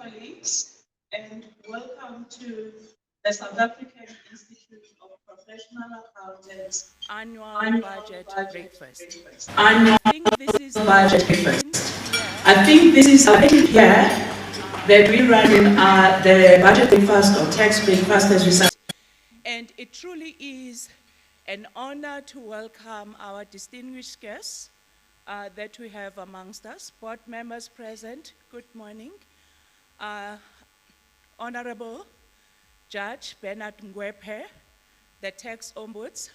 colleagues, and welcome to the South African Institute of Professional Accountants annual Annual budget Budget breakfast. Breakfast. Annual I think this is Budget our Breakfast. 18th year, I think this is our 18th year that we run in the budget breakfast or tax breakfast as we say. and it truly is an honor to welcome our distinguished guests that we have amongst us. Board members present, good morning. Honorable Judge Bernard Ngwephe, the tax ombuds,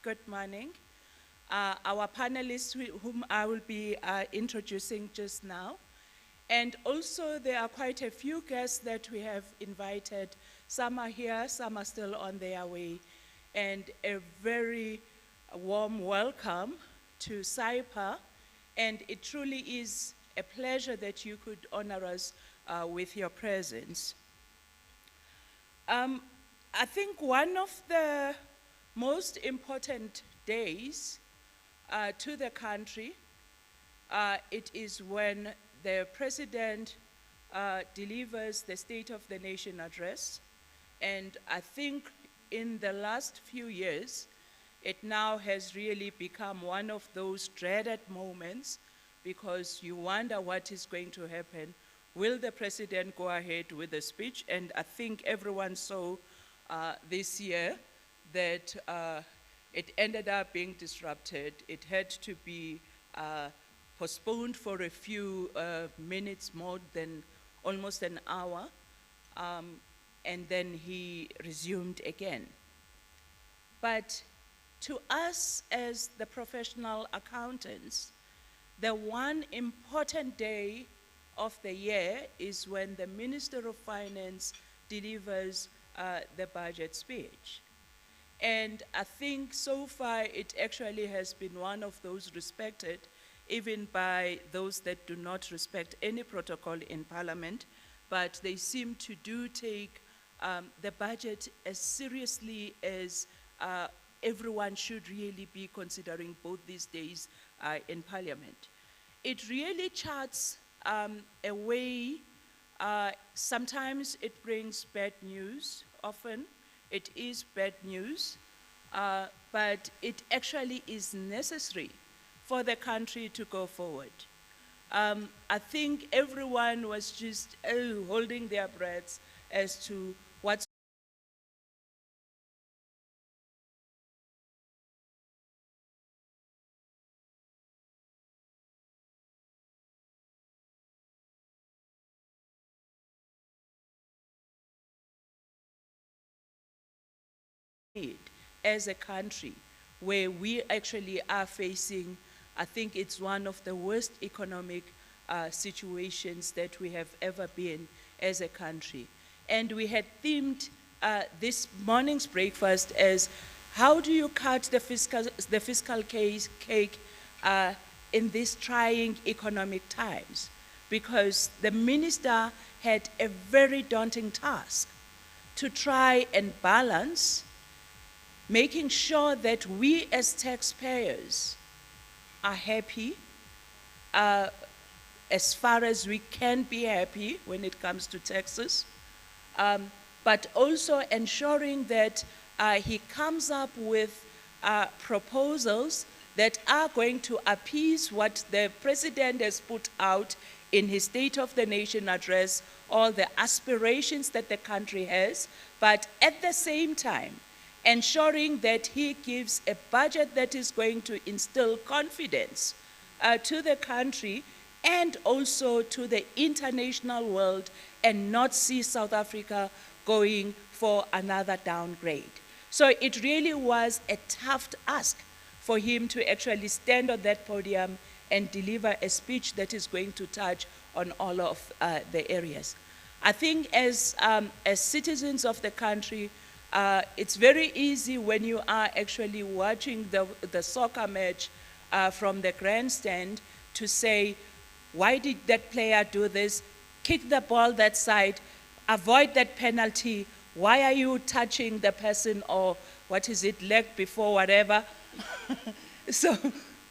good morning. Our panelists whom I will be introducing just now. And also there are quite a few guests that we have invited. Some are here, some are still on their way. And a very warm welcome to SAIPA. And it truly is a pleasure that you could honor us with your presence. I think one of the most important days to the country, it is when the President delivers the State of the Nation address. And I think in the last few years, it now has really become one of those dreaded moments because you wonder what is going to happen. Will the President go ahead with the speech? And I think everyone saw this year that it ended up being disrupted. It had to be postponed for a few minutes, more than almost an hour, and then he resumed again. But to us as the professional accountants, the one important day of the year is when the Minister of Finance delivers the budget speech. And I think so far it actually has been one of those respected, even by those that do not respect any protocol in Parliament, but they seem to take the budget as seriously as everyone should really be considering both these days in Parliament. It really charts a way. Sometimes it brings bad news, often it is bad news, but it actually is necessary for the country to go forward. I think everyone was just holding their breaths as to what's as a country where we actually are facing, I think it's one of the worst economic situations that we have ever been as a country. And we had themed this morning's breakfast as how do you cut the fiscal cake in these trying economic times? Because the minister had a very daunting task to try and balance making sure that we as taxpayers are happy as far as we can be happy when it comes to taxes, but also ensuring that he comes up with proposals that are going to appease what the President has put out in his State of the Nation address, all the aspirations that the country has, but at the same time, ensuring that he gives a budget that is going to instill confidence to the country and also to the international world and not see South Africa going for another downgrade. So it really was a tough ask for him to actually stand on that podium and deliver a speech that is going to touch on all of the areas. I think as citizens of the country, it's very easy when you are actually watching the soccer match from the grandstand to say, why did that player do this? Kick the ball that side, avoid that penalty. Why are you touching the person or what is it, leg before whatever? So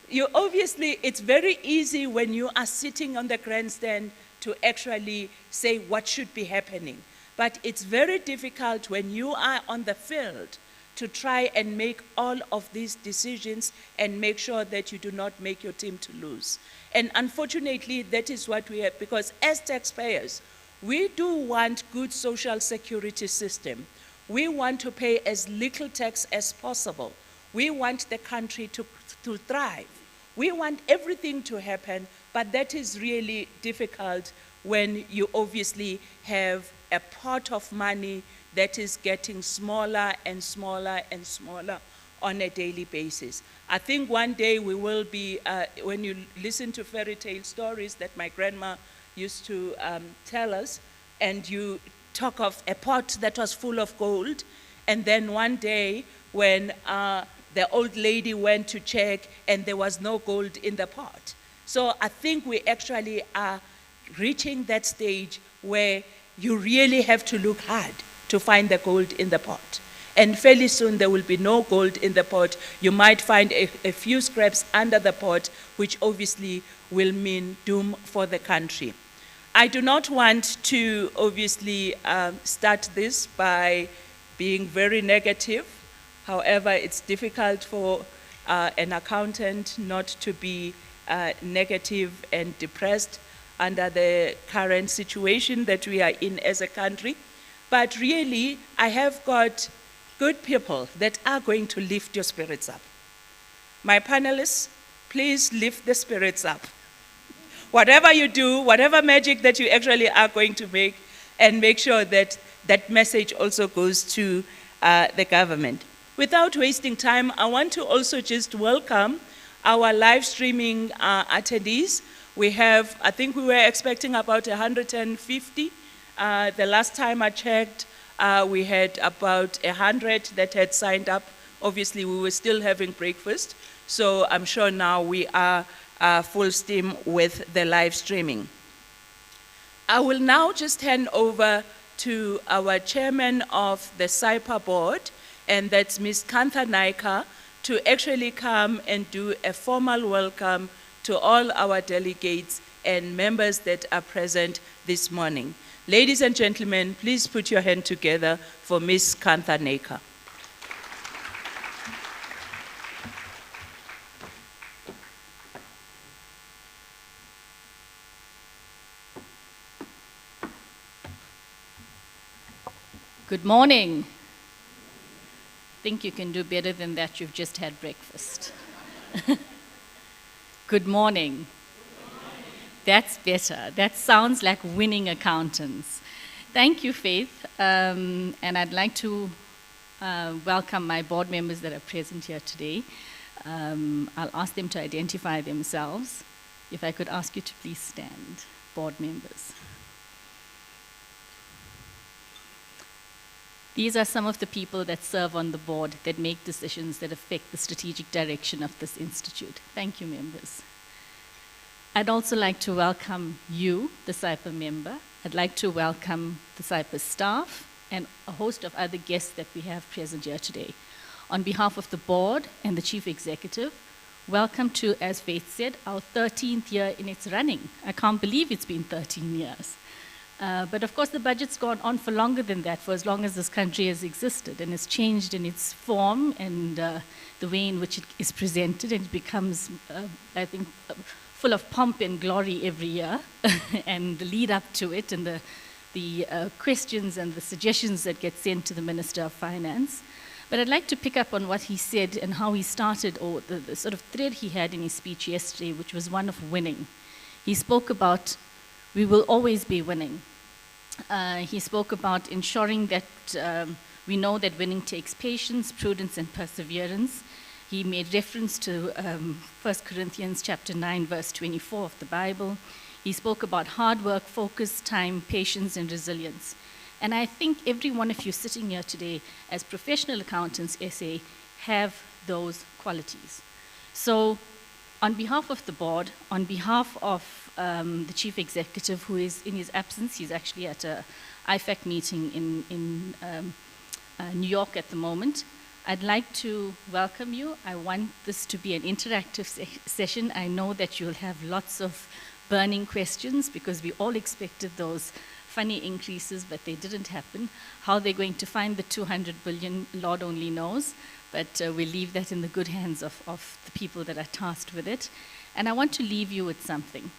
you obviously, it's very easy when you are sitting on the grandstand to actually say what should be happening. But it's very difficult when you are on the field to try and make all of these decisions and make sure that you do not make your team to lose. And unfortunately, that is what we have, because as taxpayers, we do want good social security system. We want to pay as little tax as possible. We want the country to thrive. We want everything to happen, but that is really difficult when you obviously have a pot of money that is getting smaller and smaller and smaller on a daily basis. I think one day we will be, when you listen to fairy tale stories that my grandma used to tell us, and you talk of a pot that was full of gold, and then one day when the old lady went to check and there was no gold in the pot. So I think we actually are reaching that stage where you really have to look hard to find the gold in the pot. And fairly soon there will be no gold in the pot. You might find a few scraps under the pot, which obviously will mean doom for the country. I do not want to obviously start this by being very negative. However, it's difficult for an accountant not to be negative and depressed under the current situation that we are in as a country. But really, I have got good people that are going to lift your spirits up. My panelists, please lift the spirits up. Whatever you do, whatever magic that you actually are going to make, and make sure that that message also goes to the government. Without wasting time, I want to also just welcome our live streaming attendees. We have, I think we were expecting about 150. The last time I checked, we had about 100 that had signed up. Obviously, we were still having breakfast, so I'm sure now we are full steam with the live streaming. I will now just hand over to our chairman of the SAIPA board, and that's Ms. Kantha Naika, to actually come and do a formal welcome to all our delegates and members that are present this morning. Ladies and gentlemen, please put your hand together for Ms. Kantha Naika. Good morning. Think you can do better than that. You've just had breakfast. Good morning. That's better. That sounds like winning accountants. Thank you, Faith. And I'd like to welcome my board members that are present here today. I'll ask them to identify themselves. If I could ask you to please stand, board members. These are some of the people that serve on the board that make decisions that affect the strategic direction of this institute. Thank you, members. I'd also like to welcome you, the SAIPA member. I'd like to welcome the SAIPA staff and a host of other guests that we have present here today. On behalf of the board and the chief executive, welcome to, as Faith said, our 13th year in its running. I can't believe it's been 13 years. But of course, the budget's gone on for longer than that, for as long as this country has existed, and has changed in its form and the way in which it is presented, and it becomes, I think, full of pomp and glory every year, and the lead up to it, and the questions and the suggestions that get sent to the Minister of Finance. But I'd like to pick up on what he said and how he started, or the sort of thread he had in his speech yesterday, which was one of winning. He spoke about, we will always be winning. He spoke about ensuring that we know that winning takes patience, prudence, and perseverance. He made reference to 1 Corinthians chapter 9, verse 24 of the Bible. He spoke about hard work, focus, time, patience, and resilience. And I think every one of you sitting here today as professional accountants, SA, have those qualities. So on behalf of the board, on behalf of the chief executive, who is in his absence, he's actually at a IFAC meeting in New York at the moment, I'd like to welcome you. I want this to be an interactive session. I know that you'll have lots of burning questions, because we all expected those funny increases, but they didn't happen. How they're going to find the 200 billion, Lord only knows, but we'll leave that in the good hands of the people that are tasked with it. And I want to leave you with something.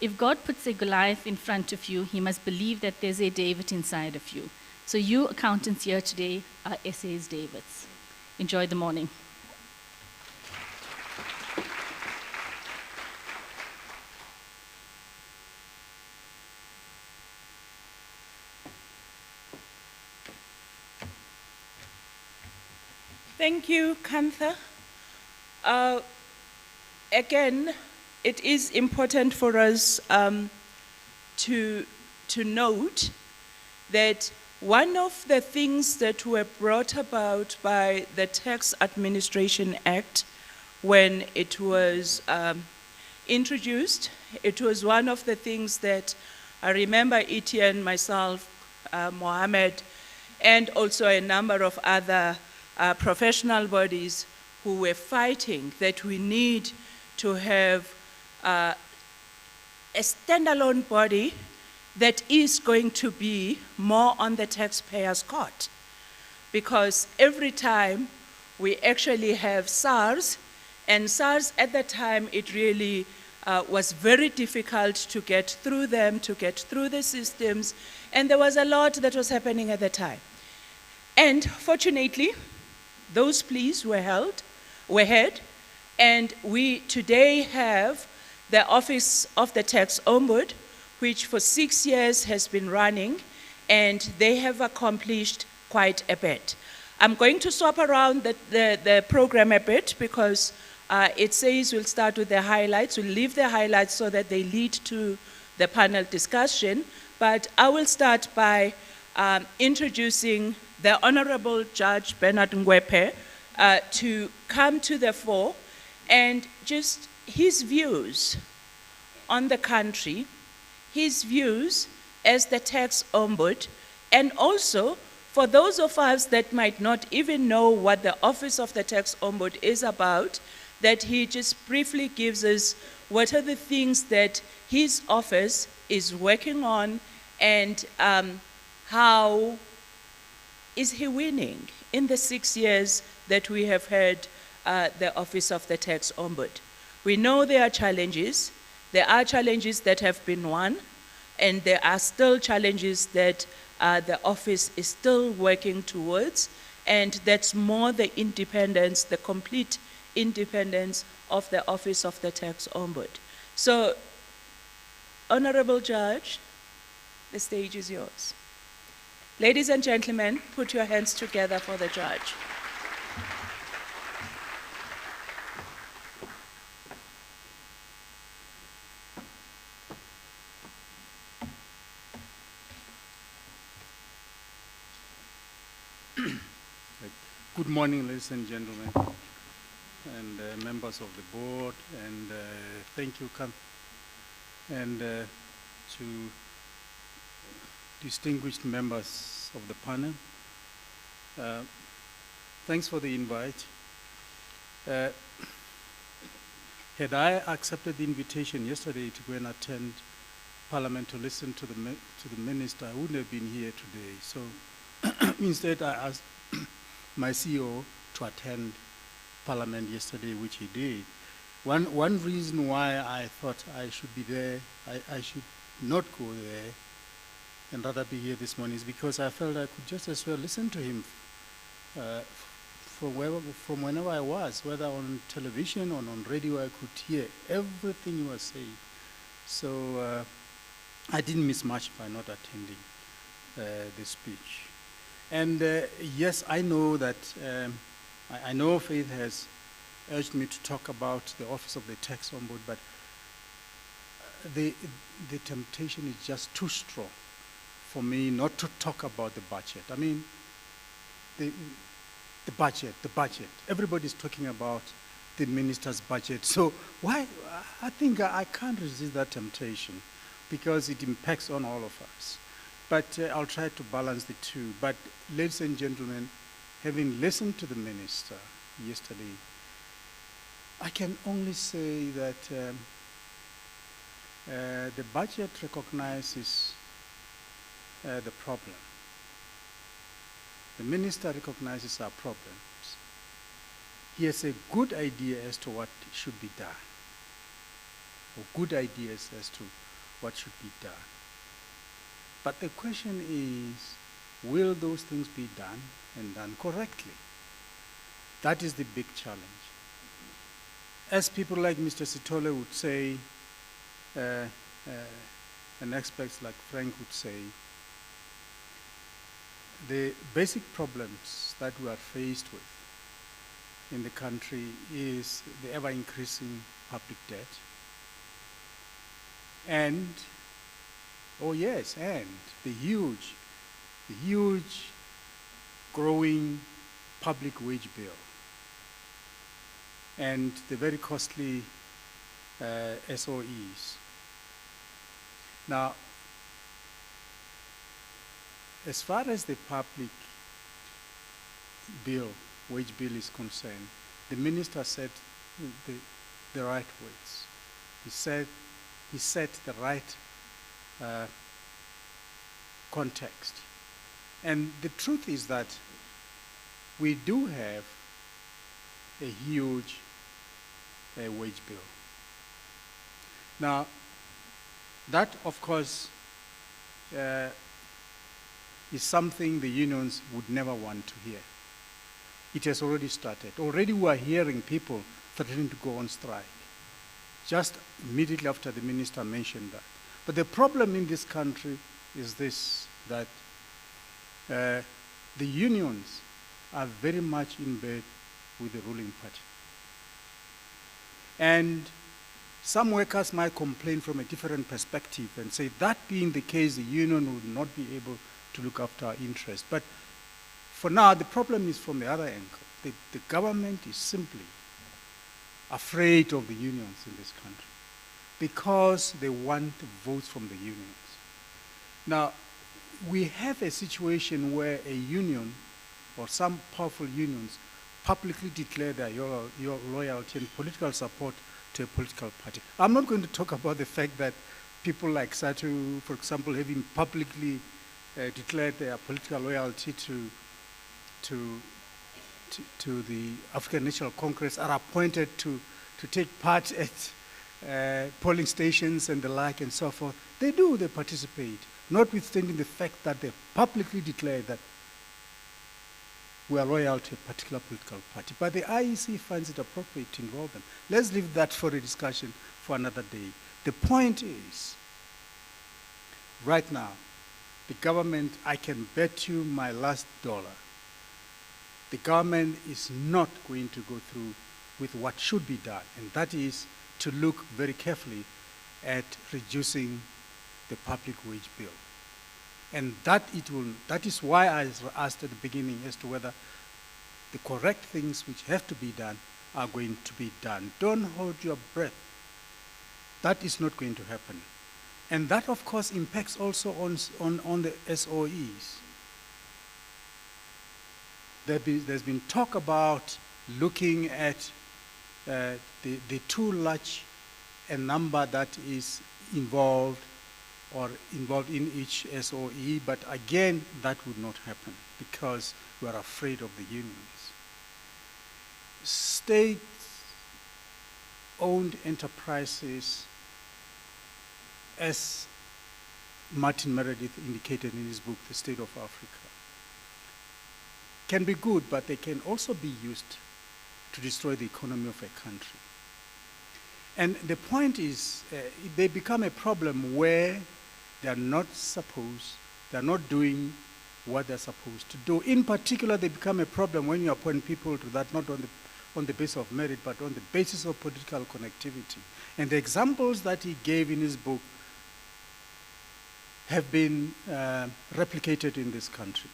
If God puts a Goliath in front of you, he must believe that there's a David inside of you. So you accountants here today are SA's Davids. Enjoy the morning. Thank you, Kantha. Again, it is important for us to note that one of the things that were brought about by the Tax Administration Act when it was introduced, it was one of the things that I remember Etienne, myself, Mohammed, and also a number of other professional bodies who were fighting that we need to have a standalone body that is going to be more on the taxpayer's court. Because every time we actually have SARS, and SARS at the time, it really was very difficult to get through them, to get through the systems, and there was a lot that was happening at the time. And fortunately, those pleas were had, and we today have the Office of the Tax Ombud, which for 6 years has been running, and they have accomplished quite a bit. I'm going to swap around the program a bit because it says we'll start with the highlights. We'll leave the highlights so that they lead to the panel discussion, but I will start by introducing the Honorable Judge Bernard Ngwepe to come to the fore and just his views on the country, his views as the tax ombud, and also for those of us that might not even know what the Office of the Tax Ombud is about, that he just briefly gives us what are the things that his office is working on and how is he winning in the 6 years that we have had the Office of the Tax Ombud. We know there are challenges. There are challenges that have been won, and there are still challenges that the office is still working towards, and that's more the independence, the complete independence of the Office of the Tax Ombud. So, Honorable Judge, the stage is yours. Ladies and gentlemen, put your hands together for the judge. Good morning, ladies and gentlemen, and members of the board, and thank you, and to distinguished members of the panel. Thanks for the invite. Had I accepted the invitation yesterday to go and attend Parliament to listen to the minister, I wouldn't have been here today. So instead, I asked my CEO to attend Parliament yesterday, which he did. One reason why I thought I should be there, I should not go there and rather be here this morning is because I felt I could just as well listen to him from whenever I was, whether on television or on radio. I could hear everything he was saying. So I didn't miss much by not attending the speech. And yes, I know that, I know Faith has urged me to talk about the Office of the Tax Ombud, but the temptation is just too strong for me not to talk about the budget. I mean, the budget. Everybody's talking about the minister's budget. So why, I think I can't resist that temptation because it impacts on all of us. But I'll try to balance the two. But ladies and gentlemen, having listened to the minister yesterday, I can only say that the budget recognizes the problem. The minister recognizes our problems. He has a good idea as to what should be done, or good ideas as to what should be done. But the question is, will those things be done and done correctly? That is the big challenge. As people like Mr. Sithole would say, and experts like Frank would say, the basic problems that we are faced with in the country is the ever-increasing public debt, and, oh yes, and the huge growing public wage bill, and the very costly SOEs. Now, as far as the public bill, wage bill is concerned, the minister said the right words. He set the right context. And the truth is that we do have a huge wage bill. Now, that, of course, is something the unions would never want to hear. It has already started. Already we are hearing people threatening to go on strike, just immediately after the minister mentioned that. But the problem in this country is this, that the unions are very much in bed with the ruling party. And some workers might complain from a different perspective and say, that being the case, the union would not be able to look after our interests. But for now, the problem is from the other angle. The government is simply afraid of the unions in this country because they want votes from the unions. Now, we have a situation where a union or some powerful unions publicly declare their loyalty and political support to a political party. I'm not going to talk about the fact that people like SATU, for example, having publicly declared their political loyalty to the African National Congress, are appointed to take part at polling stations and the like and so forth. They participate, notwithstanding the fact that they publicly declare that we are loyal to a particular political party. But the IEC finds it appropriate to involve them. Let's leave that for a discussion for another day. The point is, right now, the government, I can bet you my last dollar, the government is not going to go through with what should be done, and that is to look very carefully at reducing the public wage bill. And that is why I asked at the beginning as to whether the correct things which have to be done are going to be done. Don't hold your breath. That is not going to happen. And that, of course, impacts also on the SOEs. There's been talk about looking at the too large a number that is involved in each SOE, but again, that would not happen because we are afraid of the unions. State-owned enterprises, as Martin Meredith indicated in his book, The State of Africa, can be good, but they can also be used to destroy the economy of a country. And the point is, they become a problem where they are not doing what they're supposed to do. In particular, they become a problem when you appoint people to that, not on the basis of merit, but on the basis of political connectivity. And the examples that he gave in his book have been replicated in this country.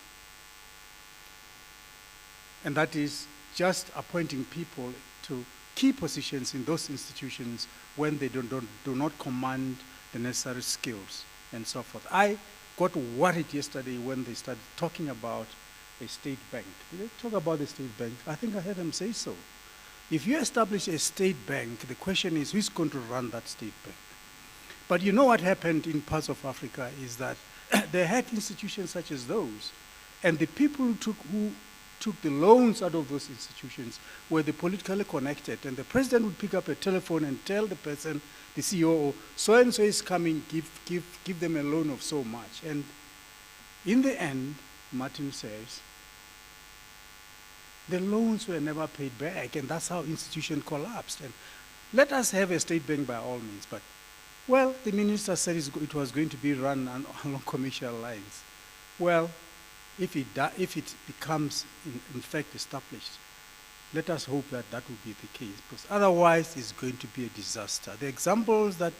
And that is just appointing people to key positions in those institutions when they do not command the necessary skills and so forth. I got worried yesterday when they started talking about a state bank. Did they talk about the state bank? I think I heard them say so. If you establish a state bank, the question is, who's going to run that state bank? But you know what happened in parts of Africa is that they had institutions such as those, and the people who took the loans out of those institutions were the politically connected, and the president would pick up a telephone and tell the person, the CEO, so-and-so is coming, give them a loan of so much. And in the end, Martin says, the loans were never paid back, and that's how institution collapsed. And let us have a state bank by all means, but, well, the minister said it was going to be run along commercial lines. Well, if it becomes, in fact, established, let us hope that that will be the case, because otherwise it's going to be a disaster. The examples that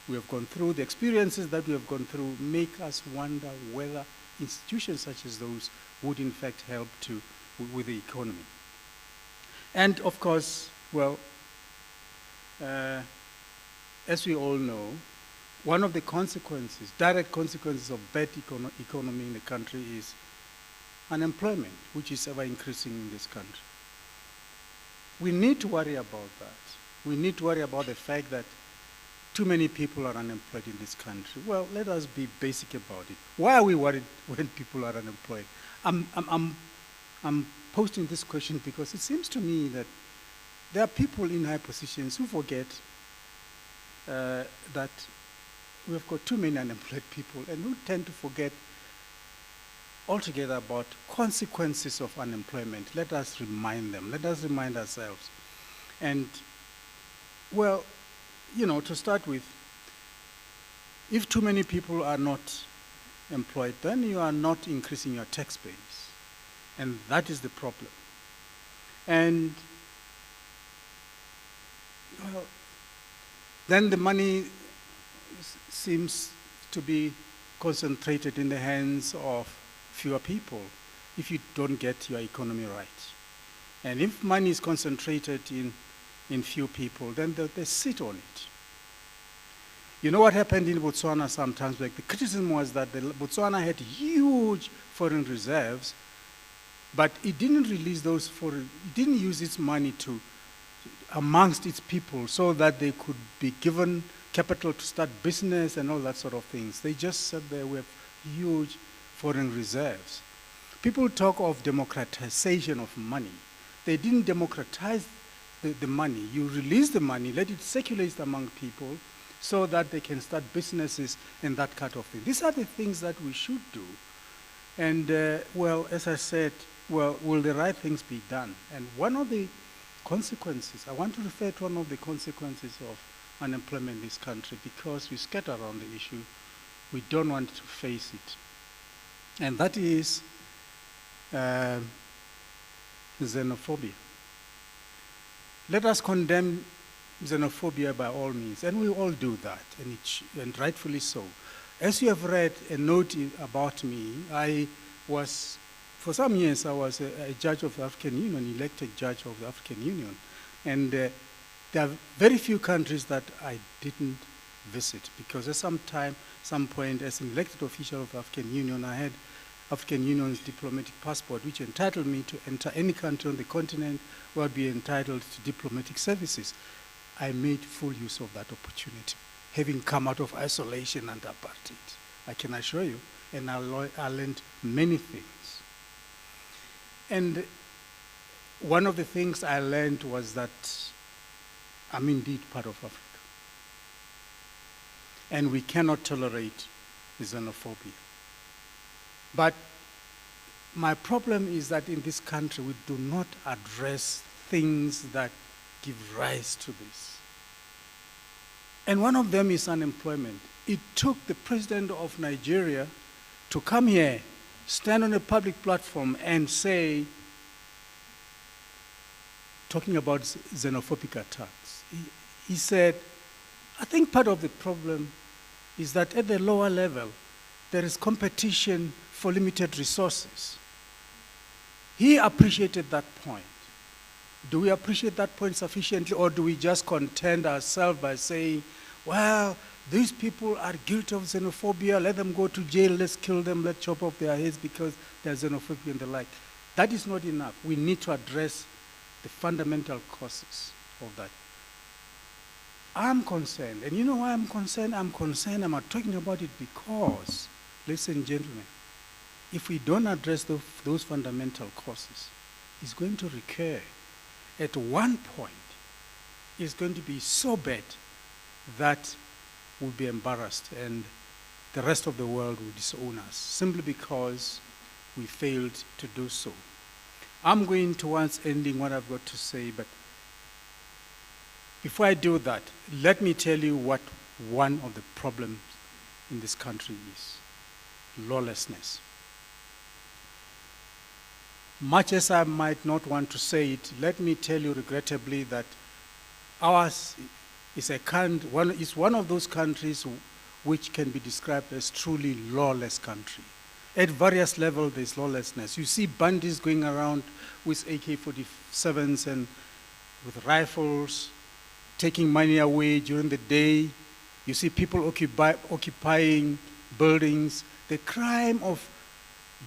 we have gone through, the experiences that we have gone through, make us wonder whether institutions such as those would in fact help with the economy. And of course, well, as we all know, one of the consequences, direct consequences of bad economy in the country is unemployment, which is ever increasing in this country. We need to worry about that. We need to worry about the fact that too many people are unemployed in this country. Well, let us be basic about it. Why are we worried when people are unemployed? I'm posting this question because it seems to me that there are people in high positions who forget that we have got too many unemployed people, and who tend to forget altogether about consequences of unemployment. Let us remind them. Let us remind ourselves. And, well, you know, to start with, if too many people are not employed, then you are not increasing your tax base. And that is the problem. And, well, then the money seems to be concentrated in the hands of fewer people if you don't get your economy right. And if money is concentrated in few people, then they sit on it. You know what happened in Botswana sometimes? Like, the criticism was that Botswana had huge foreign reserves, but it didn't release those foreign, it didn't use its money amongst its people so that they could be given capital to start business and all that sort of things. They just sat there with huge foreign reserves. People talk of democratization of money. They didn't democratize the money. You release the money, let it circulate among people so that they can start businesses and that kind of thing. These are the things that we should do. And, well, as I said, well, will the right things be done? And one of the consequences, I want to refer to one of the consequences of unemployment in this country, because we scatter around the issue, we don't want to face it. And that is xenophobia. Let us condemn xenophobia by all means, and we all do that, and rightfully so. As you have read a note about me, for some years I was a judge of the African Union, elected judge of the African Union, and there are very few countries that I didn't visit, because at some point, as an elected official of the African Union, I had African Union's diplomatic passport, which entitled me to enter any country on the continent where I'd be entitled to diplomatic services. I made full use of that opportunity, having come out of isolation and apartheid, I can assure you, and I learned many things. And one of the things I learned was that I'm indeed part of Africa. And we cannot tolerate xenophobia. But my problem is that in this country, we do not address things that give rise to this. And one of them is unemployment. It took the president of Nigeria to come here, stand on a public platform and say, talking about xenophobic attacks, he said, I think part of the problem is that at the lower level, there is competition for limited resources. He appreciated that point. Do we appreciate that point sufficiently, or do we just content ourselves by saying, well, these people are guilty of xenophobia, let them go to jail, let's kill them, let's chop off their heads because they're xenophobic and the like. That is not enough. We need to address the fundamental causes of that. I'm concerned, and you know why I'm concerned? I'm talking about it because, ladies and gentlemen, if we don't address those fundamental causes, it's going to recur. At one point, it's going to be so bad that we'll be embarrassed and the rest of the world will disown us simply because we failed to do so. I'm going towards ending what I've got to say, but before I do that, let me tell you what one of the problems in this country is: lawlessness. Much as I might not want to say it, let me tell you regrettably that ours is one of those countries which can be described as truly lawless country. At various levels, there's lawlessness. You see bandits going around with AK-47s and with rifles, taking money away during the day. You see people occupying buildings. The crime of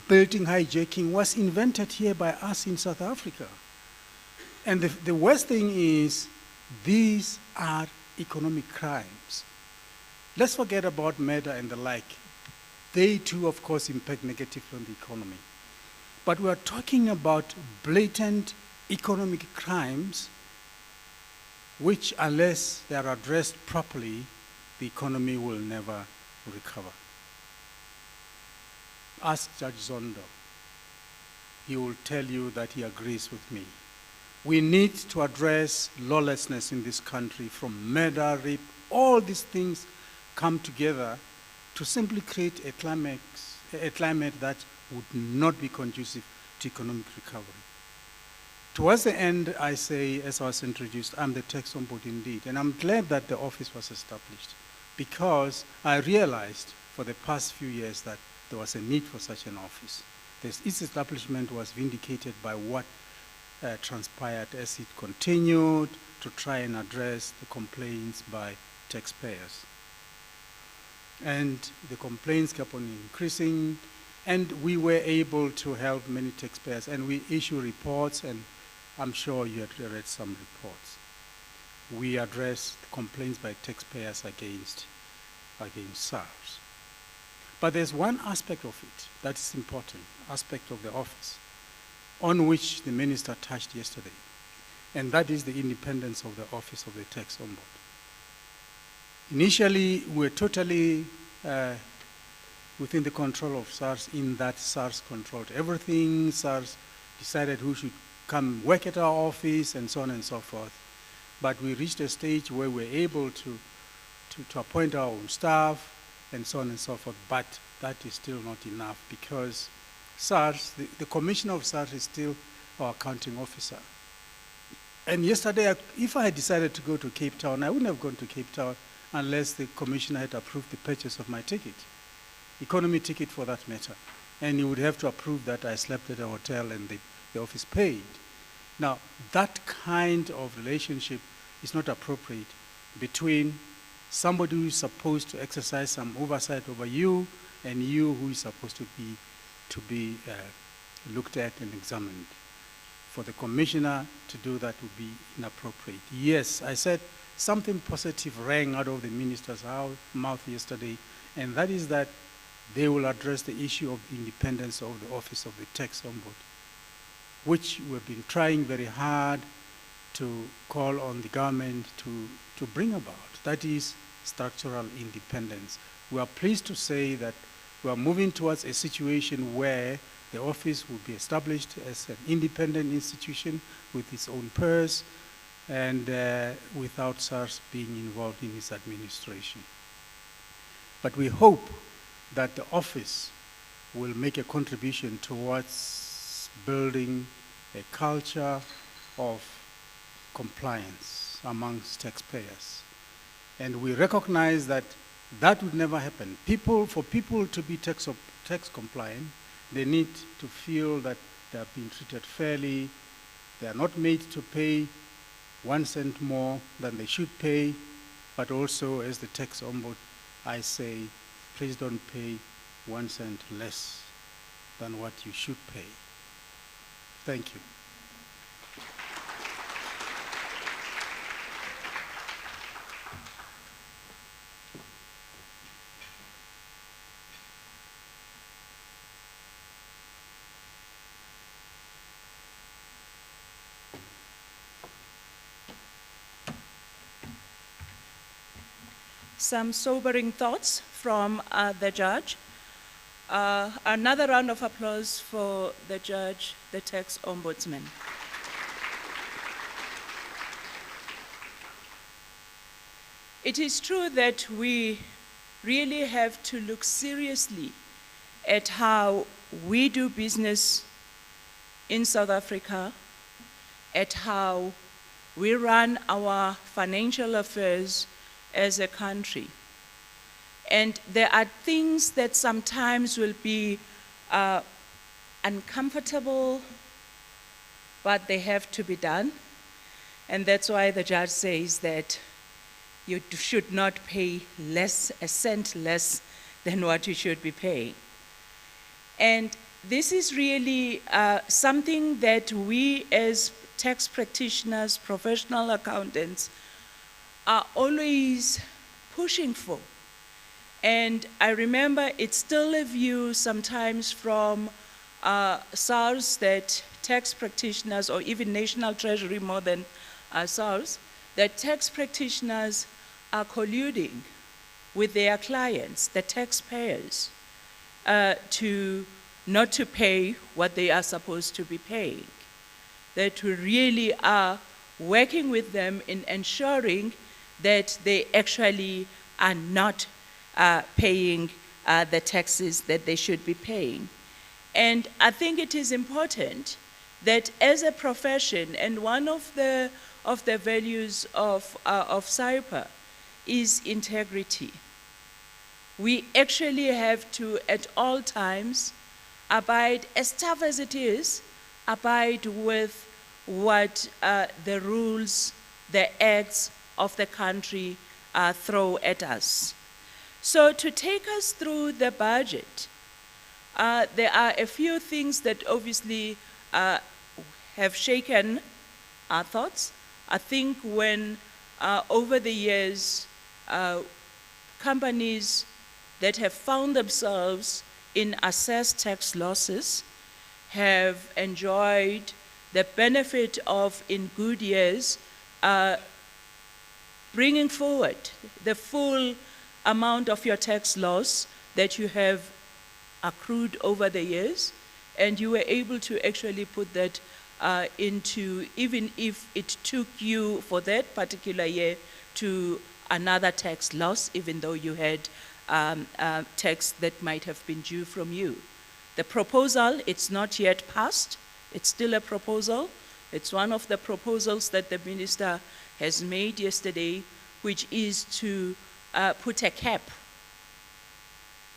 building hijacking was invented here by us in South Africa. And the worst thing is, these are economic crimes. Let's forget about murder and the like. They too, of course, impact negatively on the economy. But we are talking about blatant economic crimes which, unless they are addressed properly, the economy will never recover. Ask Judge Zondo. He will tell you that he agrees with me. We need to address lawlessness in this country, from murder, rape, all these things come together to simply create a climate that would not be conducive to economic recovery. Towards the end, I say, as I was introduced, I'm the tax ombudsman indeed, and I'm glad that the office was established, because I realized for the past few years that there was a need for such an office. Its establishment was vindicated by what transpired as it continued to try and address the complaints by taxpayers. And the complaints kept on increasing, and we were able to help many taxpayers, and we issue reports, and I'm sure you had read some reports. We addressed complaints by taxpayers against SARS. But there's one aspect of it that is important, aspect of the office, on which the minister touched yesterday, and that is the independence of the office of the tax ombudsman. Initially, we were totally within the control of SARS, in that SARS controlled everything. SARS decided who should come work at our office and so on and so forth. But we reached a stage where we were able to appoint our own staff and so on and so forth. But that is still not enough, because SARS, the commissioner of SARS is still our accounting officer. And yesterday, if I had decided to go to Cape Town, I wouldn't have gone to Cape Town unless the commissioner had approved the purchase of my ticket, economy ticket for that matter. And he would have to approve that I slept at a hotel and the office paid. Now, that kind of relationship is not appropriate between somebody who is supposed to exercise some oversight over you and you who is supposed to be looked at and examined. For the commissioner to do that would be inappropriate. Yes, I said something positive rang out of the minister's mouth yesterday, and that is that they will address the issue of independence of the office of the tax ombudsman, which we've been trying very hard to call on the government to bring about. That is structural independence. We are pleased to say that we are moving towards a situation where the office will be established as an independent institution with its own purse and without SARS being involved in its administration. But we hope that the office will make a contribution towards building a culture of compliance amongst taxpayers. And we recognize that that would never happen. For people to be tax compliant, they need to feel that they are being treated fairly. They are not made to pay 1 cent more than they should pay, but also, as the tax ombudsman, I say, please don't pay 1 cent less than what you should pay. Thank you. Some sobering thoughts from the judge. Another round of applause for the judge, the tax ombudsman. It is true that we really have to look seriously at how we do business in South Africa, at how we run our financial affairs as a country. And there are things that sometimes will be uncomfortable, but they have to be done. And that's why the judge says that you should not pay less, a cent less than what you should be paying. And this is really something that we as tax practitioners, professional accountants, are always pushing for. And I remember it's still a view sometimes from SARS that tax practitioners, or even National Treasury more than SARS, that tax practitioners are colluding with their clients, the taxpayers, to not to pay what they are supposed to be paying. That we really are working with them in ensuring that they actually are not paying the taxes that they should be paying. And I think it is important that as a profession, and one of the values of SAIPA is integrity. We actually have to, at all times, abide, as tough as it is, abide with what the rules, the acts of the country throw at us. So to take us through the budget, there are a few things that obviously have shaken our thoughts. I think when over the years, companies that have found themselves in assessed tax losses have enjoyed the benefit of, in good years, bringing forward the full amount of your tax loss that you have accrued over the years, and you were able to actually put that into, even if it took you for that particular year to another tax loss, even though you had tax that might have been due from you. The proposal, it's not yet passed. It's still a proposal. It's one of the proposals that the minister has made yesterday, which is to put a cap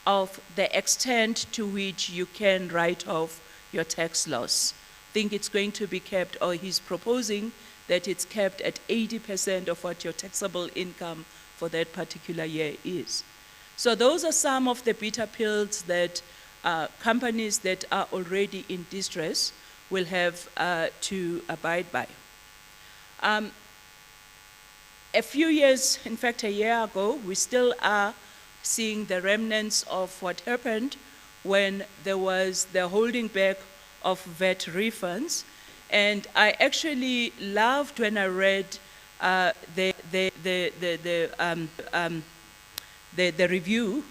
of the extent to which you can write off your tax loss. I think it's going to be kept, or he's proposing that it's kept at 80% of what your taxable income for that particular year is. So those are some of the bitter pills that companies that are already in distress will have to abide by. A few years, in fact a year ago, we still are seeing the remnants of what happened when there was the holding back of VAT refunds. And I actually loved when I read the review,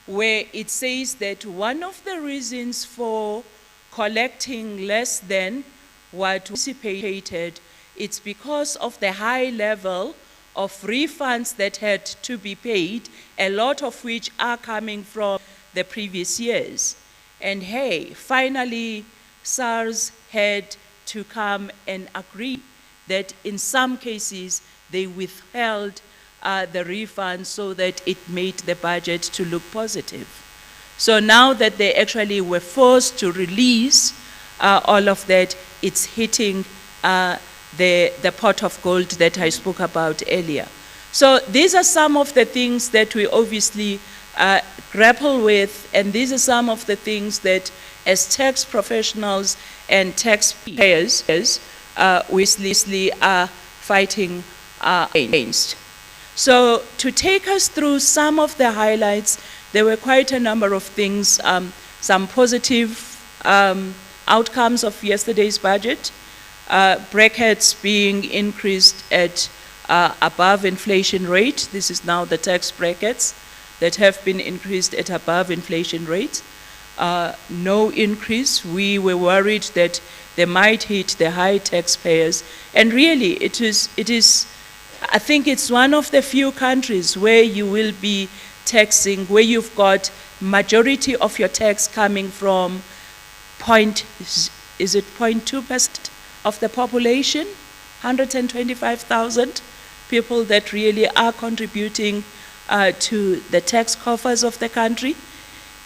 where it says that one of the reasons for collecting less than what was anticipated, it's because of the high level of refunds that had to be paid, a lot of which are coming from the previous years. And hey, finally, SARS had to come and agree that in some cases they withheld the refund so that it made the budget to look positive. So now that they actually were forced to release all of that, it's hitting the pot of gold that I spoke about earlier. So these are some of the things that we obviously grapple with, and these are some of the things that as tax professionals and taxpayers we obviously are fighting against. So to take us through some of the highlights, there were quite a number of things, some positive outcomes of yesterday's budget. brackets being increased at above inflation rate. This is now the tax brackets that have been increased at above inflation rate. No increase. We were worried that they might hit the high taxpayers. And really, it is, I think it's one of the few countries where you will be taxing, where you've got majority of your tax coming from is it 0.2% of the population? 125,000 people that really are contributing to the tax coffers of the country,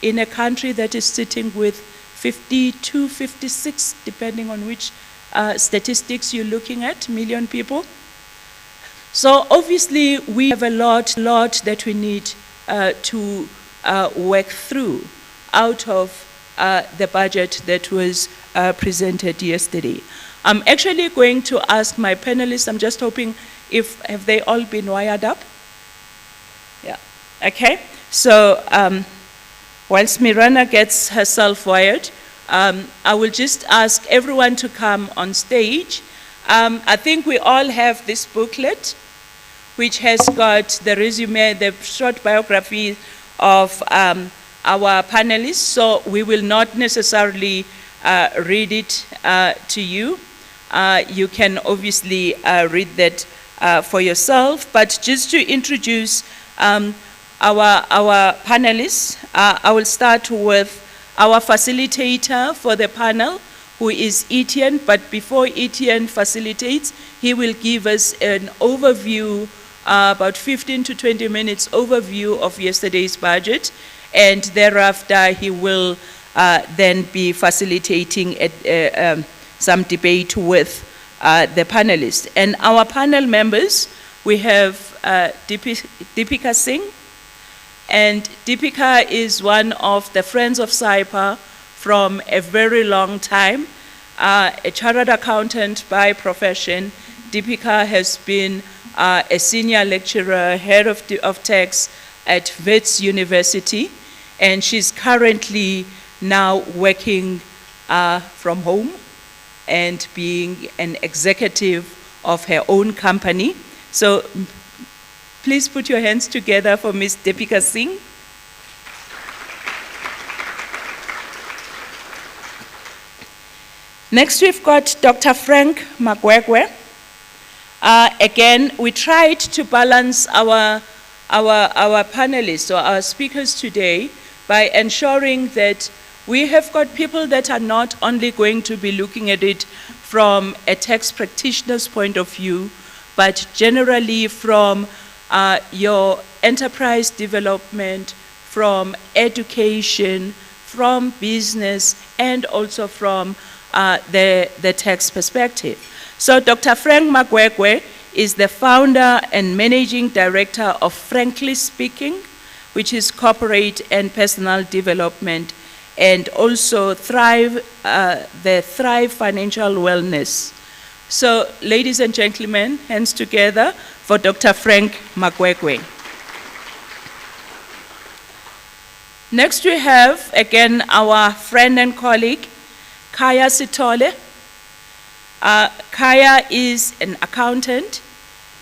in a country that is sitting with 52, 56, depending on which statistics you're looking at, million people. So obviously we have a lot that we need to work through out of the budget that was presented yesterday. I'm actually going to ask my panelists, I'm just hoping have they all been wired up? Yeah, okay. So whilst Miranda gets herself wired, I will just ask everyone to come on stage. I think we all have this booklet, which has got the resume, the short biography of our panelists, so we will not necessarily read it to you. You can obviously read that for yourself, but just to introduce our panelists, I will start with our facilitator for the panel, who is Etienne, but before Etienne facilitates, he will give us an overview, about 15 to 20 minutes overview of yesterday's budget, and thereafter he will then be facilitating some debate with the panelists. And our panel members, we have Deepika Singh, and Deepika is one of the friends of SAIPA from a very long time, a chartered accountant by profession. Deepika has been a senior lecturer, head of tax at Wits University, and she's currently now working from home and being an executive of her own company. So please put your hands together for Ms. Deepika Singh. Next, we've got Dr. Frank Magwegwe. Again, we tried to balance our panelists or our speakers today by ensuring that we have got people that are not only going to be looking at it from a tax practitioner's point of view, but generally from your enterprise development, from education, from business, and also from the tax perspective. So Dr. Frank Magwegwe is the founder and managing director of Frankly Speaking, which is corporate and personal development, and also the Thrive Financial Wellness. So ladies and gentlemen, hands together for Dr. Frank Magwegwe. Next we have, again, our friend and colleague, Kaya Sitole. Kaya is an accountant,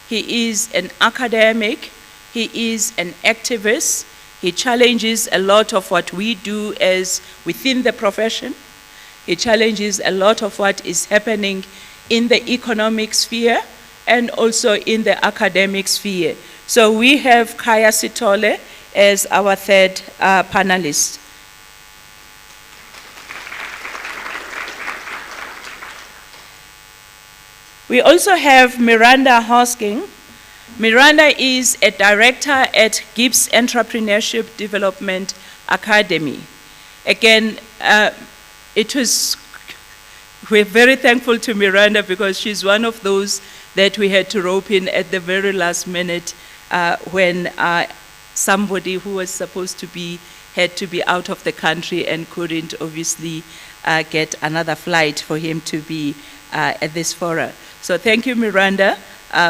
he is an academic, he is an activist. He challenges a lot of what we do as within the profession. He challenges a lot of what is happening in the economic sphere and also in the academic sphere. So we have Kaya Sitole as our third panelist. We also have Miranda Hosking. Miranda is a director at Gibbs Entrepreneurship Development Academy. Again, we're very thankful to Miranda because she's one of those that we had to rope in at the very last minute when somebody who was supposed to be, had to be out of the country and couldn't obviously get another flight for him to be at this forum. So thank you, Miranda,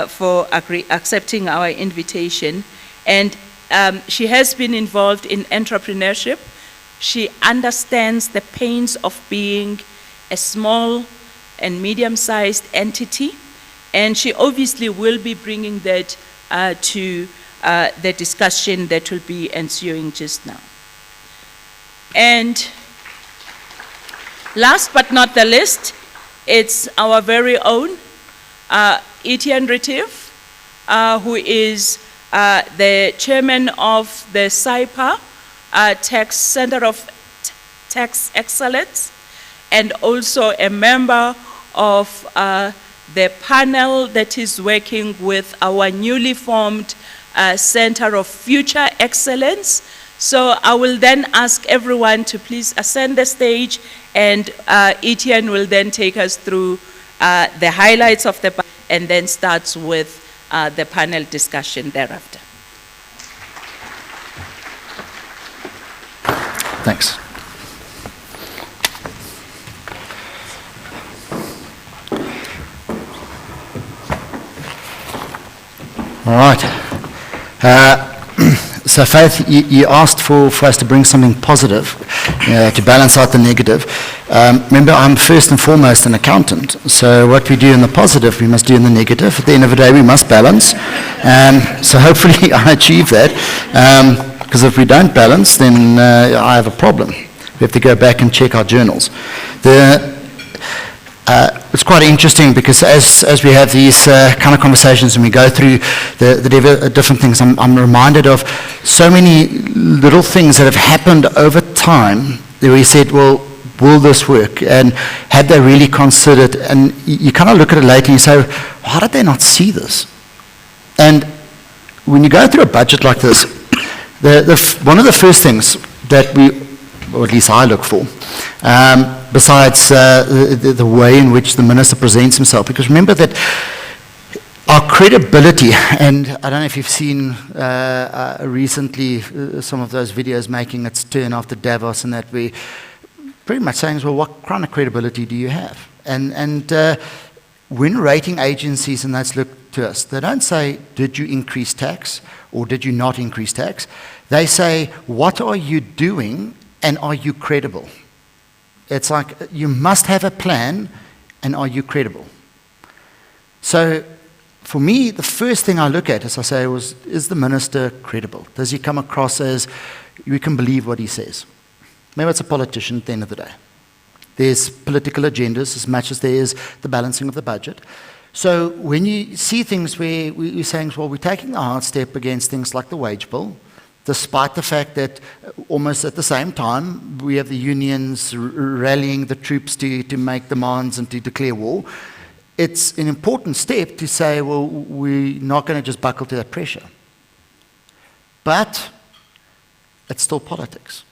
for accepting our invitation. And she has been involved in entrepreneurship. She understands the pains of being a small and medium-sized entity. And she obviously will be bringing that to the discussion that will be ensuing just now. And last but not the least, it's our very own Etienne Retief, who is the chairman of the SAIPA Tax Center of Tax Excellence, and also a member of the panel that is working with our newly formed Center of Future Excellence. So I will then ask everyone to please ascend the stage, and Etienne will then take us through the highlights of the panel and then starts with the panel discussion thereafter. Thanks. All right. So Faith, you asked for us to bring something positive, to balance out the negative. Remember, I'm first and foremost an accountant, so what we do in the positive, we must do in the negative. At the end of the day, we must balance. So hopefully I achieve that, because if we don't balance, then I have a problem. We have to go back and check our journals. It's quite interesting because as we have these kind of conversations and we go through the different things, I'm reminded of so many little things that have happened over time that we said, well, will this work? And had they really considered? And you kind of look at it later and you say, how did they not see this? And when you go through a budget like this, one of the first things that we, or at least I look for, besides the way in which the minister presents himself, because remember that our credibility, and I don't know if you've seen recently some of those videos making its turn after Davos, and that we pretty much saying, well, what kind of credibility do you have? And when rating agencies and that's look to us, they don't say, did you increase tax or did you not increase tax? They say, what are you doing and are you credible? It's like you must have a plan, and are you credible? So for me, the first thing I look at, as I say, is the minister credible? Does he come across as we can believe what he says? Maybe it's a politician at the end of the day. There's political agendas as much as there is the balancing of the budget. So when you see things where we're saying, well, we're taking a hard step against things like the wage bill, despite the fact that almost at the same time, we have the unions rallying the troops to make demands and to declare war. It's an important step to say, well, we're not going to just buckle to that pressure. But it's still politics.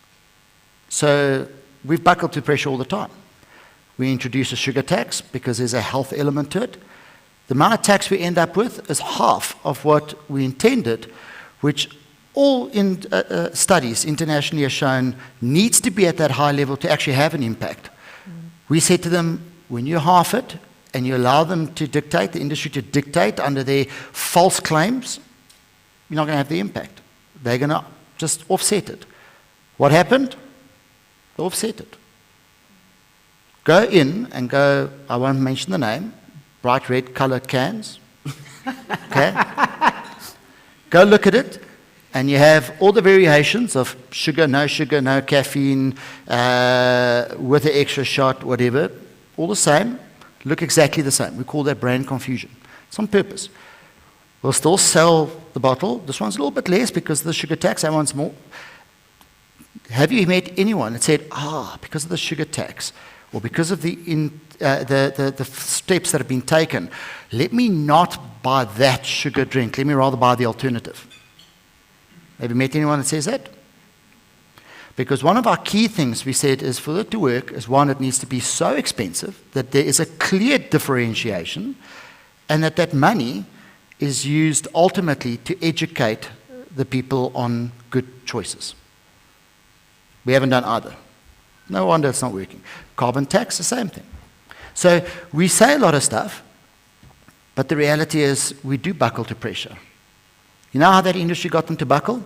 So we've buckled to pressure all the time. We introduce a sugar tax because there's a health element to it. The amount of tax we end up with is half of what we intended, which all in studies internationally have shown needs to be at that high level to actually have an impact. We said to them, when you half it and you allow them to dictate, the industry to dictate under their false claims, you're not going to have the impact. They're going to just offset it. What happened? They offset it. Go in and go, I won't mention the name, bright red colored cans. Okay? Go look at it. And you have all the variations of sugar, no caffeine, with an extra shot, whatever, all the same, look exactly the same. We call that brand confusion. It's on purpose. We'll still sell the bottle. This one's a little bit less because of the sugar tax, that one's more. Have you met anyone that said, because of the sugar tax, or because of the steps that have been taken, let me not buy that sugar drink, let me rather buy the alternative? Have you met anyone that says that? Because one of our key things we said is for it to work is one, it needs to be so expensive that there is a clear differentiation and that money is used ultimately to educate the people on good choices. We haven't done either. No wonder it's not working. Carbon tax, the same thing. So we say a lot of stuff, but the reality is we do buckle to pressure. You know how that industry got them to buckle?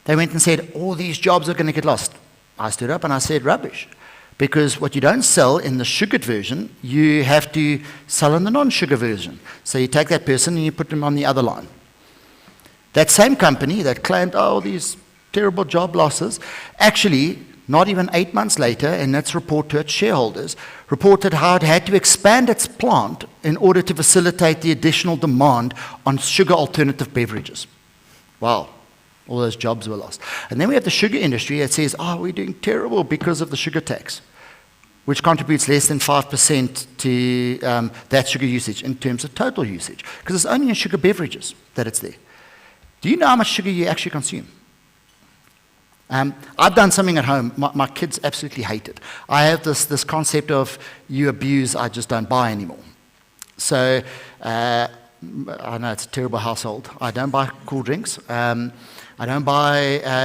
They went and said, all these jobs are going to get lost. I stood up and I said, rubbish. Because what you don't sell in the sugared version, you have to sell in the non-sugar version. So you take that person and you put them on the other line. That same company that claimed, oh, these terrible job losses, actually, not even 8 months later, in its report to its shareholders, reported how it had to expand its plant in order to facilitate the additional demand on sugar alternative beverages. Wow, all those jobs were lost. And then we have the sugar industry that says, oh, we're doing terrible because of the sugar tax, which contributes less than 5% to that sugar usage in terms of total usage, because it's only in sugar beverages that it's there. Do you know how much sugar you actually consume? I've done something at home. My kids absolutely hate it. I have this concept of you abuse, I just don't buy anymore. So I know it's a terrible household. I don't buy cool drinks. I don't buy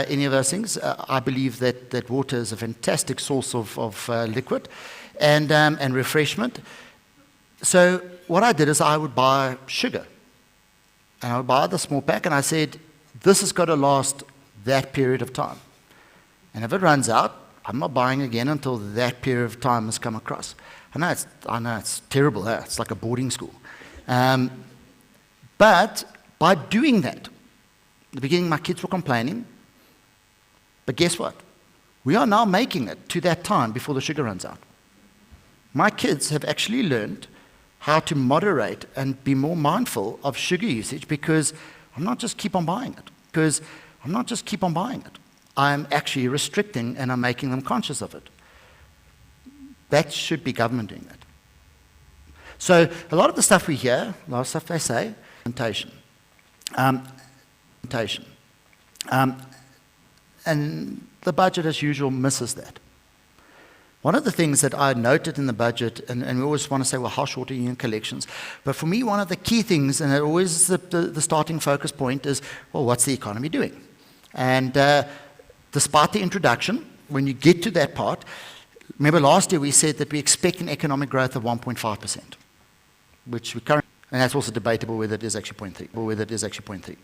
any of those things. I believe that water is a fantastic source of liquid and refreshment. So what I did is I would buy sugar. And I would buy the small pack, and I said, this has got to last that period of time. And if it runs out, I'm not buying again until that period of time has come across. I know it's terrible. It's like a boarding school. But by doing that, in the beginning my kids were complaining. But guess what? We are now making it to that time before the sugar runs out. My kids have actually learned how to moderate and be more mindful of sugar usage because I'm not just keep on buying it. I'm actually restricting and I'm making them conscious of it. That should be government doing that. So a lot of the stuff we hear, a lot of stuff they say, implementation. And the budget, as usual, misses that. One of the things that I noted in the budget, and we always want to say, well, how short are you in collections? But for me, one of the key things, and it always the starting focus point is, well, what's the economy doing? And despite the introduction, when you get to that part, remember last year we said that we expect an economic growth of 1.5%, which we currently, and that's also debatable whether it is actually 0.3.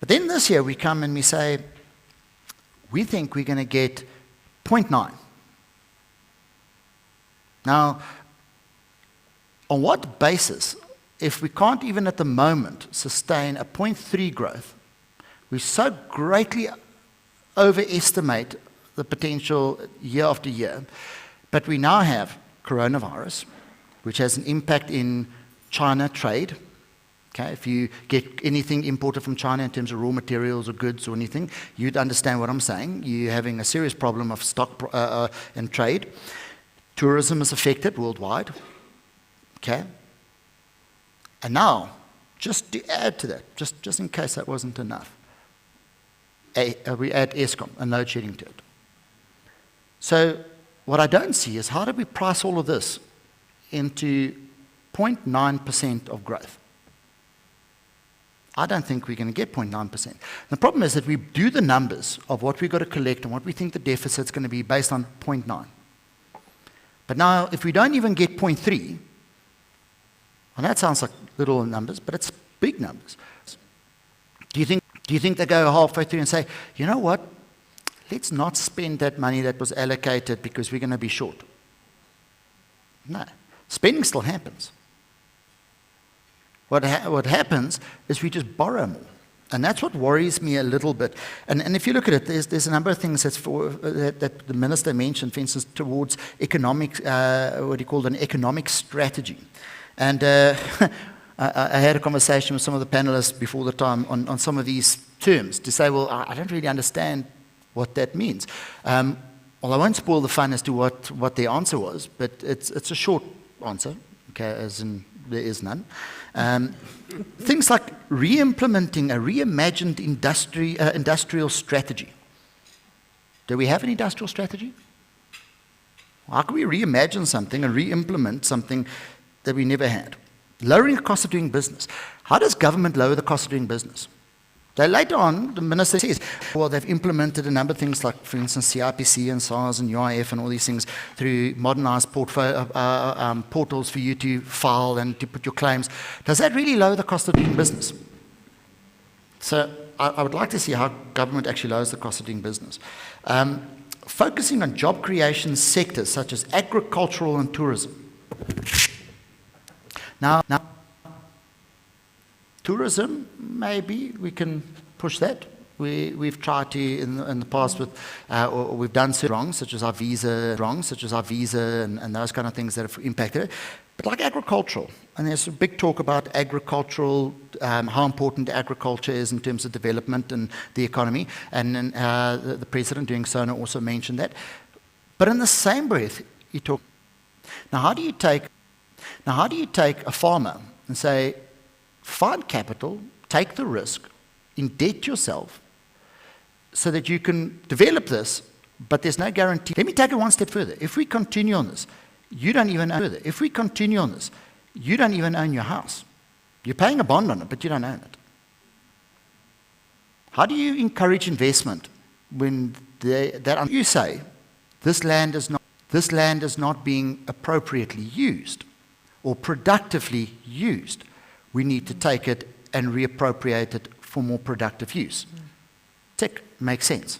But then this year we come and we say, we think we're going to get 0.9. Now, on what basis, if we can't even at the moment sustain a 0.3 growth, we so greatly overestimate the potential year after year, but we now have coronavirus, which has an impact in China trade. Okay, if you get anything imported from China in terms of raw materials or goods or anything, you'd understand what I'm saying. You're having a serious problem of stock and trade. Tourism is affected worldwide. Okay? And now, just to add to that, just in case that wasn't enough, we add ESCOM, a load shedding to it. So what I don't see is how do we price all of this into 0.9% of growth? I don't think we're going to get 0.9%. The problem is that we do the numbers of what we've got to collect and what we think the deficit's going to be based on 0.9. But now, if we don't even get 0.3, and that sounds like little numbers, but it's big numbers. Do you think they go halfway through and say, you know what, let's not spend that money that was allocated because we're going to be short? No. Spending still happens. What happens is we just borrow more. And that's what worries me a little bit. And if you look at it, there's a number of things that the minister mentioned, for instance, towards economic, what he called an economic strategy. And I had a conversation with some of the panelists before the time on some of these terms to say, well, I don't really understand what that means. Well, I won't spoil the fun as to what the answer was, but it's a short answer, okay, as in there is none. Things like re-implementing a reimagined industrial strategy. Do we have an industrial strategy? How can we reimagine something and re-implement something that we never had? Lowering the cost of doing business. How does government lower the cost of doing business? So later on, the minister says, well, they've implemented a number of things like, for instance, CIPC and SARS and UIF and all these things through modernized portals for you to file and to put your claims. Does that really lower the cost of doing business? So I would like to see how government actually lowers the cost of doing business. focusing on job creation sectors such as agricultural and tourism. Now, tourism, maybe we can push that. We've tried to in the past with, or we've done certain wrongs, such as our visa and those kind of things that have impacted it. But like agricultural, and there's a big talk about agricultural, how important agriculture is in terms of development and the economy, and then, the president doing so also mentioned that. But in the same breath, you talk. Now, how do you take a farmer and say, find capital, take the risk, indebt yourself, so that you can develop this, but there's no guarantee. Let me take it one step further. If we continue on this, you don't even own your house. You're paying a bond on it, but you don't own it. How do you encourage investment when you say this land is not being appropriately used or productively used? We need to take it and reappropriate it for more productive use. Tick, makes sense.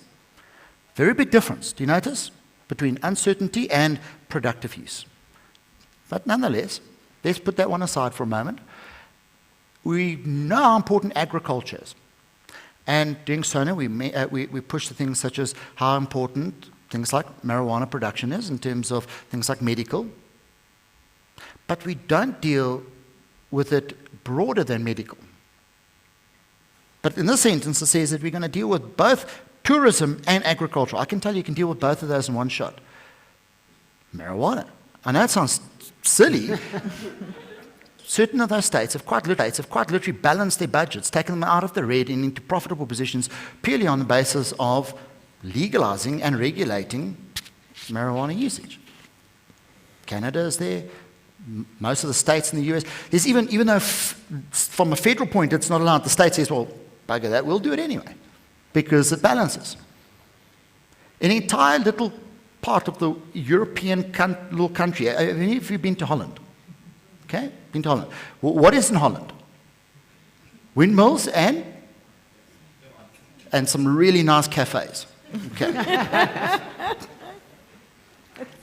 Very big difference, do you notice, between uncertainty and productive use. But nonetheless, let's put that one aside for a moment. We know how important agriculture is. And doing so now, we push the things such as how important things like marijuana production is in terms of things like medical. But we don't deal with it broader than medical. But in this sentence, it says that we're going to deal with both tourism and agriculture. I can tell you can deal with both of those in one shot. Marijuana. I know it sounds silly. Certain of those states have quite literally balanced their budgets, taken them out of the red and into profitable positions purely on the basis of legalizing and regulating marijuana usage. Canada is there. Most of the states in the US, there's even though from a federal point it's not allowed, the state says, well, bugger that, we'll do it anyway, because it balances. An entire little part of the European little country, have any of you been to Holland? Okay, been to Holland. What is in Holland? Windmills and some really nice cafes. Okay.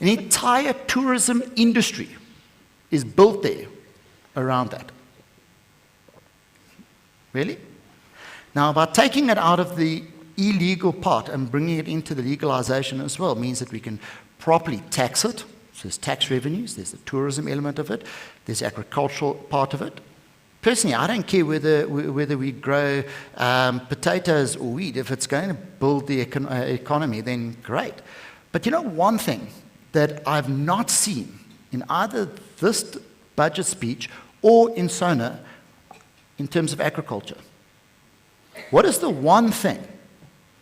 An entire tourism industry is built there around that. Really? Now, by taking it out of the illegal part and bringing it into the legalization as well means that we can properly tax it. So there's tax revenues, there's the tourism element of it, there's the agricultural part of it. Personally, I don't care whether we grow potatoes or wheat. If it's going to build the economy, then great. But you know one thing that I've not seen in either this budget speech or in SONA in terms of agriculture? What is the one thing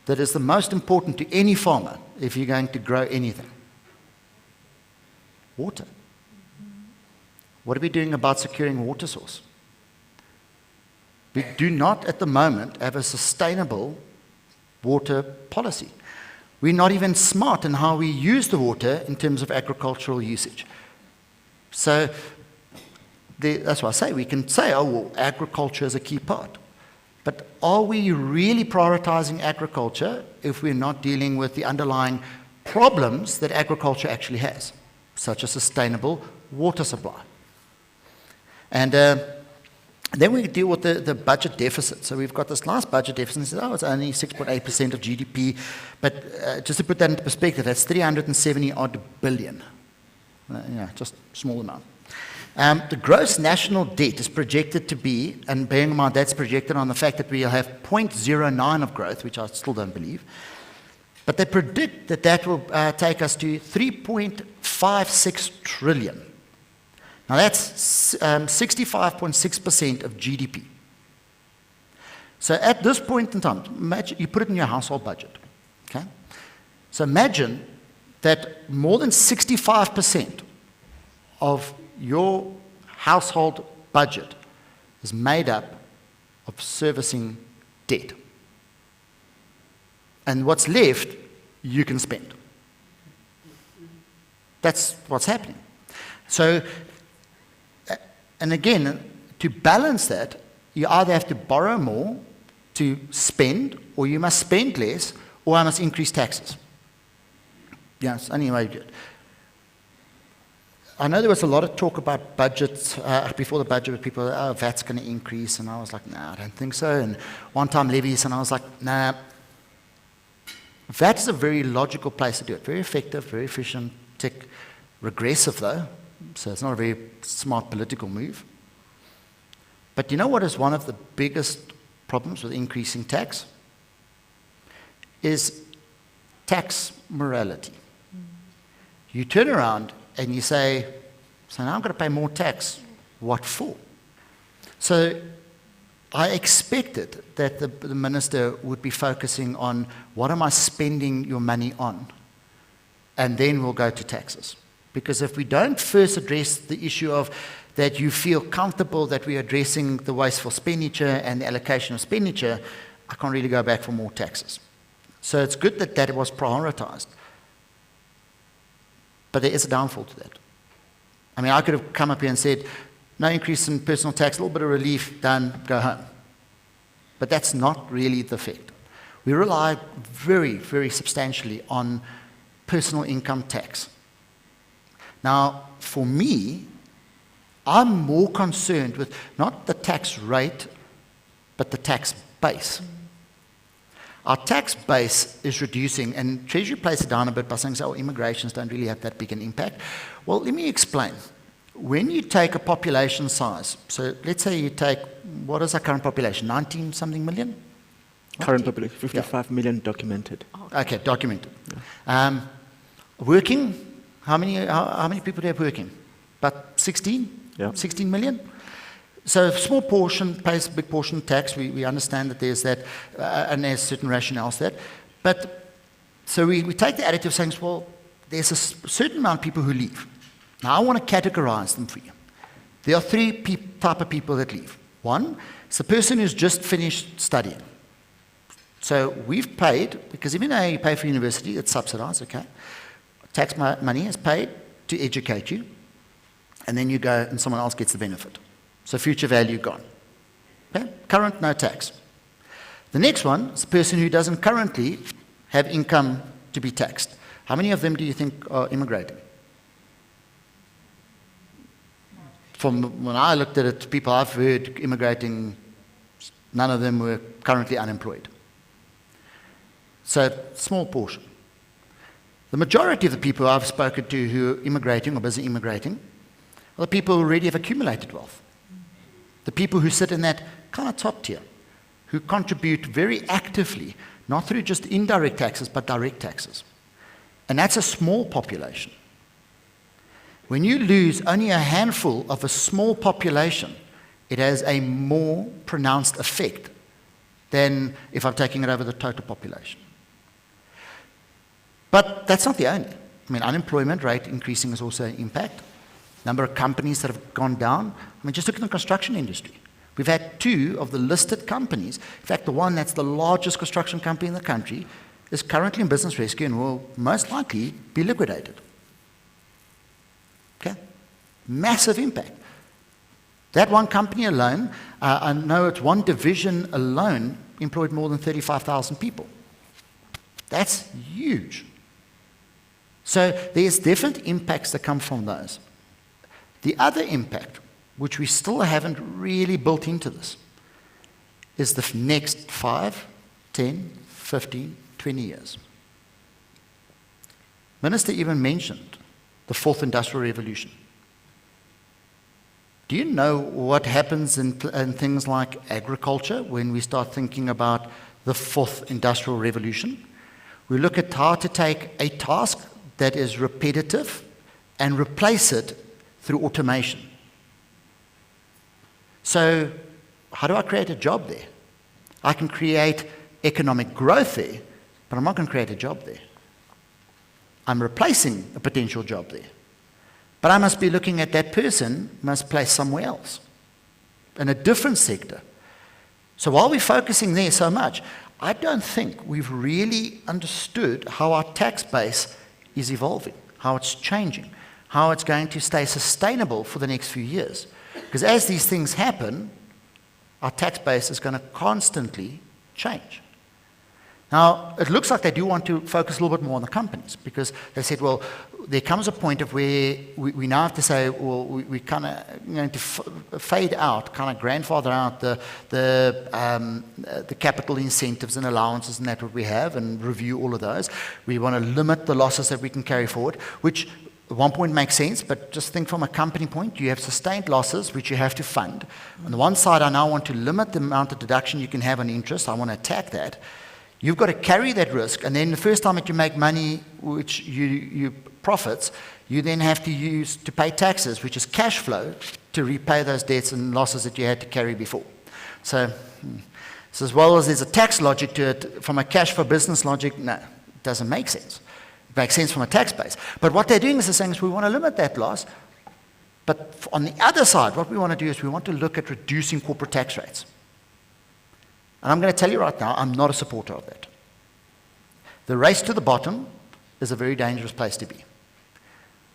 that is the most important to any farmer if you're going to grow anything? Water. What are we doing about securing water source? We do not at the moment have a sustainable water policy. We're not even smart in how we use the water in terms of agricultural usage. So that's why I say we can say, oh, well, agriculture is a key part. But are we really prioritizing agriculture if we're not dealing with the underlying problems that agriculture actually has, such as sustainable water supply? And then we deal with the budget deficit. So we've got this last budget deficit, and it says, oh, it's only 6.8% of GDP. But just to put that into perspective, that's 370-odd billion. Just a small amount. The gross national debt is projected to be, and bearing in mind that's projected on the fact that we'll have 0.09 of growth, which I still don't believe, but they predict that that will take us to 3.56 trillion. Now that's 65.6% of GDP. So at this point in time, imagine, you put it in your household budget, okay? So imagine that more than 65% of your household budget is made up of servicing debt. And what's left, you can spend. That's what's happening. So, and again, to balance that, you either have to borrow more to spend, or you must spend less, or I must increase taxes. Yes, anyway, good. I know there was a lot of talk about budgets before the budget with people, oh, VAT's going to increase, and I was like, nah, I don't think so. And one-time levies, and I was like, nah. VAT is a very logical place to do it. Very effective, very efficient, tick, regressive though, so it's not a very smart political move. But you know what is one of the biggest problems with increasing tax? Is tax morality. You turn around and you say, so now I'm going to pay more tax. What for? So I expected that the minister would be focusing on what am I spending your money on? And then we'll go to taxes. Because if we don't first address the issue of that you feel comfortable that we're addressing the wasteful expenditure and the allocation of expenditure, I can't really go back for more taxes. So it's good that that was prioritized. But there is a downfall to that. I mean, I could have come up here and said, no increase in personal tax, a little bit of relief, done, go home. But that's not really the effect. We rely very, very substantially on personal income tax. Now, for me, I'm more concerned with not the tax rate, but the tax base. Our tax base is reducing, and Treasury plays it down a bit by saying, oh, immigrations don't really have that big an impact. Well, let me explain. When you take a population size, so let's say you take, what is our current population, 19-something million? Current population, 55 million documented. Okay, documented. Yeah. Working, how many people do you have working? About 16? Yeah. 16 million? So a small portion pays a big portion of tax. We understand that there's that, and there's certain rationales there. But, so we take the attitude of saying, well, there's a certain amount of people who leave. Now, I want to categorize them for you. There are three type of people that leave. One is the person who's just finished studying. So we've paid, because even though you pay for university, it's subsidized, okay? Tax money is paid to educate you, and then you go and someone else gets the benefit. So future value gone. Okay? Current, no tax. The next one is the person who doesn't currently have income to be taxed. How many of them do you think are immigrating? From when I looked at it, people I've heard immigrating, none of them were currently unemployed. So, small portion. The majority of the people I've spoken to who are immigrating or busy immigrating are the people who already have accumulated wealth. The people who sit in that kind of top tier, who contribute very actively, not through just indirect taxes, but direct taxes. And that's a small population. When you lose only a handful of a small population, it has a more pronounced effect than if I'm taking it over the total population. But that's not the only. I mean, unemployment rate increasing is also an impact. Number of companies that have gone down. I mean, just look at the construction industry. We've had 2 of the listed companies. In fact, the one that's the largest construction company in the country is currently in business rescue and will most likely be liquidated. Okay? Massive impact. That one company alone, I know it's one division alone, employed more than 35,000 people. That's huge. So there's different impacts that come from those. The other impact, which we still haven't really built into this, is the next 5, 10, 15, 20 years. Minister even mentioned the 4th Industrial Revolution. Do you know what happens in things like agriculture when we start thinking about the 4th Industrial Revolution? We look at how to take a task that is repetitive and replace it through automation. So, how do I create a job there? I can create economic growth there, but I'm not going to create a job there. I'm replacing a potential job there. But I must be looking at that person, must place somewhere else, in a different sector. So while we're focusing there so much, I don't think we've really understood how our tax base is evolving, how it's changing, how it's going to stay sustainable for the next few years. Because as these things happen, our tax base is going to constantly change. Now, it looks like they do want to focus a little bit more on the companies, because they said, well, there comes a point of where we now have to say, well, we kind of going to fade out, kind of grandfather out the capital incentives and allowances and that what we have, and review all of those. We want to limit the losses that we can carry forward, which at one point makes sense, but just think from a company point, you have sustained losses, which you have to fund. On the one side, I now want to limit the amount of deduction you can have on interest. I want to attack that. You've got to carry that risk, and then the first time that you make money, which you profits, you then have to use to pay taxes, which is cash flow, to repay those debts and losses that you had to carry before. So as well as there's a tax logic to it, from a cash for business logic, no, it doesn't make sense. It makes sense from a tax base. But what they're doing is they're saying is we want to limit that loss, but on the other side, what we want to do is we want to look at reducing corporate tax rates. And I'm going to tell you right now, I'm not a supporter of that. The race to the bottom is a very dangerous place to be.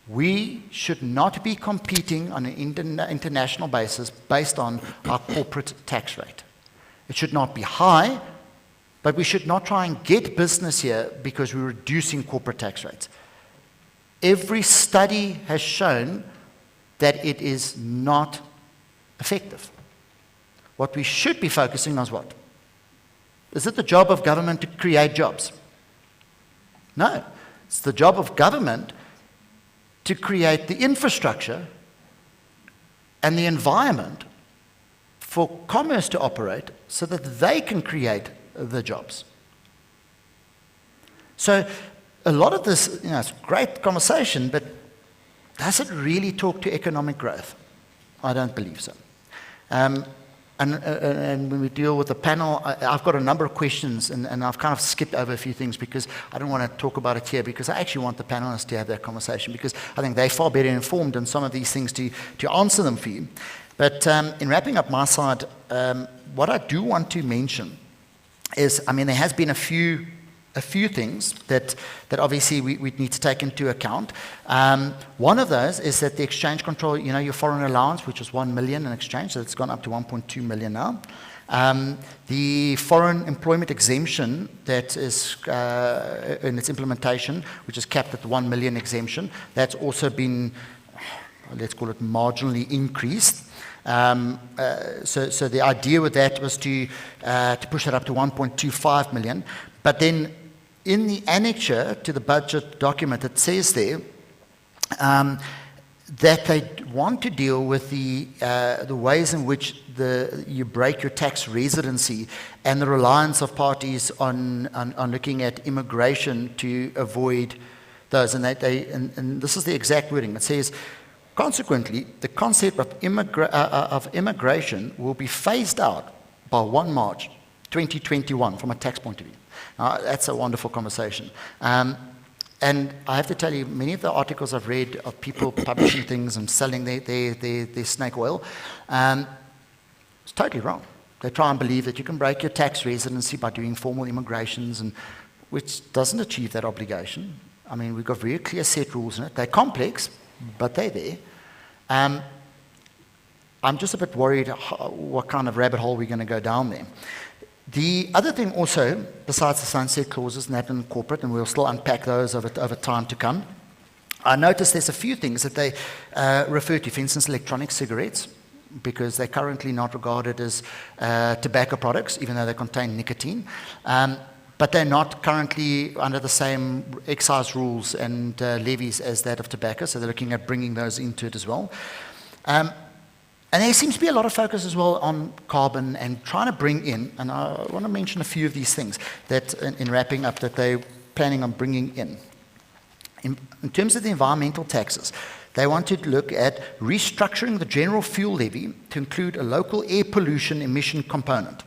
We should not be competing on an international basis based on our corporate tax rate. It should not be high, but we should not try and get business here because we're reducing corporate tax rates. Every study has shown that it is not effective. What we should be focusing on is what? Is it the job of government to create jobs? No. It's the job of government to create the infrastructure and the environment for commerce to operate so that they can create the jobs. So a lot of this, it's a great conversation, but does it really talk to economic growth? I don't believe so. And when we deal with the panel, I've got a number of questions, and I've kind of skipped over a few things because I don't want to talk about it here, because I actually want the panelists to have that conversation, because I think they're far better informed on some of these things to answer them for you. But in wrapping up my side, what I do want to mention is, there has been a few things that obviously we need to take into account. One of those is that the exchange control, your foreign allowance, which was 1 million in exchange, so it's gone up to 1.2 million now. The foreign employment exemption that is in its implementation, which is capped at 1 million exemption, that's also been, let's call it, marginally increased. So the idea with that was to push it up to 1.25 million. But then in the annexure to the budget document, it says there that they want to deal with the ways in which you break your tax residency and the reliance of parties on looking at immigration to avoid those. And this is the exact wording. It says, consequently, the concept of immigration will be phased out by 1 March 2021 from a tax point of view. Now, that's a wonderful conversation. And I have to tell you, many of the articles I've read of people publishing things and selling their snake oil, it's totally wrong. They try and believe that you can break your tax residency by doing formal immigrations, which doesn't achieve that obligation. We've got very clear set rules in it. They're complex, but they're there. I'm just a bit worried what kind of rabbit hole we're going to go down there. The other thing also, besides the sunset clauses and that in corporate, and we'll still unpack those over time to come, I noticed there's a few things that they refer to, for instance, electronic cigarettes, because they're currently not regarded as tobacco products, even though they contain nicotine. But they're not currently under the same excise rules and levies as that of tobacco, so they're looking at bringing those into it as well. And there seems to be a lot of focus as well on carbon and trying to bring in, and I want to mention a few of these things that, in wrapping up, that they're planning on bringing in. In terms of the environmental taxes, they want to look at restructuring the general fuel levy to include a local air pollution emission component.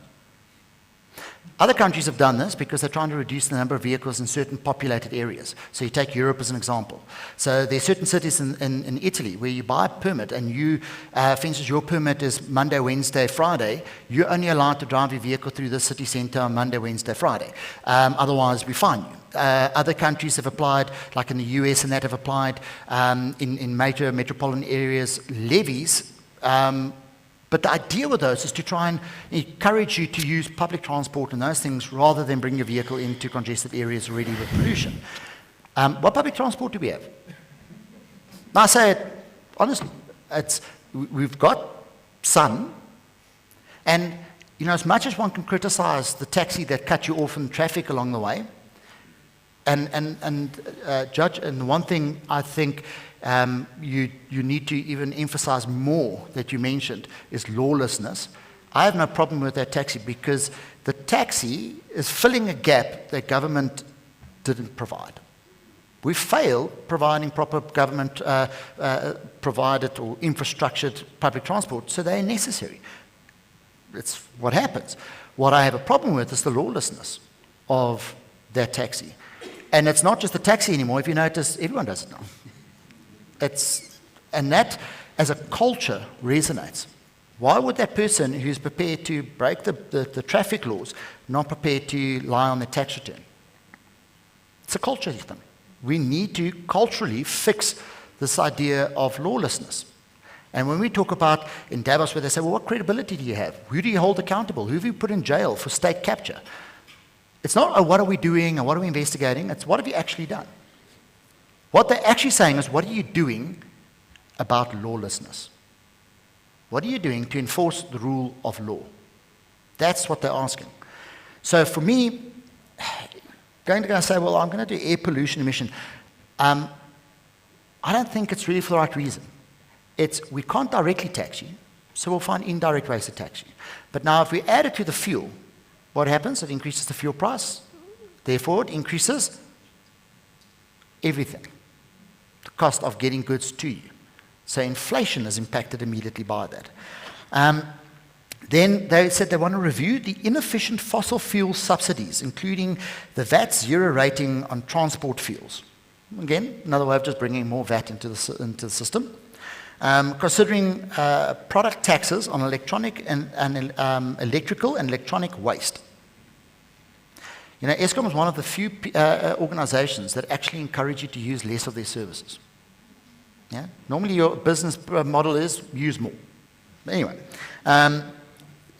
Other countries have done this because they're trying to reduce the number of vehicles in certain populated areas. So you take Europe as an example. So there are certain cities in Italy where you buy a permit and for instance, your permit is Monday, Wednesday, Friday. You're only allowed to drive your vehicle through the city centre on Monday, Wednesday, Friday. Otherwise, we fine you. Other countries have applied, like in the US and that have applied in major metropolitan areas, levies But the idea with those is to try and encourage you to use public transport and those things rather than bring your vehicle into congested areas already with pollution. What public transport do we have? Now I say it honestly, we've got sun, and as much as one can criticize the taxi that cut you off in traffic along the way, and judge, and one thing I think you need to even emphasize more that you mentioned is lawlessness. I have no problem with that taxi because the taxi is filling a gap that government didn't provide. We failed providing proper government provided or infrastructured public transport, so they're necessary. It's what happens. What I have a problem with is the lawlessness of that taxi. And it's not just the taxi anymore. If you notice, everyone does it now. And that, as a culture, resonates. Why would that person who's prepared to break the traffic laws not prepared to lie on the tax return? It's a culture thing. We need to culturally fix this idea of lawlessness. And when we talk about in Davos where they say, well, what credibility do you have? Who do you hold accountable? Who have you put in jail for state capture? It's not, oh, what are we doing or what are we investigating? It's what have you actually done? What they're actually saying is, what are you doing about lawlessness? What are you doing to enforce the rule of law? That's what they're asking. So for me, going to go and say, well, I'm going to do air pollution emission, I don't think it's really for the right reason. We can't directly tax you, so we'll find indirect ways to tax you. But now if we add it to the fuel, what happens? It increases the fuel price. Therefore, it increases everything, the cost of getting goods to you. So inflation is impacted immediately by that. Then they said they want to review the inefficient fossil fuel subsidies, including the VAT zero rating on transport fuels. Again, another way of just bringing more VAT into the system. Considering product taxes on electronic and electrical and electronic waste. Eskom is one of the few organizations that actually encourage you to use less of their services. Yeah? Normally your business model is use more. But anyway,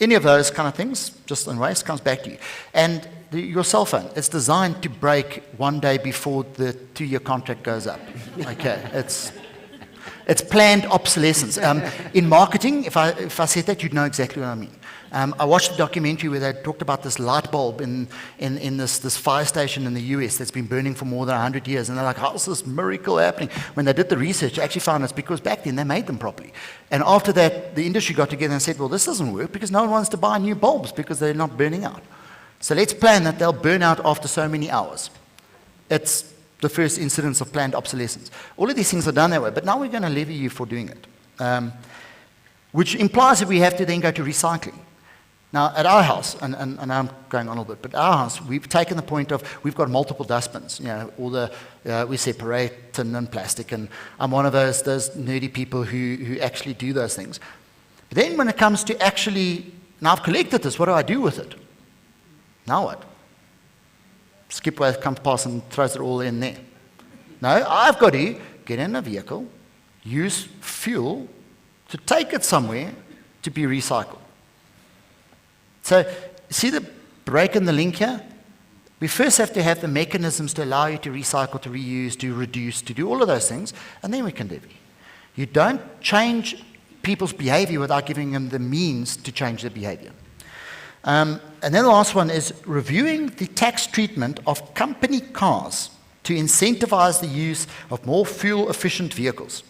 any of those kind of things, just on waste, comes back to you. And your cell phone, it's designed to break one day before the 2-year contract goes up. Okay, it's planned obsolescence. In marketing, if I said that, you'd know exactly what I mean. I watched a documentary where they talked about this light bulb in this fire station in the US that's been burning for more than 100 years. And they're like, how's this miracle happening? When they did the research, they actually found it's because back then they made them properly. And after that, the industry got together and said, well, this doesn't work because no one wants to buy new bulbs because they're not burning out. So let's plan that they'll burn out after so many hours. It's the first incidence of planned obsolescence. All of these things are done that way, but now we're going to levy you for doing it. Which implies that we have to then go to recycling. Now, at our house, and I'm going on a little bit, but our house, we've taken the point of, we've got multiple dustbins. We separate tin and plastic, and I'm one of those nerdy people who actually do those things. But then when it comes to actually, now I've collected this, what do I do with it? Now what? Skipway comes past and throws it all in there. No, I've got to get in a vehicle, use fuel to take it somewhere to be recycled. So, see the break in the link here? We first have to have the mechanisms to allow you to recycle, to reuse, to reduce, to do all of those things, and then we can levy. You don't change people's behavior without giving them the means to change their behavior. And then the last one is reviewing the tax treatment of company cars to incentivize the use of more fuel-efficient vehicles.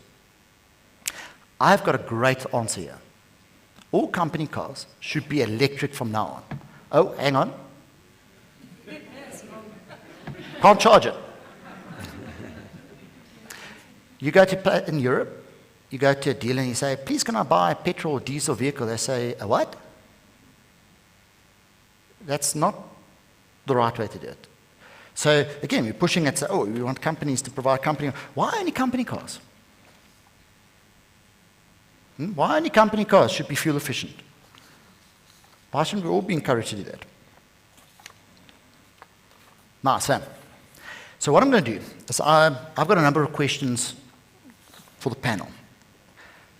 I've got a great answer here. All company cars should be electric from now on. Oh, hang on. Can't charge it. You go to, in Europe, you go to a dealer and you say, please can I buy a petrol or diesel vehicle? They say, a what? That's not the right way to do it. So again, we're pushing it, so, we want companies to provide company. Why only company cars? Why only company cars should be fuel efficient? Why shouldn't we all be encouraged to do that? Now, Sam. So what I'm going to do is I've got a number of questions for the panel.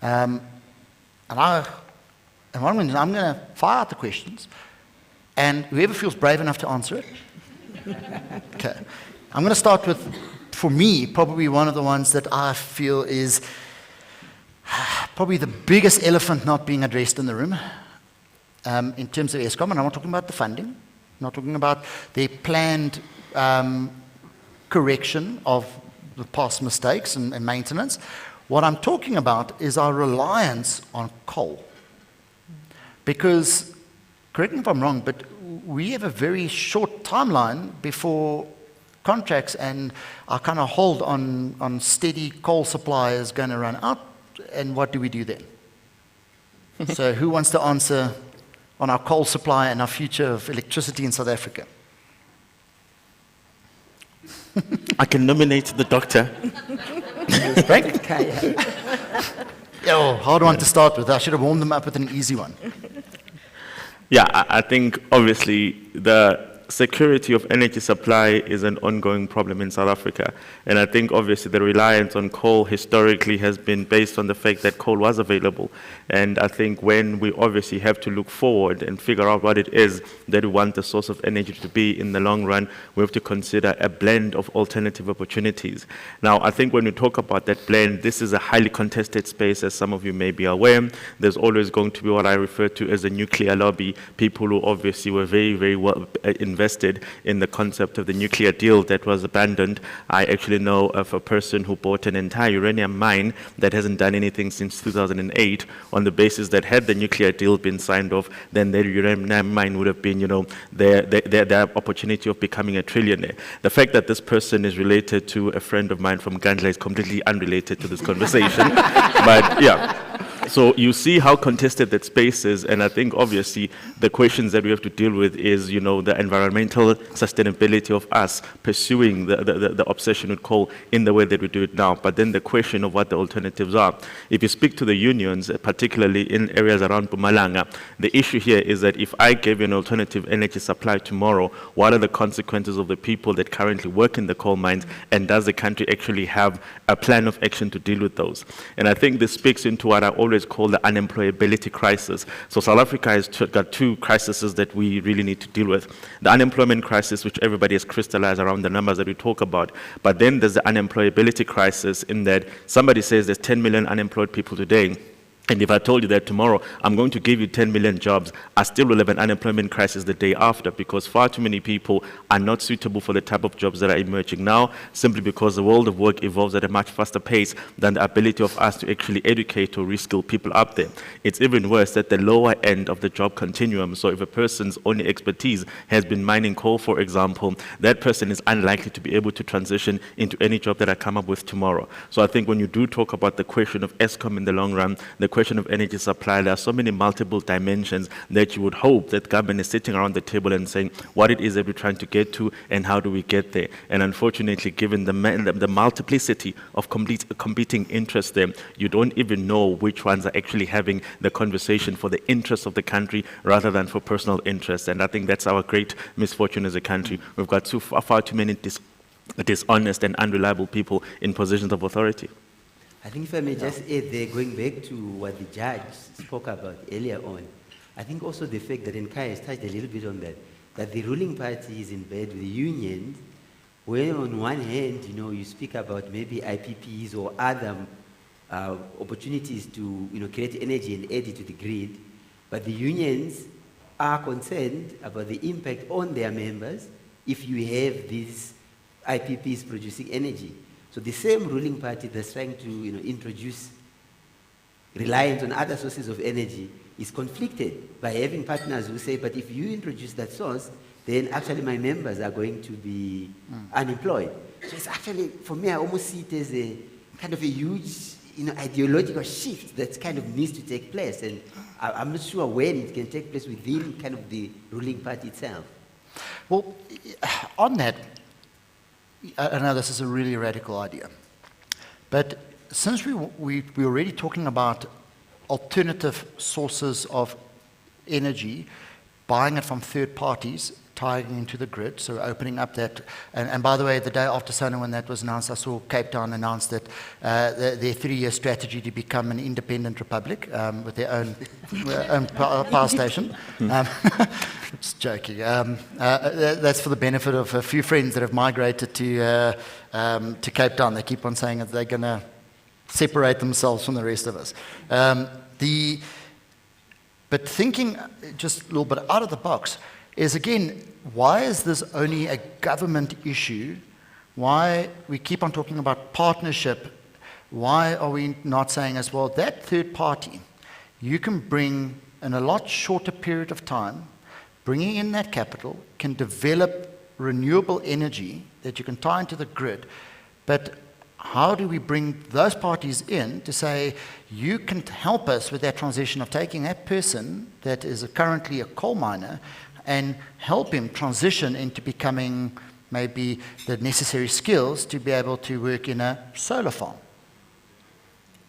And And what I'm going to fire out the questions, and whoever feels brave enough to answer it. Okay. I'm going to start with, for me, probably one of the ones that I feel is probably the biggest elephant not being addressed in the room in terms of Eskom, and I'm not talking about the funding, I'm not talking about the planned correction of the past mistakes and maintenance. What I'm talking about is our reliance on coal. Because, correct me if I'm wrong, but we have a very short timeline before contracts and our kind of hold on steady coal supply is going to run out. And what do we do then? So who wants to answer on our coal supply and our future of electricity in South Africa? I can nominate the doctor. Frank? Oh, hard one to start with. I should have warmed them up with an easy one. Yeah, I think obviously the security of energy supply is an ongoing problem in South Africa. And I think obviously the reliance on coal historically has been based on the fact that coal was available. And I think when we obviously have to look forward and figure out what it is that we want the source of energy to be in the long run, we have to consider a blend of alternative opportunities. Now, I think when we talk about that blend, this is a highly contested space, as some of you may be aware. There's always going to be what I refer to as a nuclear lobby, people who obviously were very, very well invested in the concept of the nuclear deal that was abandoned. I actually know of a person who bought an entire uranium mine that hasn't done anything since 2008 on the basis that had the nuclear deal been signed off, then their uranium mine would have been, their opportunity of becoming a trillionaire. The fact that this person is related to a friend of mine from Gandla is completely unrelated to this conversation. But yeah. So you see how contested that space is, and I think obviously the questions that we have to deal with is, the environmental sustainability of us pursuing the obsession with coal in the way that we do it now, but then the question of what the alternatives are. If you speak to the unions, particularly in areas around Mpumalanga, the issue here is that if I gave you an alternative energy supply tomorrow, what are the consequences of the people that currently work in the coal mines, and does the country actually have a plan of action to deal with those? And I think this speaks into what I always call the unemployability crisis. So South Africa has got two crises that we really need to deal with. The unemployment crisis, which everybody has crystallized around the numbers that we talk about, but then there's the unemployability crisis in that somebody says there's 10 million unemployed people today. And if I told you that tomorrow I'm going to give you 10 million jobs, I still will have an unemployment crisis the day after, because far too many people are not suitable for the type of jobs that are emerging now, simply because the world of work evolves at a much faster pace than the ability of us to actually educate or reskill people up there. It's even worse at the lower end of the job continuum. So if a person's only expertise has been mining coal, for example, that person is unlikely to be able to transition into any job that I come up with tomorrow. So I think when you do talk about the question of Eskom in the long run, the question of energy supply, there are so many multiple dimensions that you would hope that government is sitting around the table and saying what it is that we're trying to get to and how do we get there. And unfortunately, given the multiplicity of competing interests there, you don't even know which ones are actually having the conversation for the interests of the country rather than for personal interests. And I think that's our great misfortune as a country. We've got far too many dishonest and unreliable people in positions of authority. I think if I may just add there, going back to what the judge spoke about earlier on, I think also the fact that Nkai has touched a little bit on that the ruling party is in bed with the unions, where on one hand, you speak about maybe IPPs or other opportunities to, create energy and add it to the grid, but the unions are concerned about the impact on their members if you have these IPPs producing energy. So the same ruling party that's trying to introduce reliance on other sources of energy is conflicted by having partners who say, but if you introduce that source, then actually my members are going to be unemployed. So it's actually, for me, I almost see it as a kind of a huge ideological shift that kind of needs to take place. And I'm not sure when it can take place within kind of the ruling party itself. Well, on that, I know this is a really radical idea, but since we're already talking about alternative sources of energy, buying it from third parties, tying into the grid, so opening up that. And by the way, the day after Sona, when that was announced, I saw Cape Town announce that their 3-year strategy to become an independent republic with their own power station. Just joking. That's for the benefit of a few friends that have migrated to Cape Town. They keep on saying that they're going to separate themselves from the rest of us. But thinking just a little bit out of the box is, again, why is this only a government issue? Why we keep on talking about partnership? Why are we not saying as well, that third party, you can bring in a lot shorter period of time, bringing in that capital, can develop renewable energy that you can tie into the grid, but how do we bring those parties in to say, you can help us with that transition of taking that person that is currently a coal miner and help him transition into becoming maybe the necessary skills to be able to work in a solar farm?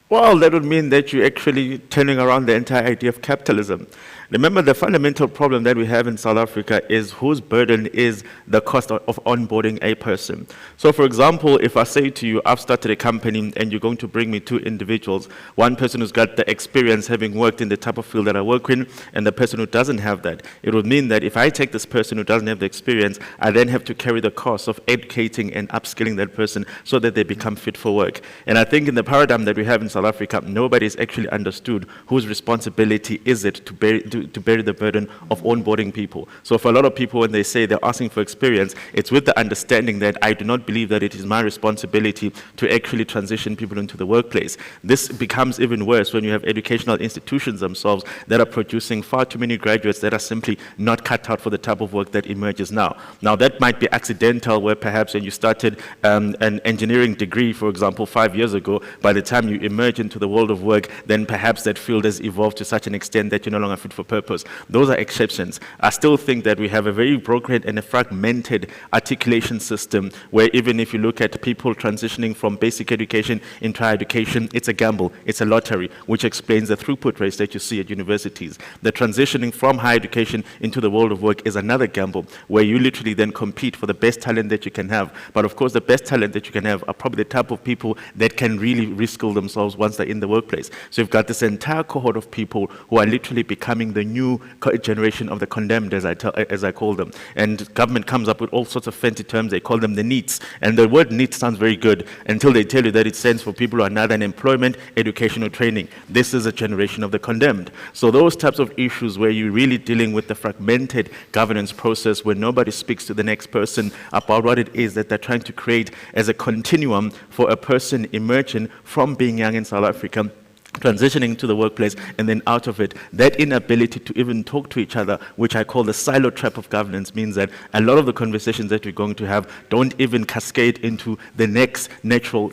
Well, that would mean that you're actually turning around the entire idea of capitalism. Remember, the fundamental problem that we have in South Africa is whose burden is the cost of onboarding a person. So, for example, if I say to you, I've started a company and you're going to bring me 2 individuals, one person who's got the experience having worked in the type of field that I work in, and the person who doesn't have that, it would mean that if I take this person who doesn't have the experience, I then have to carry the cost of educating and upskilling that person so that they become fit for work. And I think in the paradigm that we have in South Africa, nobody's actually understood whose responsibility is it to bear the burden of onboarding people. So for a lot of people, when they say they're asking for experience, it's with the understanding that I do not believe that it is my responsibility to actually transition people into the workplace. This becomes even worse when you have educational institutions themselves that are producing far too many graduates that are simply not cut out for the type of work that emerges now. Now, that might be accidental, where perhaps when you started an engineering degree, for example, 5 years ago, by the time you emerge into the world of work, then perhaps that field has evolved to such an extent that you're no longer fit for purpose. Those are exceptions. I still think that we have a very broken and a fragmented articulation system, where even if you look at people transitioning from basic education into higher education, it's a gamble, it's a lottery, which explains the throughput rates that you see at universities. The transitioning from higher education into the world of work is another gamble, where you literally then compete for the best talent that you can have. But of course, the best talent that you can have are probably the type of people that can really reskill themselves once they're in the workplace. So you've got this entire cohort of people who are literally becoming the new generation of the condemned, as I call them. And government comes up with all sorts of fancy terms. They call them the NEETs. And the word NEET sounds very good until they tell you that it stands for people who are neither in employment, education, or training. This is a generation of the condemned. So those types of issues where you're really dealing with the fragmented governance process, where nobody speaks to the next person about what it is that they're trying to create as a continuum for a person emerging from being young in South Africa, transitioning to the workplace, and then out of it. That inability to even talk to each other, which I call the silo trap of governance, means that a lot of the conversations that we're going to have don't even cascade into the next natural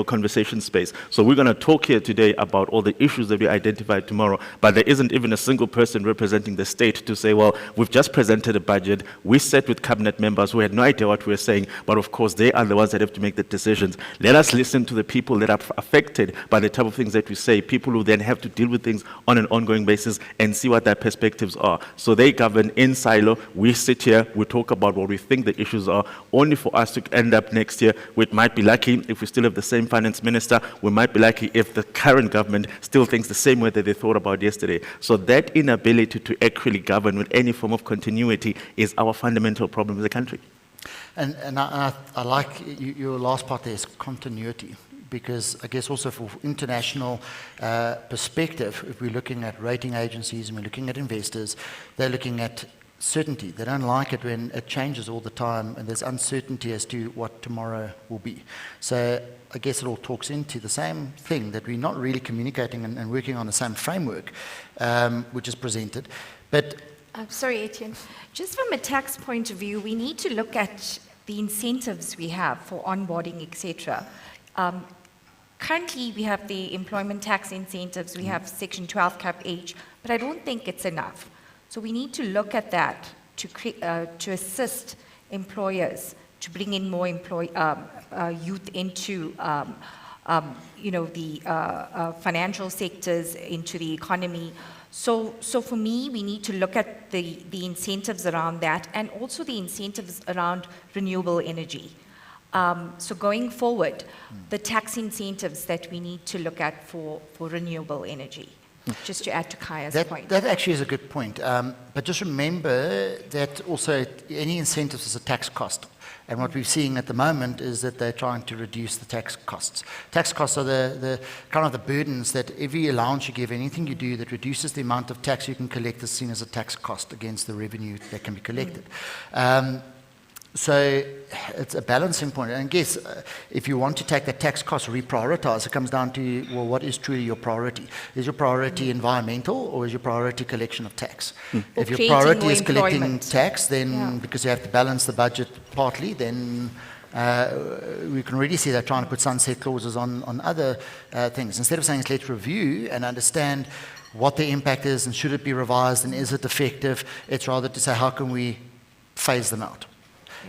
conversation space. So we're going to talk here today about all the issues that we identified tomorrow, but there isn't even a single person representing the state to say, well, we've just presented a budget, we sat with cabinet members who had no idea what we were saying, but of course they are the ones that have to make the decisions. Let us listen to the people that are affected by the type of things that we say, people who then have to deal with things on an ongoing basis, and see what their perspectives are. So they govern in silo. We sit here, we talk about what we think the issues are, only for us to end up next year. We might be lucky if we still have the same finance minister. We might be lucky if the current government still thinks the same way that they thought about yesterday. So that inability to actually govern with any form of continuity is our fundamental problem as a country. And I like your last part there is continuity. Because I guess also for international perspective, if we're looking at rating agencies and we're looking at investors, they're looking at certainty. They don't like it when it changes all the time and there's uncertainty as to what tomorrow will be. So I guess it all talks into the same thing, that we're not really communicating and working on the same framework, which is presented. But sorry, Etienne. Just from a tax point of view, we need to look at the incentives we have for onboarding, etc. Currently, we have the employment tax incentives, we have Section 12 cap H, but I don't think it's enough. So we need to look at that to assist employers to bring in more youth into the financial sectors, into the economy, So for me, we need to look at the incentives around that and also the incentives around renewable energy. So going forward, the tax incentives that we need to look at for renewable energy, just to add to Kaya's point. That actually is a good point. But just remember that also any incentives is a tax cost. And what we're seeing at the moment is that they're trying to reduce the tax costs. Tax costs are the kind of the burdens that every allowance you give, anything you do that reduces the amount of tax you can collect is seen as a tax cost against the revenue that can be collected. So it's a balancing point. And I guess if you want to take that tax cost, reprioritize, it comes down to, well, what is truly your priority? Is your priority environmental or is your priority collection of tax? If your priority is collecting tax, then because you have to balance the budget partly, then we can already see they're trying to put sunset clauses on other things. Instead of saying, let's review and understand what the impact is and should it be revised and is it effective, it's rather to say, how can we phase them out?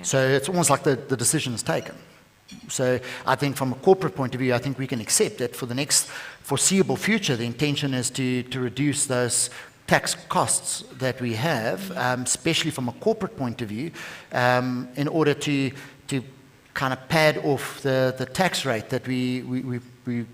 So it's almost like the decision is taken. So I think from a corporate point of view, I think we can accept that for the next foreseeable future, the intention is to reduce those tax costs that we have, especially from a corporate point of view, in order to kind of pad off the tax rate that we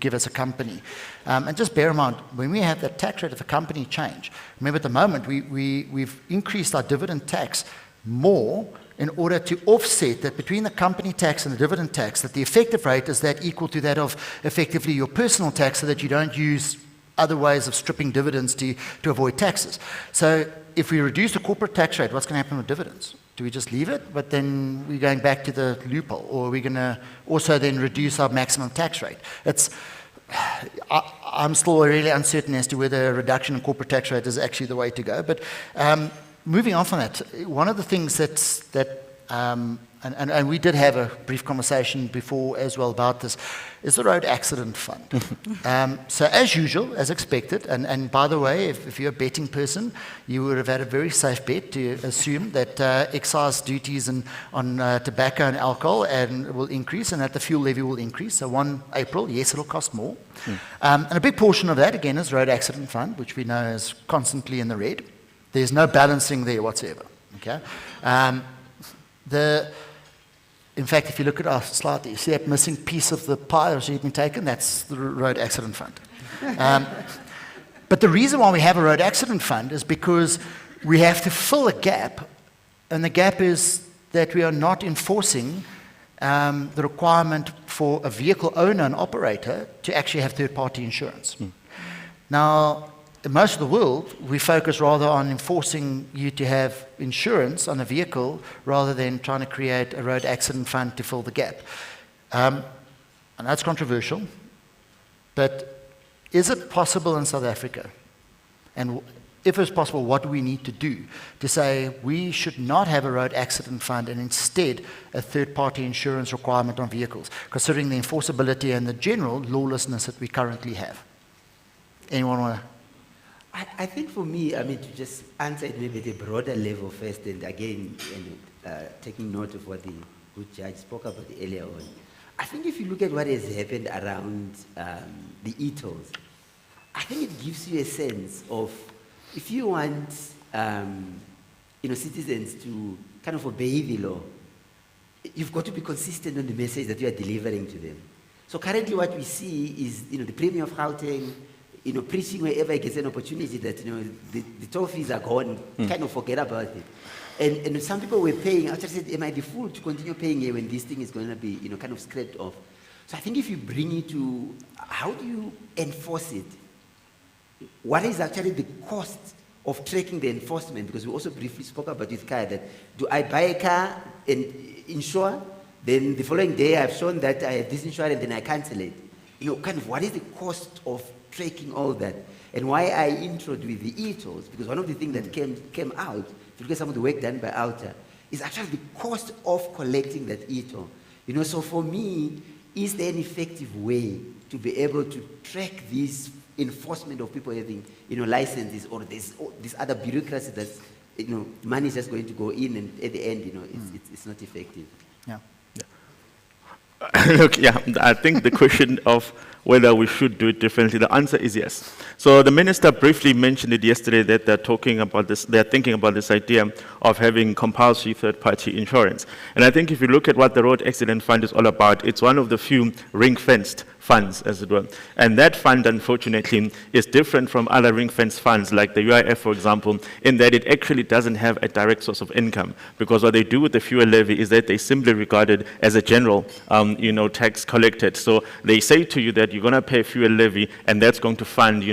give as a company. And just bear in mind, when we have that tax rate of a company change, remember at the moment we've increased our dividend tax more in order to offset that between the company tax and the dividend tax, that the effective rate is that equal to that of effectively your personal tax, so that you don't use other ways of stripping dividends to avoid taxes. So if we reduce the corporate tax rate, what's going to happen with dividends? Do we just leave it, but then we're going back to the loophole, or are we going to also then reduce our maximum tax rate? I'm still really uncertain as to whether a reduction in corporate tax rate is actually the way to go, but moving on from that, one of the things and we did have a brief conversation before as well about this, is the road accident fund. So as usual, as expected, and by the way, if you're a betting person, you would have had a very safe bet to assume that excise duties on tobacco and alcohol will increase and that the fuel levy will increase. So 1 April, yes, it'll cost more. And a big portion of that, again, is road accident fund, which we know is constantly in the red. There's no balancing there whatsoever. Okay. In fact, if you look at our slide, you see that missing piece of the pie that's been taken. That's the road accident fund. But the reason why we have a road accident fund is because we have to fill a gap, and the gap is that we are not enforcing the requirement for a vehicle owner and operator to actually have third-party insurance. Now, in most of the world, we focus rather on enforcing you to have insurance on a vehicle rather than trying to create a road accident fund to fill the gap. And that's controversial, but is it possible in South Africa? And if it's possible, what do we need to do to say we should not have a road accident fund and instead a third-party insurance requirement on vehicles, considering the enforceability and the general lawlessness that we currently have? Anyone want to? I think for me, to just answer it maybe at a broader level first, and again, taking note of what the good judge spoke about earlier on, I think if you look at what has happened around the e-tolls, I think it gives you a sense of, if you want citizens to kind of obey the law, you've got to be consistent on the message that you are delivering to them. So currently what we see is, the Premier of Gauteng, preaching wherever he gets an opportunity that, the toll fees are gone, kind of forget about it. And some people were paying, I just said, am I the fool to continue paying here when this thing is going to be, kind of scraped off? So I think if you bring it to, how do you enforce it? What is actually the cost of tracking the enforcement? Because we also briefly spoke about with Kaya that, do I buy a car and insure? Then the following day I've shown that I have this insurance and then I cancel it. Kind of what is the cost of tracking all that? And why I introduced with the e-tolls, because one of the things that came out, if you look at some of the work done by Outer, is actually the cost of collecting that e-toll. So for me, is there an effective way to be able to track this enforcement of people having, licenses, or this other bureaucracy that's, money is just going to go in and at the end, it's not effective. Yeah. Look, yeah, I think the question of whether we should do it differently, the answer is yes. So the minister briefly mentioned it yesterday that they're thinking about this idea of having compulsory third-party insurance. And I think if you look at what the Road Accident Fund is all about, it's one of the few ring-fenced funds, as it were. And that fund, unfortunately, is different from other ring-fenced funds, like the UIF, for example, in that it actually doesn't have a direct source of income. Because what they do with the fuel levy is that they simply regard it as a general, tax collected. So they say to you that you're going to pay a fuel levy, and that's going to fund,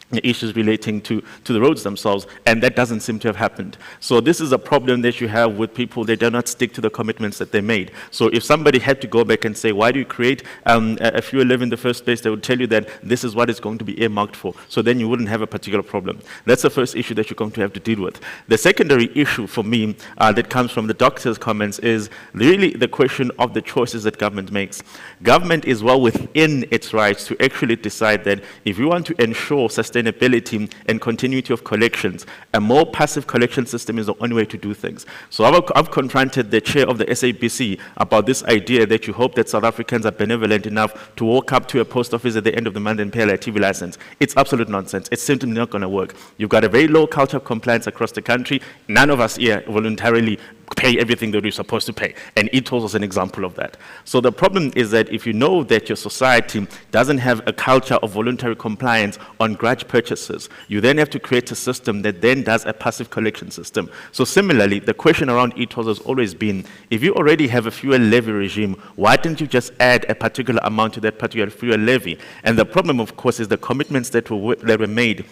the issues relating to the roads themselves, and that doesn't seem to have happened. So this is a problem that you have with people. They do not stick to the commitments that they made. So if somebody had to go back and say, why do you create a fuel levy in the first place, they would tell you that this is what it's going to be earmarked for. So then you wouldn't have a particular problem. That's the first issue that you're going to have to deal with. The secondary issue for me that comes from the doctor's comments is really the question of the choices that government makes. Government is well within its rights to actually decide that if you want to ensure sustainability and continuity of collections, a more passive collection system is the only way to do things. So I've confronted the chair of the SAPC about this idea that you hope that South Africans are benevolent enough to walk up to a post office at the end of the month and pay a TV license. It's absolute nonsense. It's simply not going to work. You've got a very low culture of compliance across the country. None of us here voluntarily pay everything that we're supposed to pay. And e-tolls is an example of that. So the problem is that if you know that your society doesn't have a culture of voluntary compliance on grudge purchases, you then have to create a system that then does a passive collection system. So similarly, the question around e-tolls has always been, if you already have a fuel levy regime, why didn't you just add a particular amount to that particular fuel levy? And the problem, of course, is the commitments that were made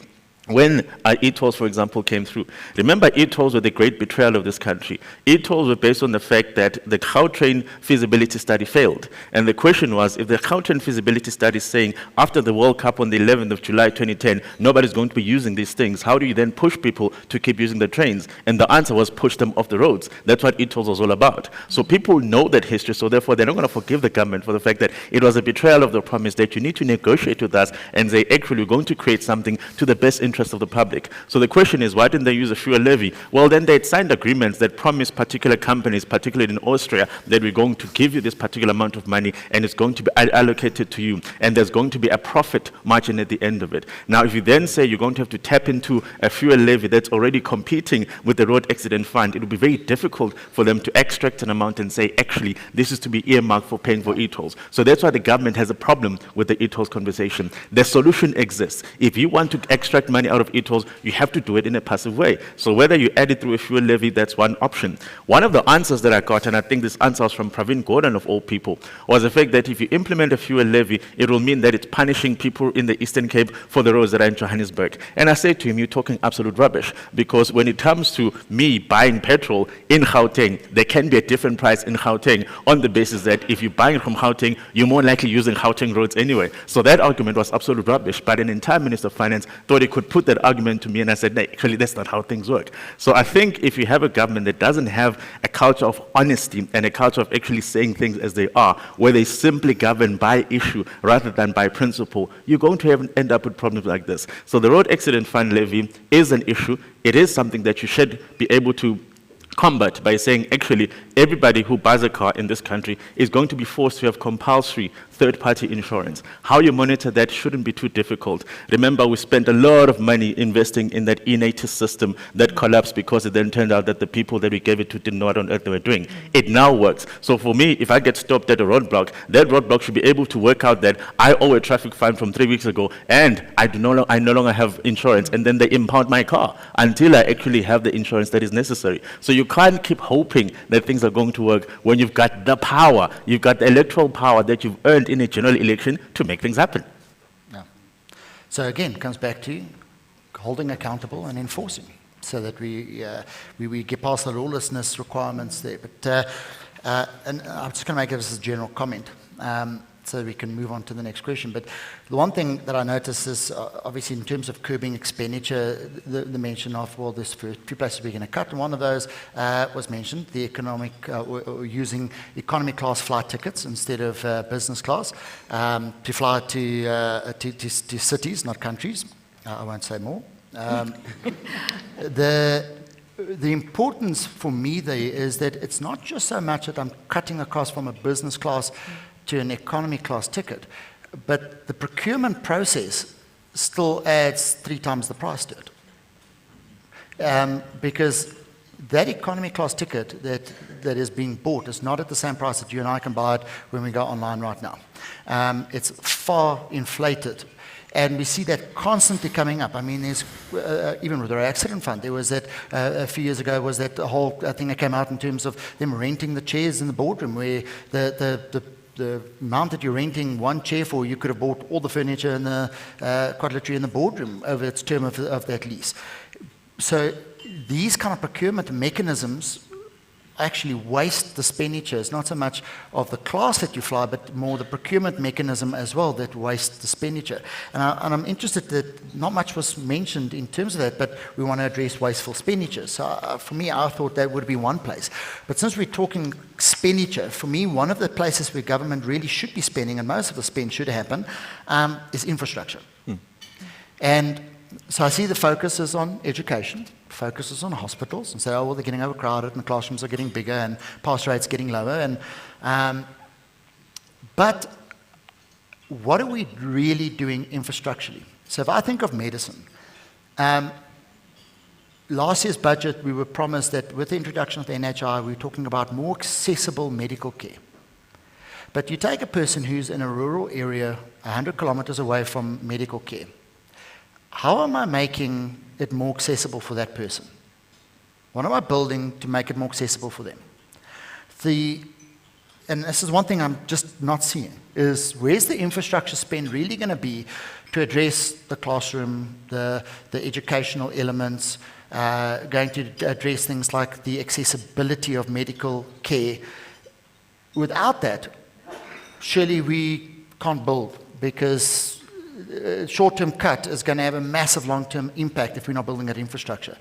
when e-tolls, for example, came through. Remember, e-tolls were the great betrayal of this country. E-tolls were based on the fact that the Gautrain feasibility study failed. And the question was, if the Gautrain feasibility study is saying, after the World Cup on the 11th of July 2010, nobody's going to be using these things, how do you then push people to keep using the trains? And the answer was push them off the roads. That's what e-tolls was all about. So people know that history, so therefore they're not going to forgive the government for the fact that it was a betrayal of the promise that you need to negotiate with us and say, actually, we're going to create something to the best interest of the public. So the question is, why didn't they use a fuel levy? Well, then they'd signed agreements that promised particular companies, particularly in Austria, that we're going to give you this particular amount of money and it's going to be allocated to you. And there's going to be a profit margin at the end of it. Now, if you then say you're going to have to tap into a fuel levy that's already competing with the Road Accident Fund, it will be very difficult for them to extract an amount and say, actually, this is to be earmarked for paying for e-tolls. So that's why the government has a problem with the e-tolls conversation. The solution exists. If you want to extract money out of e-tolls, you have to do it in a passive way. So whether you add it through a fuel levy, that's one option. One of the answers that I got, and I think this answer was from Pravin Gordhan of all people, was the fact that if you implement a fuel levy, it will mean that it's punishing people in the Eastern Cape for the roads that are in Johannesburg. And I said to him, you're talking absolute rubbish, because when it comes to me buying petrol in Gauteng, there can be a different price in Gauteng on the basis that if you're buying from Gauteng, you're more likely using Gauteng roads anyway. So that argument was absolute rubbish, but an entire Minister of Finance thought he could put that argument to me, and I said, no, actually, that's not how things work. So I think if you have a government that doesn't have a culture of honesty and a culture of actually saying things as they are, where they simply govern by issue rather than by principle, you're going to end up with problems like this. So the Road Accident Fund levy is an issue. It is something that you should be able to combat by saying, actually, everybody who buys a car in this country is going to be forced to have compulsory third-party insurance. How you monitor that shouldn't be too difficult. Remember, we spent a lot of money investing in that e-native system that collapsed because it then turned out that the people that we gave it to didn't know what on earth they were doing. It now works. So for me, if I get stopped at a roadblock, that roadblock should be able to work out that I owe a traffic fine from 3 weeks ago and I no longer have insurance, and then they impound my car until I actually have the insurance that is necessary. So you can't keep hoping that things are going to work when you've got the power, you've got the electoral power that you've earned in a general election to make things happen. Yeah. So again, it comes back to holding accountable and enforcing so that we get past the lawlessness requirements there. But and I'm just going to make this as a general comment. So we can move on to the next question. But the one thing that I noticed is, obviously, in terms of curbing expenditure, the mention of, well, there's few places we're going to cut, and one of those was mentioned, the economic, using economy class flight tickets instead of business class to fly to cities, not countries. I won't say more. the importance for me there is that it's not just so much that I'm cutting across from a business class to an economy class ticket, but the procurement process still adds 3 times the price to it. Because that economy class ticket that is being bought is not at the same price that you and I can buy it when we go online right now. It's far inflated. And we see that constantly coming up. I mean, there's, even with our accident fund, there was that, a few years ago, was that whole thing that came out in terms of them renting the chairs in the boardroom, where the amount that you're renting one chair for, you could have bought all the furniture and the cutlery in the boardroom over its term of that lease. So these kind of procurement mechanisms actually waste the expenditure. It's not so much of the class that you fly, but more the procurement mechanism as well that wastes the expenditure. And I'm interested that not much was mentioned in terms of that, but we want to address wasteful expenditure. So for me, I thought that would be one place. But since we're talking expenditure, for me, one of the places where government really should be spending, and most of the spend should happen, is infrastructure. And so I see the focus is on education, focuses on hospitals, and say, oh, well, they're getting overcrowded and the classrooms are getting bigger and pass rates getting lower. And but what are we really doing infrastructurally? So if I think of medicine, last year's budget, we were promised that with the introduction of the NHI, we were talking about more accessible medical care. But you take a person who's in a rural area 100 kilometers away from medical care. How am I making it more accessible for that person? What am I building to make it more accessible for them? And this is one thing I'm just not seeing, is where's the infrastructure spend really going to be to address the classroom, the educational elements, going to address things like the accessibility of medical care? Without that, surely we can't build, because short-term cut is going to have a massive long-term impact if we're not building that infrastructure.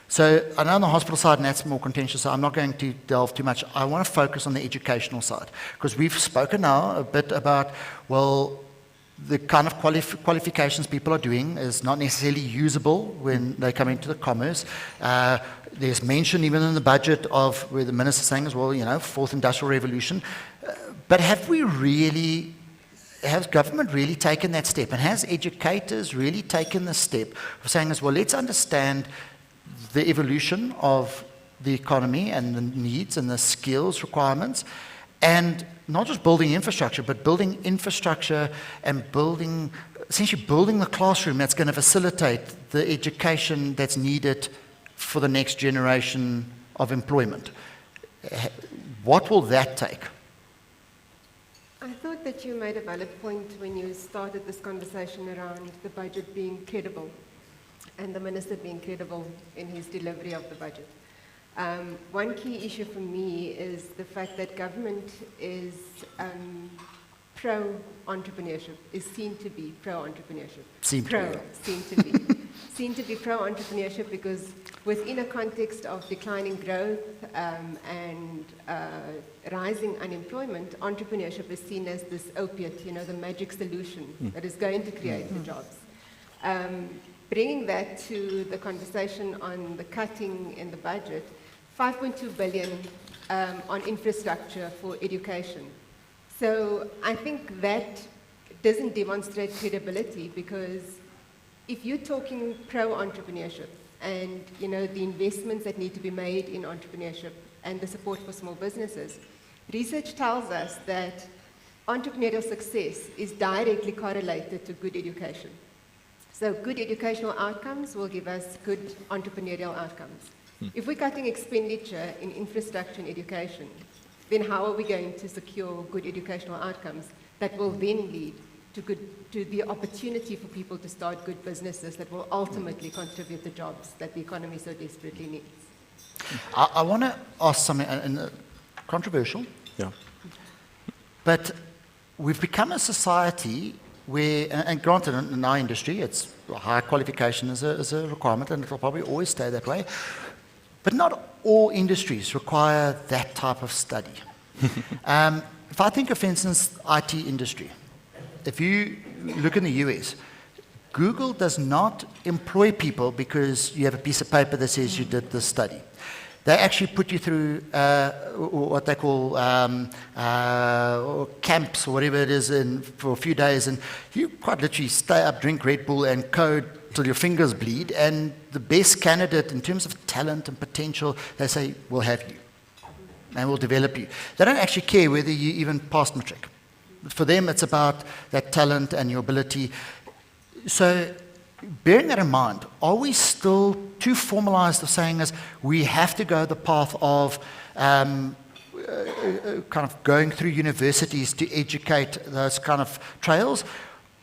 So I know on the hospital side, and that's more contentious, so I'm not going to delve too much. I want to focus on the educational side, because we've spoken now a bit about, well, the kind of qualifications people are doing is not necessarily usable when they come into the commerce. There's mention even in the budget of where the minister's saying as well, you know, fourth industrial revolution. But has government really taken that step? And has educators really taken the step of saying as well, let's understand the evolution of the economy and the needs and the skills requirements, and not just building infrastructure, but building infrastructure and essentially building the classroom that's going to facilitate the education that's needed for the next generation of employment. What will that take? I thought that you made a valid point when you started this conversation around the budget being credible and the minister being credible in his delivery of the budget. One key issue for me is the fact that government is pro-entrepreneurship, is seen to be pro-entrepreneurship. Seen to be pro-entrepreneurship, because within a context of declining growth and rising unemployment, entrepreneurship is seen as this opiate, you know, the magic solution that is going to create the jobs. Bringing that to the conversation on the cutting in the budget, 5.2 billion on infrastructure for education. So I think that doesn't demonstrate credibility, because if you're talking pro-entrepreneurship and, you know, the investments that need to be made in entrepreneurship and the support for small businesses, research tells us that entrepreneurial success is directly correlated to good education. So good educational outcomes will give us good entrepreneurial outcomes. If we're cutting expenditure in infrastructure and education, then how are we going to secure good educational outcomes that will then lead to the opportunity for people to start good businesses that will ultimately contribute the jobs that the economy so desperately needs? I want to ask something controversial. Yeah. But we've become a society where, and granted in our industry, it's high qualification is a requirement, and it will probably always stay that way. But not all industries require that type of study. If I think of, for instance, IT industry, if you look in the US, Google does not employ people because you have a piece of paper that says you did this study. They actually put you through what they call camps or whatever it is for a few days, and you quite literally stay up, drink Red Bull, and code till your fingers bleed. And the best candidate in terms of talent and potential, they say, we'll have you, and we'll develop you. They don't actually care whether you even passed matric. For them, it's about that talent and your ability. So, bearing that in mind, are we still too formalized of saying as we have to go the path of kind of going through universities to educate those kind of trails?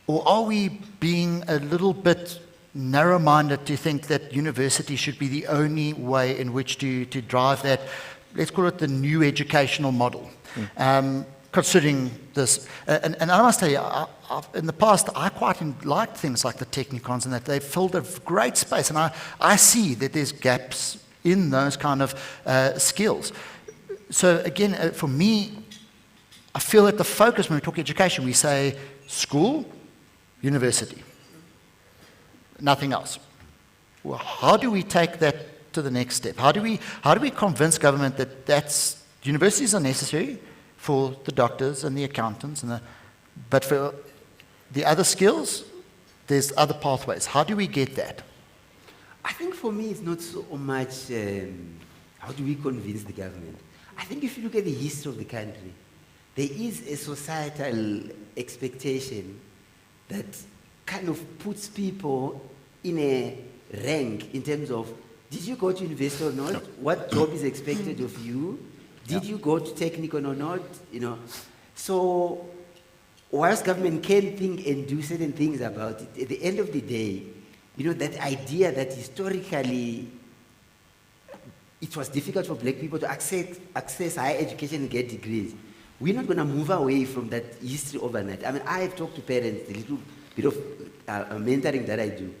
Or are we being a little bit narrow-minded to think that university should be the only way in which to drive that, let's call it the new educational model? Considering this, and I must tell you, in the past, I quite liked things like the technicons and that they filled a great space, and I see that there's gaps in those kind of skills. So again, for me, I feel that the focus when we talk education, we say school, university, nothing else. Well, how do we take that to the next step? How do we convince government that universities are necessary for the doctors and the accountants, but for the other skills, there's other pathways. How do we get that? I think for me, it's not so much how do we convince the government. I think if you look at the history of the country, there is a societal expectation that kind of puts people in a rank in terms of, did you go to university or not? No. What job is expected of you? Did you go to technical or not? You know, so whilst government can think and do certain things about it, at the end of the day, you know, that idea that historically it was difficult for black people to access higher education and get degrees, we're not going to move away from that history overnight. I mean, I have talked to parents, a little bit of mentoring that I do.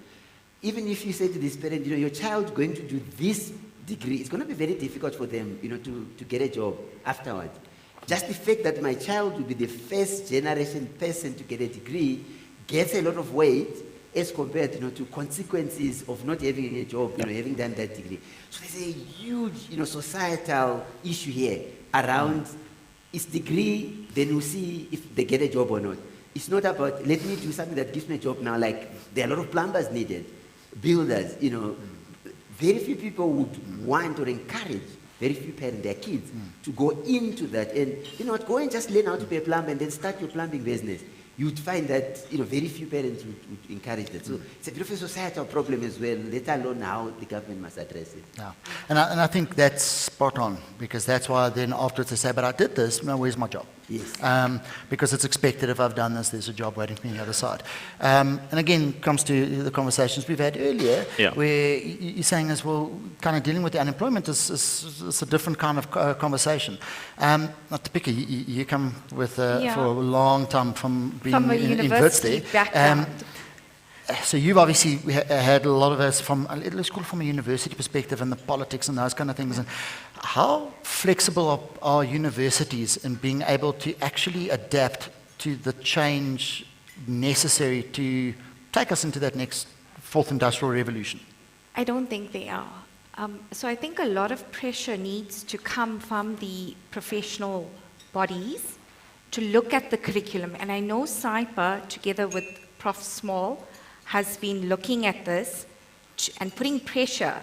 Even if you say to this parent, you know, your child going to do this degree, it's going to be very difficult for them, you know, to get a job afterwards. Just the fact that my child will be the first generation person to get a degree gets a lot of weight as compared, you know, to consequences of not having a job, you know, having done that degree. So there's a huge, you know, societal issue here around its degree, then we'll see if they get a job or not. It's not about, let me do something that gives me a job now, like there are a lot of plumbers needed, builders, you know. Very few people would want or encourage very few parents, their kids, to go into that. And, you know what, go and just learn how to be a plumber and then start your plumbing business. You'd find that, you know, very few parents would encourage that. So it's a bit of a societal problem as well, let alone how the government must address it. Yeah, and I think that's spot on, because that's why then afterwards they say, but I did this, now where's my job? Yes. Because it's expected if I've done this, there's a job waiting for me on the other side. And again, comes to the conversations we've had earlier, where you're saying as well, kind of dealing with the unemployment is a different kind of conversation. Not to pick you come with, for a long time from being from a university background. So you've obviously had a lot of us from, let's call it from a university perspective, and the politics and those kind of things. And how flexible are universities in being able to actually adapt to the change necessary to take us into that next fourth industrial revolution? I don't think they are. So I think a lot of pressure needs to come from the professional bodies to look at the curriculum. And I know SAIPA, together with Prof. Small, has been looking at this and putting pressure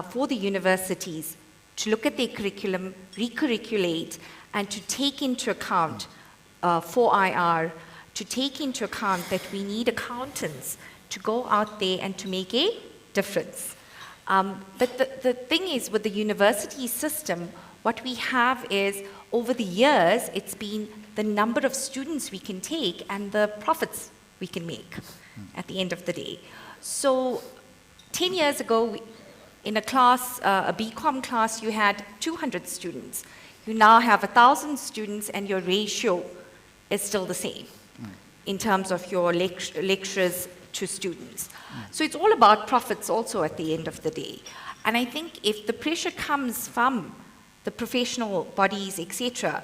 for the universities to look at their curriculum, recurriculate, and to take into account 4IR, to take into account that we need accountants to go out there and to make a difference. But the thing is, with the university system, what we have is, over the years, it's been the number of students we can take and the profits we can make at the end of the day. So 10 years ago, in a class, a BCom class, you had 200 students. You now have 1,000 students and your ratio is still the same in terms of your lecturers to students. So it's all about profits also at the end of the day. And I think if the pressure comes from the professional bodies, etc.,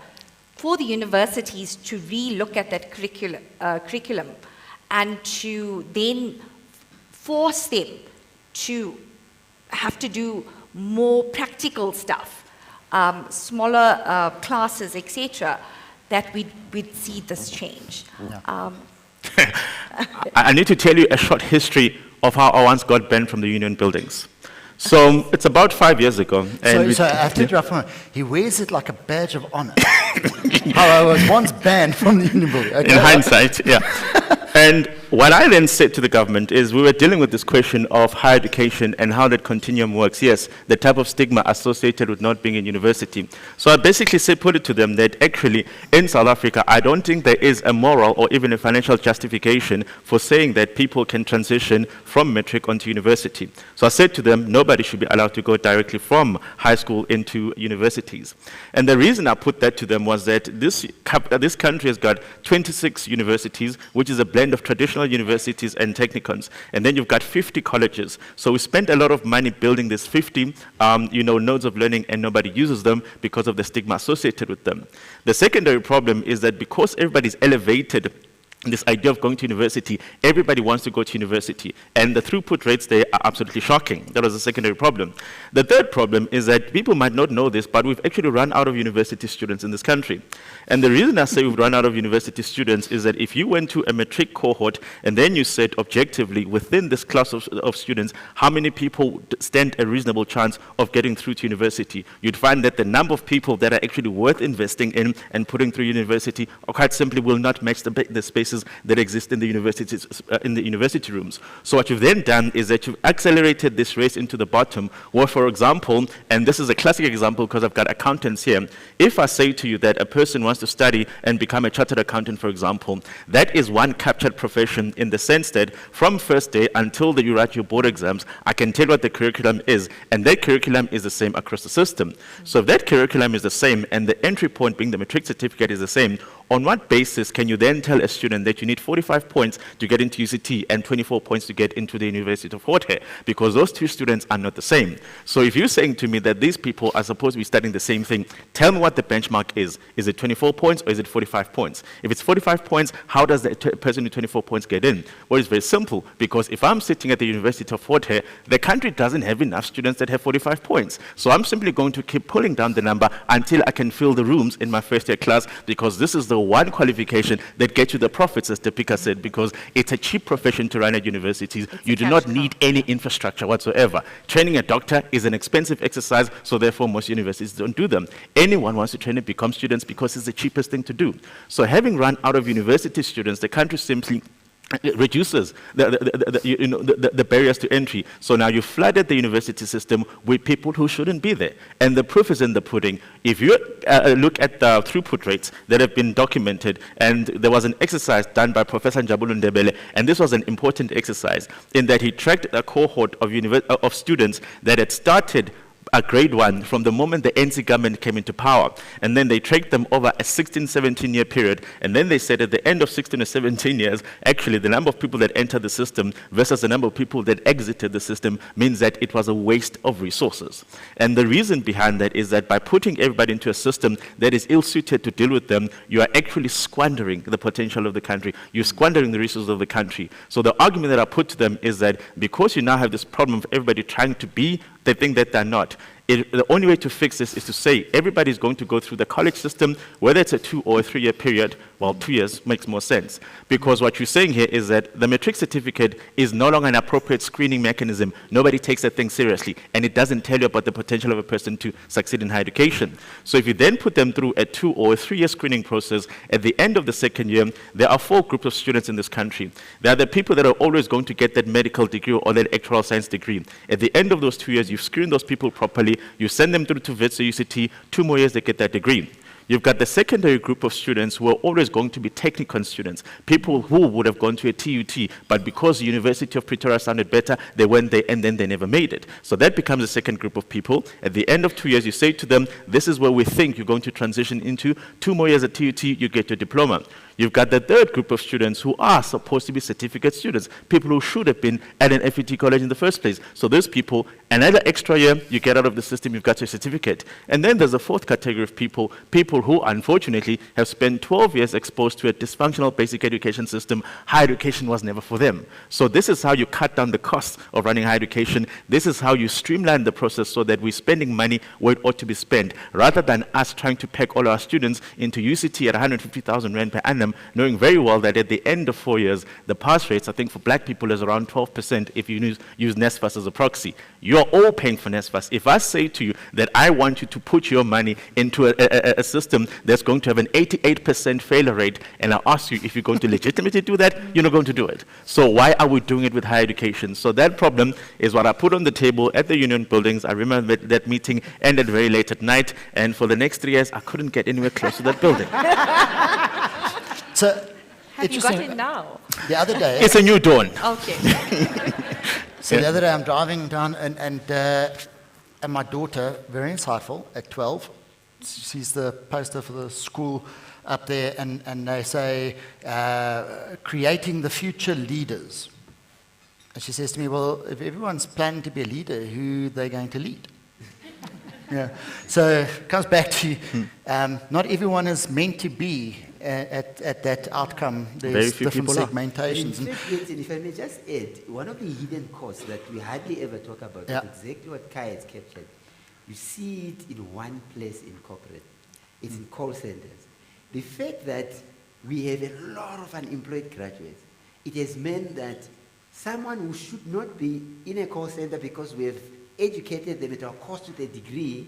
for the universities to re-look at that curriculum and to then force them to have to do more practical stuff, smaller classes, etc., that we'd see this change. Yeah. I need to tell you a short history of how I once got banned from the union buildings. So it's about 5 years ago. And So I have to interrupt for a moment. He wears it like a badge of honor. How I was once banned from the union building. Okay. In hindsight, yeah. And what I then said to the government is we were dealing with this question of higher education and how that continuum works. Yes, the type of stigma associated with not being in university. So I basically put it to them that actually in South Africa, I don't think there is a moral or even a financial justification for saying that people can transition from matric onto university. So I said to them, nobody should be allowed to go directly from high school into universities. And the reason I put that to them was that this country has got 26 universities, which is a blend of traditional universities and technicons. And then you've got 50 colleges. So we spent a lot of money building these 50 nodes of learning, and nobody uses them because of the stigma associated with them. The secondary problem is that because everybody's elevated this idea of going to university, everybody wants to go to university, and the throughput rates there are absolutely shocking. That was a secondary problem. The third problem is that people might not know this, but we've actually run out of university students in this country. And the reason I say we've run out of university students is that if you went to a matric cohort and then you said objectively within this class of students, how many people stand a reasonable chance of getting through to university, you'd find that the number of people that are actually worth investing in and putting through university quite simply will not match the space that exist in the universities, in the university rooms. So what you've then done is that you've accelerated this race into the bottom, where, for example, and this is a classic example because I've got accountants here, if I say to you that a person wants to study and become a chartered accountant, for example, that is one captured profession in the sense that from first day until you write your board exams, I can tell what the curriculum is, and that curriculum is the same across the system. So if that curriculum is the same and the entry point being the matric certificate is the same, on what basis can you then tell a student that you need 45 points to get into UCT and 24 points to get into the University of Fort Hare? Because those two students are not the same. So if you're saying to me that these people are supposed to be studying the same thing, tell me what the benchmark is. Is it 24 points or is it 45 points? If it's 45 points, how does the person with 24 points get in? Well, it's very simple, because if I'm sitting at the University of Fort Hare, the country doesn't have enough students that have 45 points. So I'm simply going to keep pulling down the number until I can fill the rooms in my first year class, because this is the one qualification that gets you the profits, as Deepika said, because it's a cheap profession to run at universities. You do not need any infrastructure whatsoever. Training a doctor is an expensive exercise, so therefore most universities don't do them. Anyone wants to train and become students because it's the cheapest thing to do. So having run out of university students, the country simply reduces the barriers to entry. So now you flooded the university system with people who shouldn't be there. And the proof is in the pudding. If you look at the throughput rates that have been documented, and there was an exercise done by Professor Njabulu Ndebele, and this was an important exercise in that he tracked a cohort of students that had started a grade 1 from the moment the NC government came into power. And then they tracked them over a 16, 17-year period. And then they said at the end of 16 or 17 years, actually the number of people that entered the system versus the number of people that exited the system means that it was a waste of resources. And the reason behind that is that by putting everybody into a system that is ill-suited to deal with them, you are actually squandering the potential of the country. You're squandering the resources of the country. So the argument that I put to them is that because you now have this problem of everybody trying to be the thing that they're not, the only way to fix this is to say everybody is going to go through the college system, whether it's a 2 or a 3 year period. Well, 2 years makes more sense, because what you're saying here is that the matric certificate is no longer an appropriate screening mechanism. Nobody takes that thing seriously, and it doesn't tell you about the potential of a person to succeed in higher education. So if you then put them through a 2 or a 3 year screening process, at the end of the second year, there are 4 groups of students in this country. There are the people that are always going to get that medical degree or that actuarial science degree. At the end of those 2 years, you've screened those people properly, you send them through to Wits or UCT, 2 more years they get that degree. You've got the secondary group of students who are always going to be technical students, people who would have gone to a TUT, but because the University of Pretoria sounded better, they went there and then they never made it. So that becomes the second group of people. At the end of 2 years, you say to them, this is where we think you're going to transition into. 2 more years at TUT, you get your diploma. You've got the third group of students who are supposed to be certificate students, people who should have been at an FET college in the first place. So those people, another extra year, you get out of the system, you've got your certificate. And then there's a fourth category of people, people who unfortunately have spent 12 years exposed to a dysfunctional basic education system. Higher education was never for them. So this is how you cut down the costs of running higher education. This is how you streamline the process so that we're spending money where it ought to be spent, rather than us trying to pack all our students into UCT at 150,000 Rand per annum, knowing very well that at the end of 4 years, the pass rates, I think for black people, is around 12% if you use NSFAS as a proxy. You're all paying for NSFAS. If I say to you that I want you to put your money into a system that's going to have an 88% failure rate, and I ask you if you're going to legitimately do that, you're not going to do it. So why are we doing it with higher education? So that problem is what I put on the table at the union buildings. I remember that meeting ended very late at night, and for the next 3 years, I couldn't get anywhere close to that building. So, Have you got it now? the other day, It's a new dawn. Okay. so the other day I'm driving down and my daughter, very insightful, at 12, she's the poster for the school up there, and they say, creating the future leaders. And she says to me, well, if everyone's planning to be a leader, who are they going to lead? Yeah. So it comes back to not everyone is meant to be at that outcome. There's different segmentations. In fact, if I may just add, one of the hidden costs that we hardly ever talk about, is exactly what Kai has captured. You see it in one place in corporate. It's in call centers. The fact that we have a lot of unemployed graduates, it has meant that someone who should not be in a call center because we have educated them at our cost with a degree,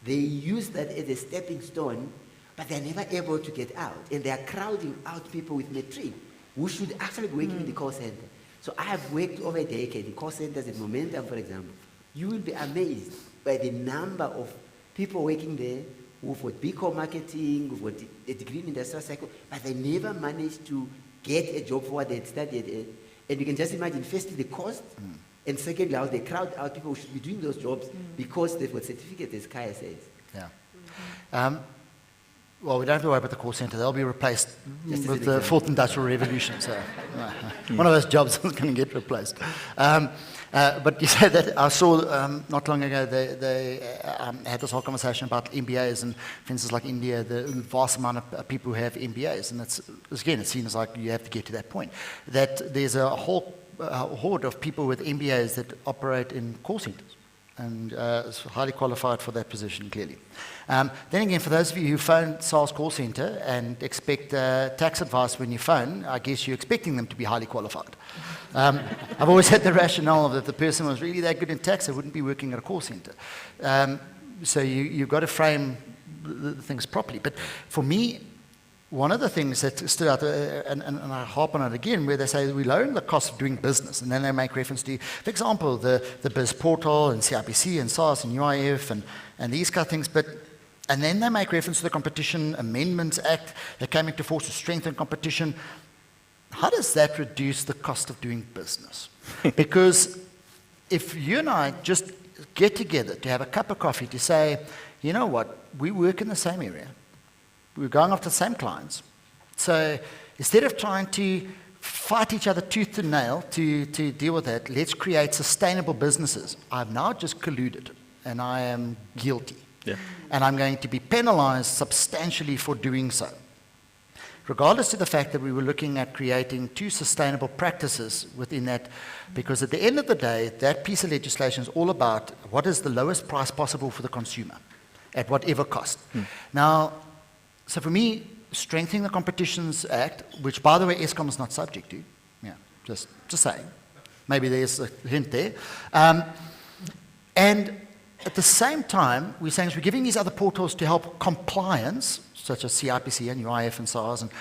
they use that as a stepping stone, but they're never able to get out. And they are crowding out people with matric who should actually be working in the call center. So I have worked over a decade in call centers at Momentum, for example. You will be amazed by the number of people working there who've got BCom marketing, who've got a degree in industrial cycle, but they never managed to get a job for what they had studied at. And you can just imagine, firstly, the cost, and secondly, how they crowd out people who should be doing those jobs because they've got certificates, as Kaya says. Yeah. Well, we don't have to worry about the call center. They'll be replaced with the fourth industrial revolution. So one of those jobs is going to get replaced. But you said that I saw not long ago they had this whole conversation about MBAs, and for instance, like India, the vast amount of people who have MBAs, and it seems like you have to get to that point, that there's a whole horde of people with MBAs that operate in call centers, and is highly qualified for that position, clearly. Then again, for those of you who phone SARS call center and expect tax advice when you phone, I guess you're expecting them to be highly qualified. I've always had the rationale that if the person was really that good in tax, they wouldn't be working at a call center. So you've got to frame the things properly. But for me, one of the things that stood out, and I harp on it again, where they say we lower the cost of doing business, and then they make reference to, for example, the Biz Portal and CIPC and SARS and UIF and these kind of things, and then they make reference to the Competition Amendments Act that came into force to strengthen competition. How does that reduce the cost of doing business? Because if you and I just get together to have a cup of coffee to say, you know what, we work in the same area, we're going after the same clients, so instead of trying to fight each other tooth and nail to deal with that, let's create sustainable businesses. I've now just colluded, and I am guilty. Yeah. And I'm going to be penalized substantially for doing so. Regardless of the fact that we were looking at creating 2 sustainable practices within that, because at the end of the day, that piece of legislation is all about what is the lowest price possible for the consumer at whatever cost. Now, so for me, strengthening the Competitions Act, which by the way Eskom is not subject to, just saying, maybe there's a hint there, and at the same time, we're saying we're giving these other portals to help compliance, such as CIPC and UIF and SARS, and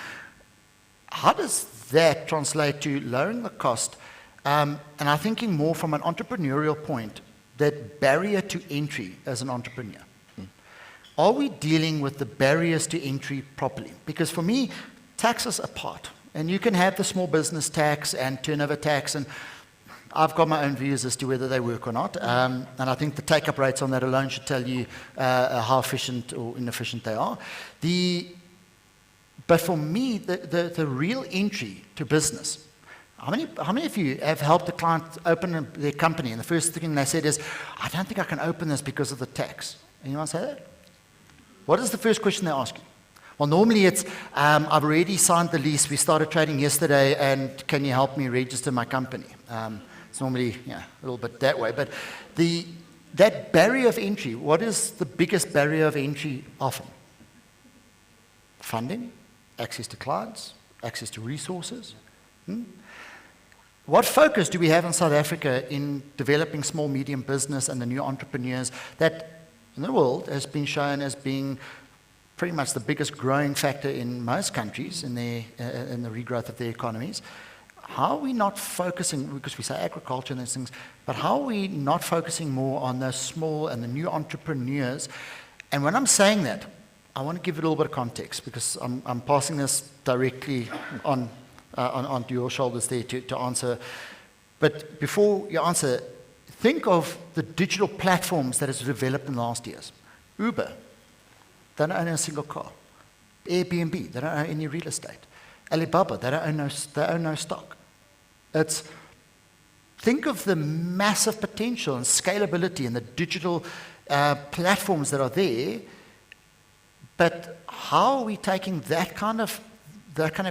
how does that translate to lowering the cost? And I'm thinking more from an entrepreneurial point, that barrier to entry as an entrepreneur. Are we dealing with the barriers to entry properly? Because for me, taxes are part, and you can have the small business tax and turnover tax, and I've got my own views as to whether they work or not, and I think the take-up rates on that alone should tell you how efficient or inefficient they are. But for me, the real entry to business, how many of you have helped a client open their company and the first thing they said is, I don't think I can open this because of the tax? Anyone say that? What is the first question they ask you? Well, normally it's, I've already signed the lease, we started trading yesterday, and can you help me register my company? It's normally a little bit that way. But that barrier of entry, what is the biggest barrier of entry often? Funding, access to clients, access to resources. What focus do we have in South Africa in developing small, medium business and the new entrepreneurs that in the world has been shown as being pretty much the biggest growing factor in most countries in the regrowth of their economies? How are we not focusing, because we say agriculture and those things, but how are we not focusing more on those small and the new entrepreneurs? And when I'm saying that, I want to give it a little bit of context, because I'm passing this directly onto your shoulders there to answer. But before you answer, think of the digital platforms that has developed in the last years. Uber, they don't own a single car. Airbnb, they don't own any real estate. Alibaba, they own no stock. Think of the massive potential and scalability and the digital platforms that are there, but how are we taking that kind of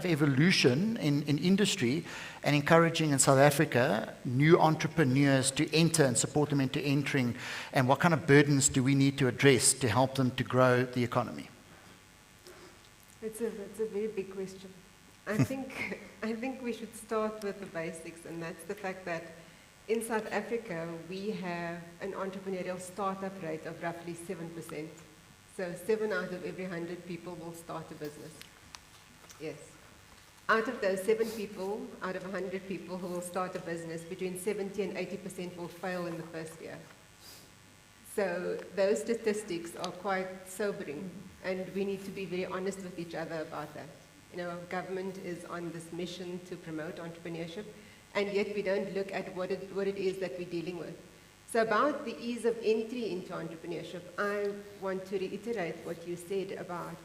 evolution in industry and encouraging in South Africa new entrepreneurs to enter and support them into entering, and what kind of burdens do we need to address to help them to grow the economy? That's a very big question. I think we should start with the basics, and that's the fact that in South Africa we have an entrepreneurial startup rate of roughly 7%. So 7 out of every 100 people will start a business. Yes. Out of those 7 people, out of 100 people who will start a business, between 70 and 80% will fail in the first year. So those statistics are quite sobering, and we need to be very honest with each other about that. Our government is on this mission to promote entrepreneurship, and yet we don't look at what it is that we're dealing with. So about the ease of entry into entrepreneurship, I want to reiterate what you said about,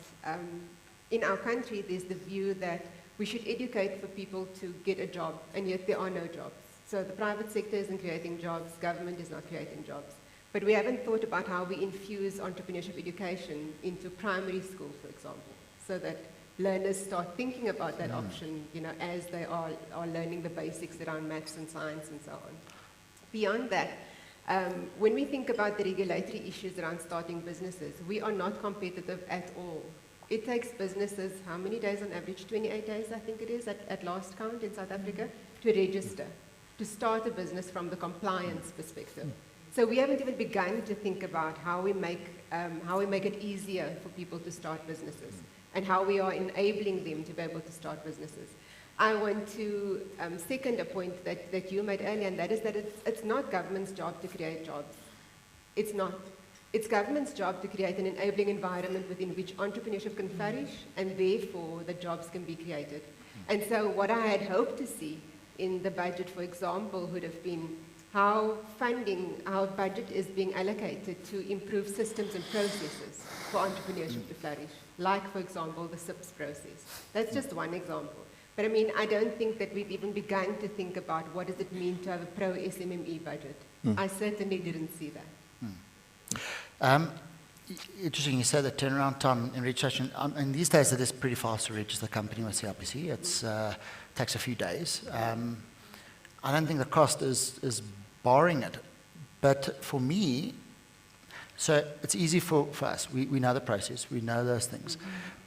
in our country, there's the view that we should educate for people to get a job, and yet there are no jobs. So the private sector isn't creating jobs, government is not creating jobs. But we haven't thought about how we infuse entrepreneurship education into primary school, for example, so that learners start thinking about that option, as they are learning the basics around maths and science and so on. Beyond that, when we think about the regulatory issues around starting businesses, we are not competitive at all. It takes businesses, how many days on average? 28 days, I think it is, at last count in South Africa, to register, to start a business from the compliance perspective. So we haven't even begun to think about how we make it easier for people to start businesses and how we are enabling them to be able to start businesses. I want to second a point that you made earlier, and that is that it's not government's job to create jobs. It's not. It's government's job to create an enabling environment within which entrepreneurship can flourish, and therefore the jobs can be created. And so what I had hoped to see in the budget, for example, would have been how budget is being allocated to improve systems and processes for entrepreneurship to flourish, like, for example, the SIPS process. That's just one example. But I don't think that we've even begun to think about what does it mean to have a pro-SMME budget. I certainly didn't see that. Interesting, you say the turnaround time in registration. In these days, it is pretty fast to register the company with CIPC. It takes a few days. I don't think the cost is barring it. But for me, so it's easy for us. We know the process. We know those things.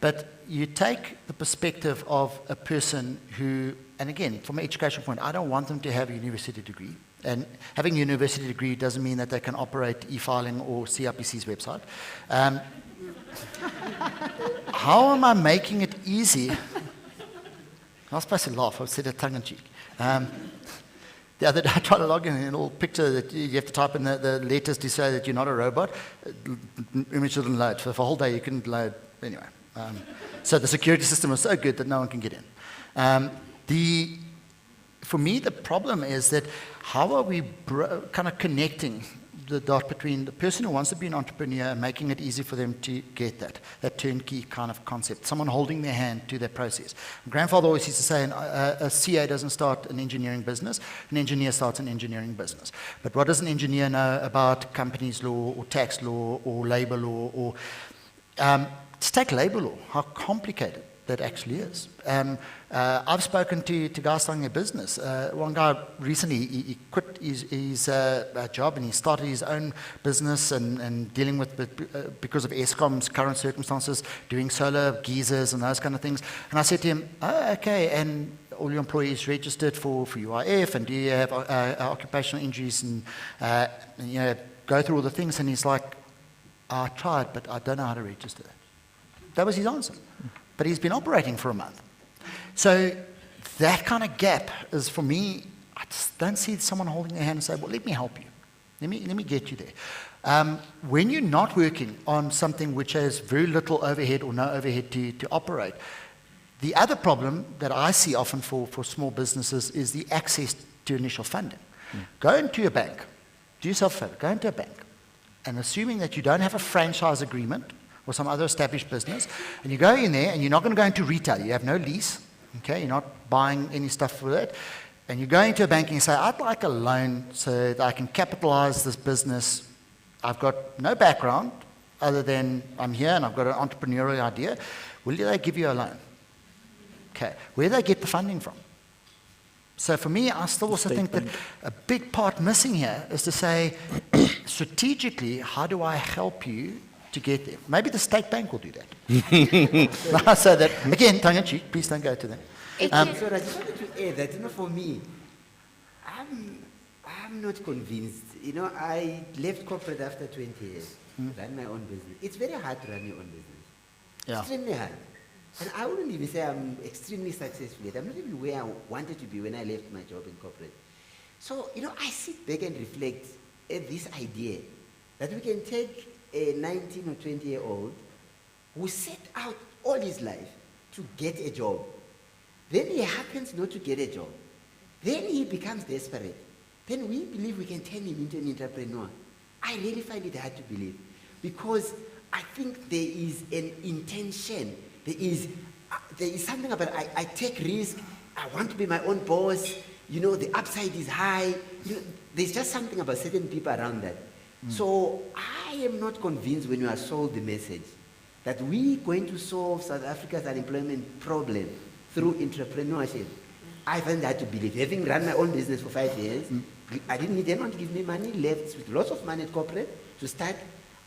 But you take the perspective of a person who, and again, from an education point, I don't want them to have a university degree. And having a university degree doesn't mean that they can operate e-filing or CIPC's website. How am I making it easy? I was supposed to laugh. I said it tongue-in-cheek. The other day, I tried to log in, and a little picture that you have to type in the letters to say that you're not a robot. The image didn't load. For a whole day, you couldn't load. Anyway. So the security system was so good that no one can get in. For me, the problem is that how are we kind of connecting the dot between the person who wants to be an entrepreneur and making it easy for them to get that turnkey kind of concept, someone holding their hand to that process. My grandfather always used to say, a CA doesn't start an engineering business, an engineer starts an engineering business. But what does an engineer know about companies law or tax law or labor law or just take labor law, how complicated that actually is. I've spoken to guys starting a business. One guy recently, he quit his job and he started his own business and dealing with, because of Eskom's current circumstances, doing solar geysers and those kind of things. And I said to him, oh, okay, and all your employees registered for UIF, and do you have occupational injuries, and you know, go through all the things. And he's like, I tried, but I don't know how to register. That was his answer. But he's been operating for a month. So that kind of gap is, for me, I just don't see someone holding their hand and say, well, let me help you. Let me get you there. When you're not working on something which has very little overhead or no overhead to operate, the other problem that I see often for small businesses is the access to initial funding. Go into a bank. Do yourself a favor. Go into a bank. And assuming that you don't have a franchise agreement or some other established business, and you go in there, and you're not going to go into retail. You have no lease, okay? You're not buying any stuff for that. And you go into a bank and you say, I'd like a loan so that I can capitalize this business. I've got no background other than I'm here and I've got an entrepreneurial idea. Will they give you a loan? Okay. Where do they get the funding from? So for me, I still also think that a big part missing here is to say, strategically, how do I help you to get there? Maybe the state bank will do that. So that, again, tongue in cheek, please don't go to them. So I just wanted to add that, for me, I'm not convinced. I left corporate after 20 years, ran my own business. It's very hard to run your own business. Yeah. Extremely hard. And I wouldn't even say I'm extremely successful yet. I'm not even where I wanted to be when I left my job in corporate. So, I sit back and reflect at this idea that we can take a 19 or 20-year-old who set out all his life to get a job. Then he happens not to get a job. Then he becomes desperate. Then we believe we can turn him into an entrepreneur. I really find it hard to believe, because I think there is an intention. There is something about I take risk. I want to be my own boss. The upside is high. There's just something about certain people around that. So I am not convinced when you are sold the message that we're going to solve South Africa's unemployment problem through entrepreneurship. I find that to believe. Having run my own business for 5 years, I didn't need anyone to give me money, left with lots of money at corporate to start.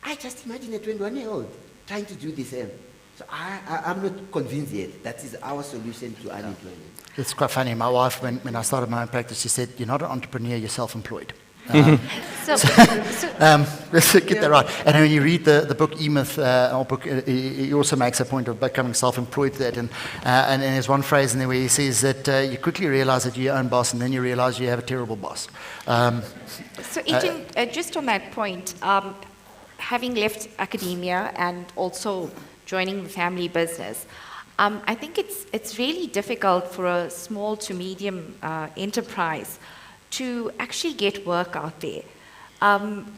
I just imagine a 21-year-old trying to do the same. So I'm not convinced yet that is our solution to unemployment. It's quite funny. My wife, when I started my own practice, she said, you're not an entrepreneur, you're self-employed. Let's get that right. And when you read the book E-Myth, he also makes a point of becoming self-employed to that. And there's one phrase in there where he says that you quickly realize that you're your own boss, and then you realize you have a terrible boss. So Etienne, just on that point, having left academia and also joining the family business, I think it's really difficult for a small to medium enterprise to actually get work out there.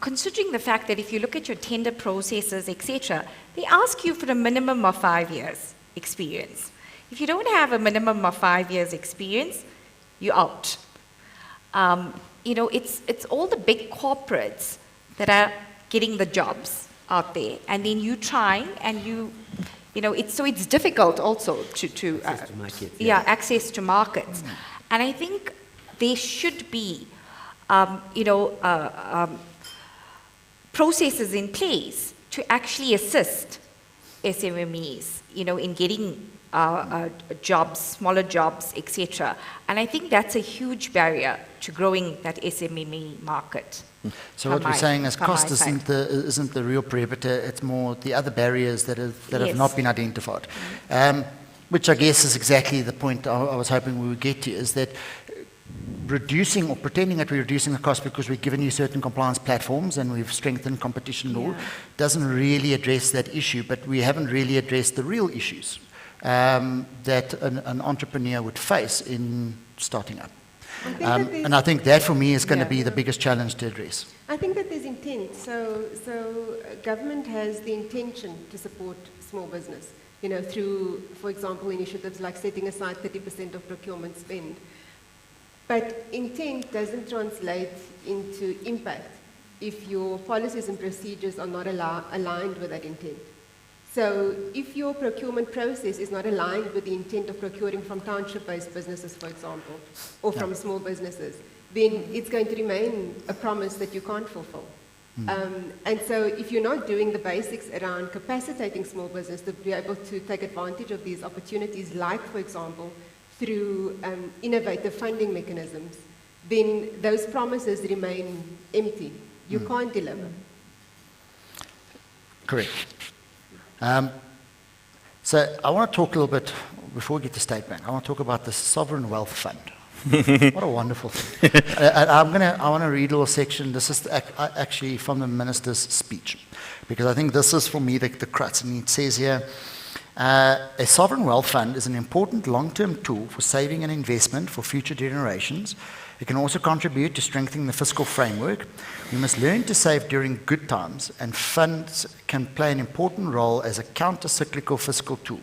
Considering the fact that if you look at your tender processes, etc., they ask you for a minimum of 5 years experience. If you don't have a minimum of 5 years experience, you're out. It's all the big corporates that are getting the jobs out there, and then you trying, and it's difficult also to access to markets. Access to markets. And I think there should be, processes in place to actually assist SMMEs, in getting jobs, smaller jobs, etc. And I think that's a huge barrier to growing that SMME market. So what we're saying is cost isn't the real prohibitor, it's more the other barriers that have not been identified. Which I guess is exactly the point I was hoping we would get to, is that reducing or pretending that we're reducing the cost because we've given you certain compliance platforms and we've strengthened competition law doesn't really address that issue, but we haven't really addressed the real issues that an entrepreneur would face in starting up. And I think that for me is going to Yeah. be the biggest challenge to address. I think that there's intent. So government has the intention to support small business, you know, through, for example, initiatives like setting aside 30% of procurement spend. But intent doesn't translate into impact if your policies and procedures are not aligned with that intent. So if your procurement process is not aligned with the intent of procuring from township-based businesses, for example, or from small businesses, then it's going to remain a promise that you can't fulfill. And so if you're not doing the basics around capacitating small business to be able to take advantage of these opportunities, like, for example, through innovative funding mechanisms, then those promises remain empty. You can't deliver. Correct. So I want to talk a little bit, before we get to State Bank, I want to talk about the Sovereign Wealth Fund. What a wonderful thing. I want to read a little section. This is actually from the minister's speech, because I think this is, for me, the crux. And it says here, a sovereign wealth fund is an important long-term tool for saving and investment for future generations. It can also contribute to strengthening the fiscal framework. We must learn to save during good times, and funds can play an important role as a counter-cyclical fiscal tool.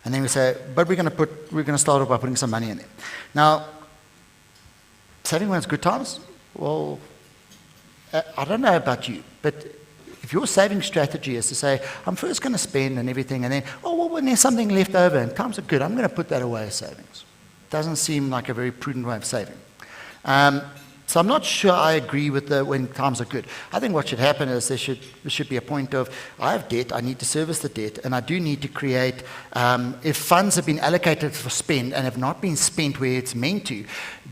And then we say, but we're going to start off by putting some money in there. Now, saving when it's good times? Well, I don't know about you, but if your saving strategy is to say, I'm first going to spend and everything, and then, oh, well, when there's something left over and times are good, I'm going to put that away as savings. Doesn't seem like a very prudent way of saving. So I'm not sure I agree with when times are good. I think what should happen is there should be a point of, I have debt, I need to service the debt, and I do need to create, if funds have been allocated for spend and have not been spent where it's meant to,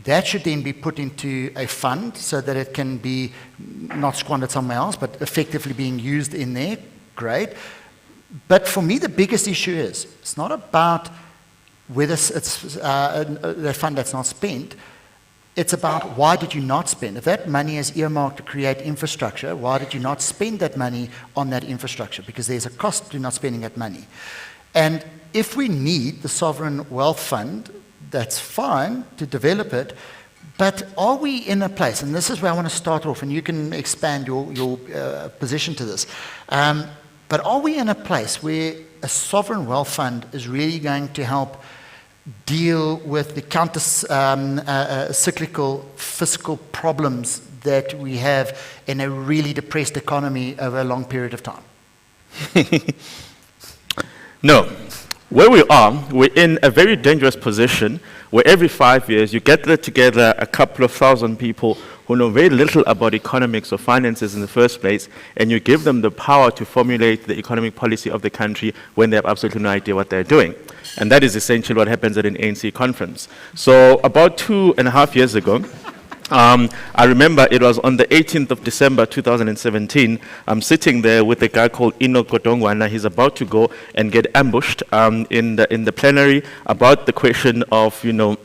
that should then be put into a fund so that it can be not squandered somewhere else, but effectively being used in there. Great. But for me, the biggest issue is, it's not about whether it's the fund that's not spent. It's about, why did you not spend? If that money is earmarked to create infrastructure, why did you not spend that money on that infrastructure? Because there's a cost to not spending that money. And if we need the Sovereign Wealth Fund, that's fine to develop it, but are we in a place, and this is where I want to start off, and you can expand your position to this, but are we in a place where a Sovereign Wealth Fund is really going to help deal with the counter-cyclical fiscal problems that we have in a really depressed economy over a long period of time? No. Where we are, we're in a very dangerous position where every 5 years you get together a couple of thousand people who know very little about economics or finances in the first place, and you give them the power to formulate the economic policy of the country when they have absolutely no idea what they're doing. And that is essentially what happens at an ANC conference. So about 2.5 years ago, I remember it was on the 18th of December 2017. I'm sitting there with a guy called Enoch Godongwana. He's about to go and get ambushed in the plenary about the question of, you know,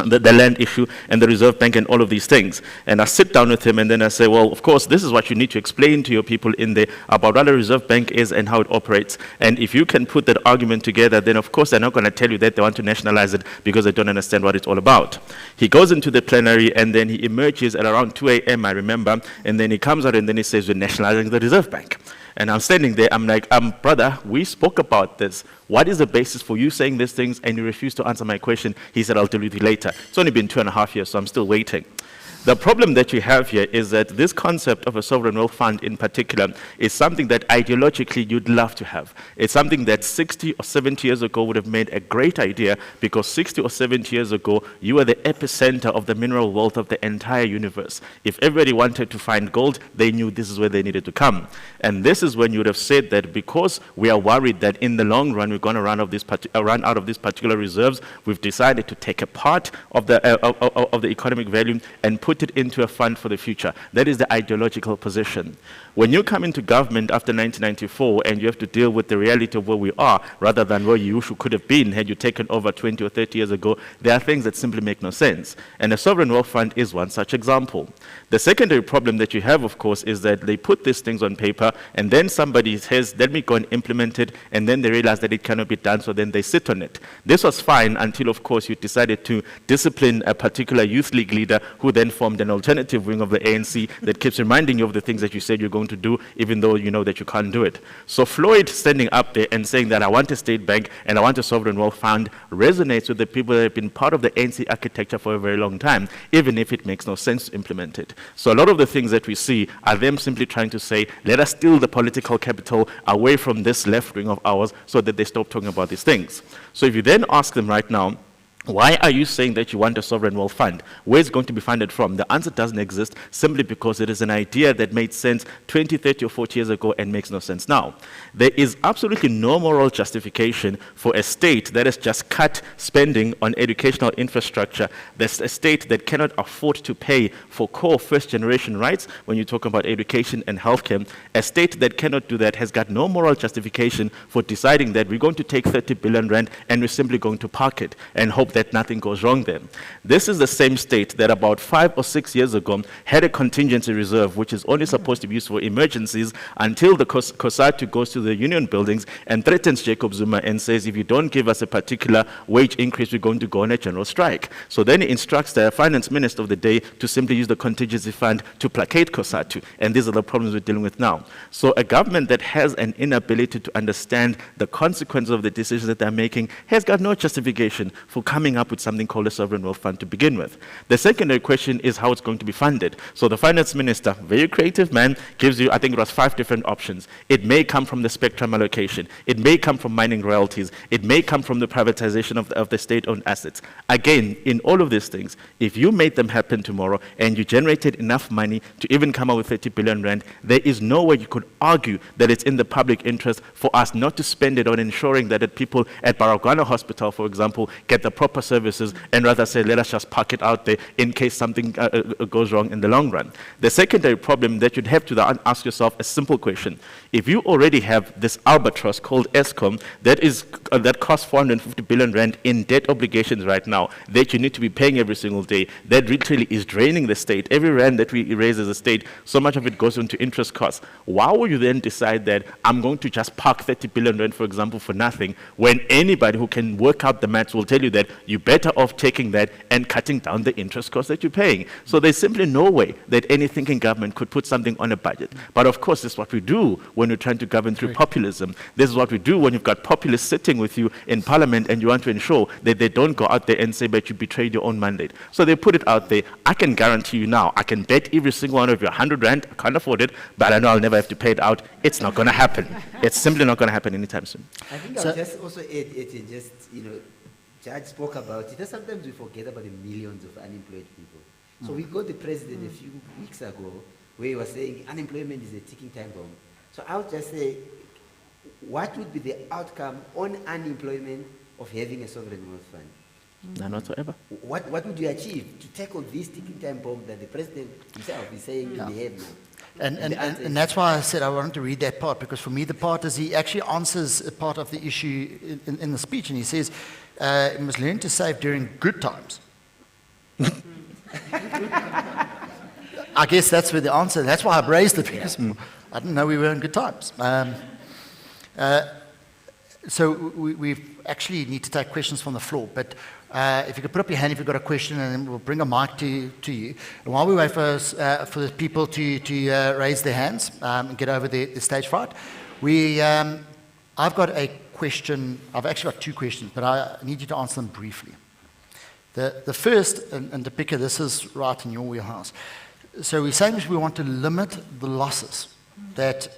the land issue and the Reserve Bank and all of these things. And I sit down with him and then I say, well, of course, this is what you need to explain to your people in there about what a Reserve Bank is and how it operates. And if you can put that argument together, then of course they're not going to tell you that they want to nationalize it because they don't understand what it's all about. He goes into the plenary and then he emerges at around 2 a.m., I remember, and then he comes out and then he says, we're nationalizing the Reserve Bank. And I'm standing there, I'm like, brother, we spoke about this. What is the basis for you saying these things? And you refuse to answer my question. He said, I'll deal with you later. It's only been 2.5 years, so I'm still waiting. The problem that you have here is that this concept of a sovereign wealth fund in particular is something that ideologically you'd love to have. It's something that 60 or 70 years ago would have made a great idea, because 60 or 70 years ago, you were the epicenter of the mineral wealth of the entire universe. If everybody wanted to find gold, they knew this is where they needed to come. And this is when you would have said that because we are worried that in the long run we're going to run out of these particular reserves, we've decided to take a part of the economic value and put put it into a fund for the future. That is the ideological position. When you come into government after 1994 and you have to deal with the reality of where we are rather than where you could have been had you taken over 20 or 30 years ago, there are things that simply make no sense. And a sovereign wealth fund is one such example. The secondary problem that you have, of course, is that they put these things on paper and then somebody says, let me go and implement it, and then they realize that it cannot be done, so then they sit on it. This was fine until, of course, you decided to discipline a particular youth league leader who then formed an alternative wing of the ANC that keeps reminding you of the things that you said you're going to do, even though you know that you can't do it. So Floyd standing up there and saying that I want a state bank and I want a sovereign wealth fund resonates with the people that have been part of the ANC architecture for a very long time, even if it makes no sense to implement it. So a lot of the things that we see are them simply trying to say, let us steal the political capital away from this left wing of ours so that they stop talking about these things. So if you then ask them right now, why are you saying that you want a sovereign wealth fund? Where is it going to be funded from? The answer doesn't exist simply because it is an idea that made sense 20, 30, or 40 years ago and makes no sense now. There is absolutely no moral justification for a state that has just cut spending on educational infrastructure. There's a state that cannot afford to pay for core first-generation rights when you talk about education and healthcare. A state that cannot do that has got no moral justification for deciding that we're going to take 30 billion rand and we're simply going to park it and hope that nothing goes wrong there. This is the same state that about 5 or 6 years ago had a contingency reserve which is only supposed to be used for emergencies until the COSATU goes to the union buildings and threatens Jacob Zuma and says, if you don't give us a particular wage increase, we're going to go on a general strike. So then he instructs the finance minister of the day to simply use the contingency fund to placate COSATU. And these are the problems we're dealing with now. So a government that has an inability to understand the consequences of the decisions that they're making has got no justification for coming up with something called a sovereign wealth fund to begin with. The secondary question is how it's going to be funded. So the finance minister, very creative man, gives you, I think it was 5 different options. It may come from the spectrum allocation. It may come from mining royalties. It may come from the privatization of the state-owned assets. Again, in all of these things, if you made them happen tomorrow and you generated enough money to even come up with 30 billion rand, there is no way you could argue that it's in the public interest for us not to spend it on ensuring that the people at Baragwana Hospital, for example, get the proper services and rather say, let us just park it out there in case something goes wrong in the long run. The secondary problem that you'd have to ask yourself a simple question. If you already have this albatross called Eskom that costs 450 billion rand in debt obligations right now that you need to be paying every single day, that literally is draining the state. Every rand that we raise as a state, so much of it goes into interest costs. Why would you then decide that I'm going to just park 30 billion rand, for example, for nothing, when anybody who can work out the maths will tell you that you're better off taking that and cutting down the interest costs that you're paying? So there's simply no way that any thinking government could put something on a budget. But of course, this is what we do when we're trying to govern through populism. This is what we do when you've got populists sitting with you in parliament and you want to ensure that they don't go out there and say, but you betrayed your own mandate. So they put it out there. I can guarantee you now, I can bet every single one of you 100 rand, I can't afford it, but I know I'll never have to pay it out. It's not going to happen. It's simply not going to happen anytime soon. I think I'll just also add, Judge spoke about it. Sometimes we forget about the millions of unemployed people. So we got the president a few weeks ago where he was saying unemployment is a ticking time bomb. So I would just say, what would be the outcome on unemployment of having a sovereign wealth fund? None whatsoever. What would you achieve to tackle this ticking time bomb that the president himself is saying we have now? And that's why I said I wanted to read that part, because for me the part is he actually answers a part of the issue in the speech, and he says, you must learn to save during good times. I guess that's where the answer, that's why I raised it, because I didn't know we were in good times. So we actually need to take questions from the floor, but if you could put up your hand if you've got a question, and then we'll bring a mic to you. And while we wait for the people to raise their hands and get over the stage fright, I've got a question. I've actually got 2 questions, but I need you to answer them briefly. The first, and Deepika, this is right in your wheelhouse. So we're saying we want to limit the losses that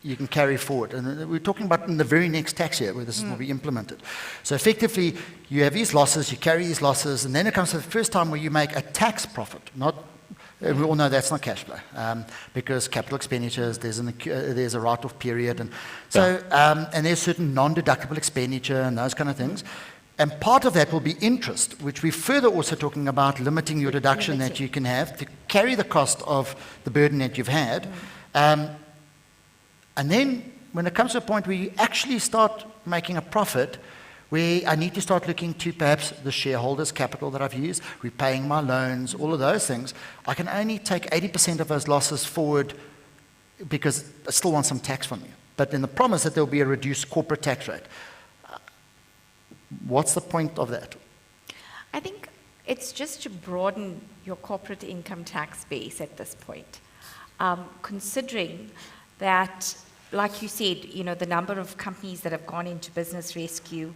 you can carry forward. And we're talking about in the very next tax year where this will be implemented. So effectively, you have these losses, you carry these losses, and then it comes to the first time where you make a tax profit. We all know that's not cash flow, because capital expenditures, there's a write-off period. And so, and there's certain non-deductible expenditure and those kind of things. And part of that will be interest, which we're further also talking about limiting your deduction that you can have to carry the cost of the burden that you've had. And then when it comes to a point where you actually start making a profit, where I need to start looking to perhaps the shareholders' capital that I've used, repaying my loans, all of those things, I can only take 80% of those losses forward because I still want some tax from you. But in the promise that there will be a reduced corporate tax rate. What's the point of that? I think it's just to broaden your corporate income tax base at this point. Considering that, like you said, the number of companies that have gone into business rescue,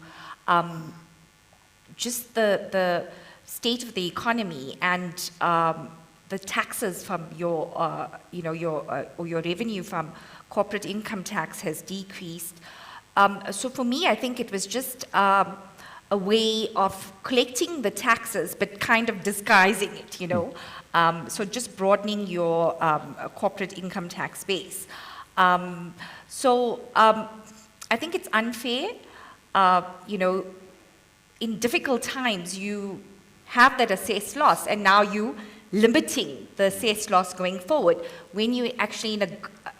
just the state of the economy and the taxes from your revenue from corporate income tax has decreased. So for me, I think it was just a way of collecting the taxes, but kind of disguising it, so just broadening your corporate income tax base. So I think it's unfair. In difficult times, you have that assessed loss, and now you limiting the assessed loss going forward. When you're actually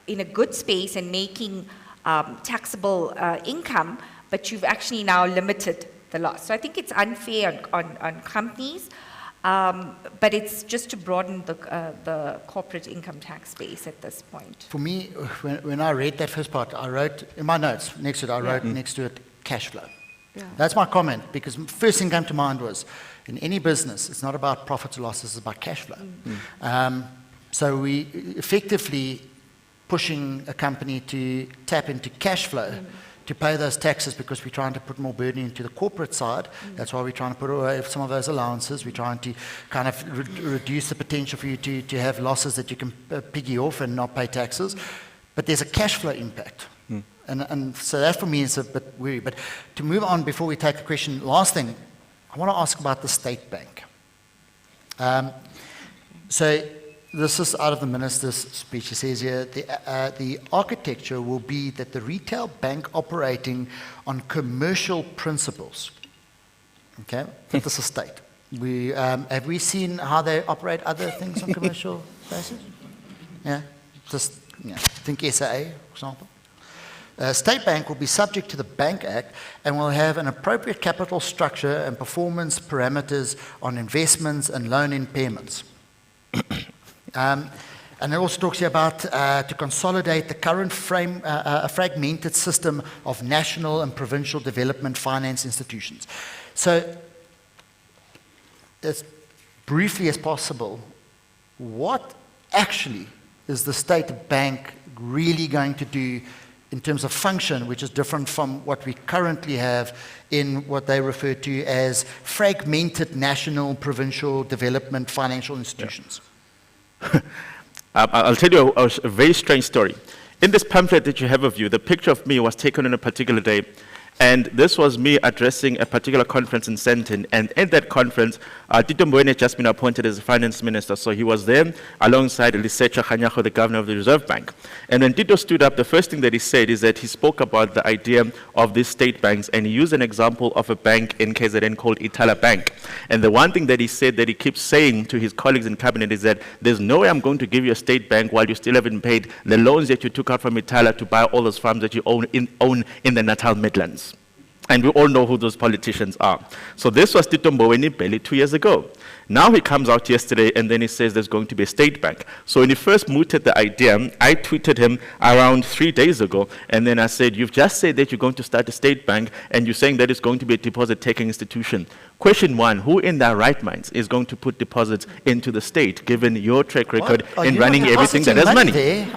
in a good space and making taxable income, but you've actually now limited the loss. So I think it's unfair on companies, but it's just to broaden the corporate income tax base at this point. For me, when I read that first part, I wrote in my notes next to it, I wrote next to it cash flow. Yeah. That's my comment, because the first thing came to mind was, in any business, it's not about profits or losses, it's about cash flow. So we effectively pushing a company to tap into cash flow to pay those taxes, because we're trying to put more burden into the corporate side. That's why we're trying to put away some of those allowances. We're trying to kind of reduce the potential for you to have losses that you can piggy off and not pay taxes. But there's a cash flow impact. And so that for me is a bit weary. But to move on before we take the question, last thing, I want to ask about the state bank. So this is out of the minister's speech. He says here, the architecture will be that the retail bank operating on commercial principles. Okay, this is a state. Have we seen how they operate other things on commercial basis? Yeah, just think SAA, for example. State Bank will be subject to the Bank Act and will have an appropriate capital structure and performance parameters on investments and loan impairments. And it also talks here about to consolidate the current fragmented system of national and provincial development finance institutions. So, as briefly as possible, what actually is the State Bank really going to do in terms of function, which is different from what we currently have in what they refer to as fragmented national, provincial development financial institutions? Yeah. I'll tell you a very strange story. In this pamphlet that you have of you, the picture of me was taken on a particular day. And this was me addressing a particular conference in Sandton. And at that conference, Tito Mboweni had just been appointed as the finance minister. So he was there alongside Lisecha Kganyago, the governor of the Reserve Bank. And when Tito stood up, the first thing that he said is that he spoke about the idea of these state banks. And he used an example of a bank in KZN called Itala Bank. And the one thing that he said that he keeps saying to his colleagues in cabinet is that there's no way I'm going to give you a state bank while you still haven't paid the loans that you took out from Itala to buy all those farms that you own in the Natal Midlands. And we all know who those politicians are. So this was Tito Mboweni barely 2 years ago. Now he comes out yesterday and then he says there's going to be a state bank. So when he first mooted the idea, I tweeted him around 3 days ago. And then I said, you've just said that you're going to start a state bank and you're saying that it's going to be a deposit-taking institution. Question one, who in their right minds is going to put deposits into the state, given your track record in running everything that has money?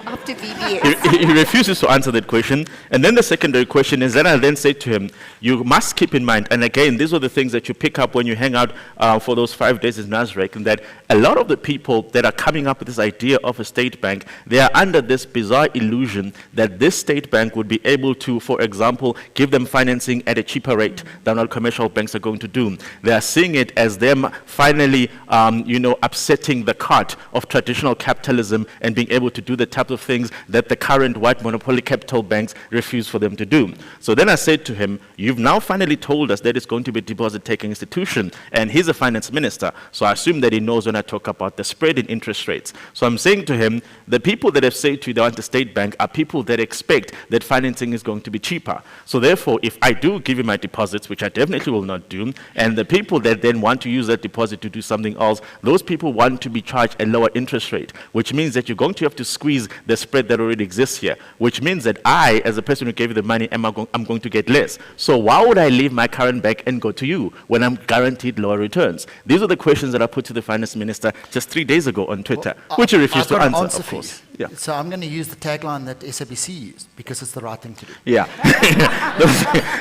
After VBS. He refuses to answer that question. And then the secondary question is, then I then say to him, you must keep in mind, and again, these are the things that you pick up when you hang out for those 5 days Mrs. Nasrek, in that a lot of the people that are coming up with this idea of a state bank, they are under this bizarre illusion that this state bank would be able to, for example, give them financing at a cheaper rate than what commercial banks are going to do. They are seeing it as them finally, upsetting the cart of traditional capitalism and being able to do the type of things that the current white monopoly capital banks refuse for them to do. So then I said to him, you've now finally told us that it's going to be a deposit-taking institution, and he's a finance minister, so I assume that he knows when I talk about the spread in interest rates. So I'm saying to him, the people that have said to you they want a state bank are people that expect that financing is going to be cheaper. So therefore, if I do give you my deposits, which I definitely will not do, and the people that then want to use that deposit to do something else, those people want to be charged a lower interest rate, which means that you're going to have to squeeze the spread that already exists here, which means that I, as a person who gave you the money, I'm going to get less. So why would I leave my current bank and go to you when I'm guaranteed lower returns? These are the questions that I put to the finance minister just 3 days ago on Twitter, which he refused to answer, of course. Yeah. So I'm going to use the tagline that SABC used, because it's the right thing to do. Yeah.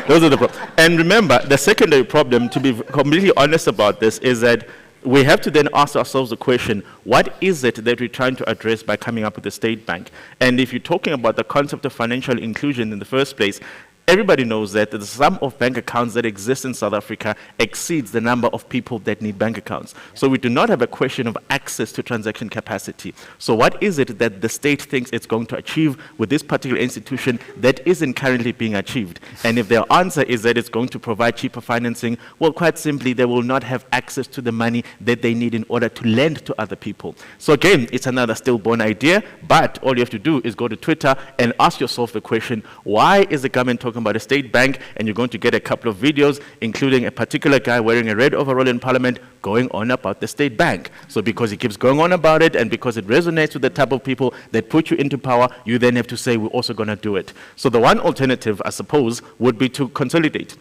those are the problems. And remember, the secondary problem, to be completely honest about this, is that we have to then ask ourselves the question, what is it that we're trying to address by coming up with a state bank? And if you're talking about the concept of financial inclusion in the first place, everybody knows that the sum of bank accounts that exist in South Africa exceeds the number of people that need bank accounts. So we do not have a question of access to transaction capacity. So what is it that the state thinks it's going to achieve with this particular institution that isn't currently being achieved? And if their answer is that it's going to provide cheaper financing, well, quite simply, they will not have access to the money that they need in order to lend to other people. So again, it's another stillborn idea, but all you have to do is go to Twitter and ask yourself the question, why is the government talking about a state bank? And you're going to get a couple of videos, including a particular guy wearing a red overall in Parliament going on about the state bank. So because he keeps going on about it, and because it resonates with the type of people that put you into power, you then have to say, we're also going to do it. So the one alternative, I suppose, would be to consolidate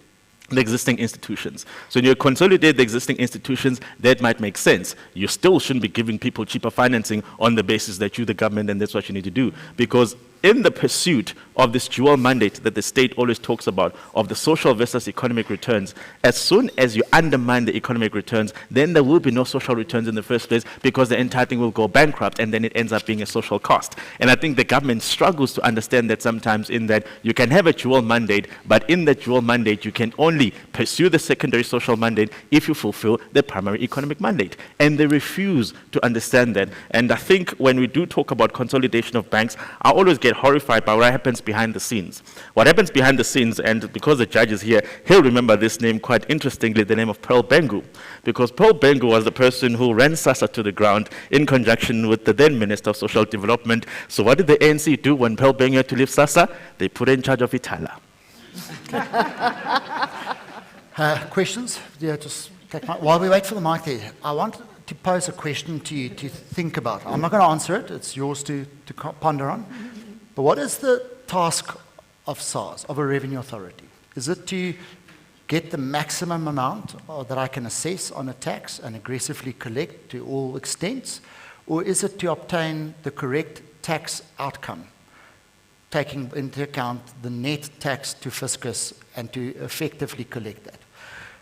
the existing institutions. So when you consolidate the existing institutions, that might make sense. You still shouldn't be giving people cheaper financing on the basis that you're the government and that's what you need to do. Because in the pursuit of this dual mandate that the state always talks about, of the social versus economic returns, as soon as you undermine the economic returns, then there will be no social returns in the first place, because the entire thing will go bankrupt, and then it ends up being a social cost. And I think the government struggles to understand that sometimes, in that you can have a dual mandate, but in that dual mandate you can only pursue the secondary social mandate if you fulfill the primary economic mandate. And they refuse to understand that. And I think when we do talk about consolidation of banks, I always get horrified by what happens behind the scenes. What happens behind the scenes, and because the judge is here, he'll remember this name quite interestingly, the name of Pearl Bengu. Because Pearl Bengu was the person who ran SASSA to the ground in conjunction with the then Minister of Social Development. So what did the ANC do when Pearl Bengu had to leave SASSA? They put her in charge of Itala. Questions? Yeah, just take while we wait for the mic there, I want to pose a question to you to think about. I'm not going to answer it. It's yours to ponder on. But what is the task of SARS, of a revenue authority? Is it to get the maximum amount that I can assess on a tax and aggressively collect to all extents? Or is it to obtain the correct tax outcome, taking into account the net tax to fiscus and to effectively collect that?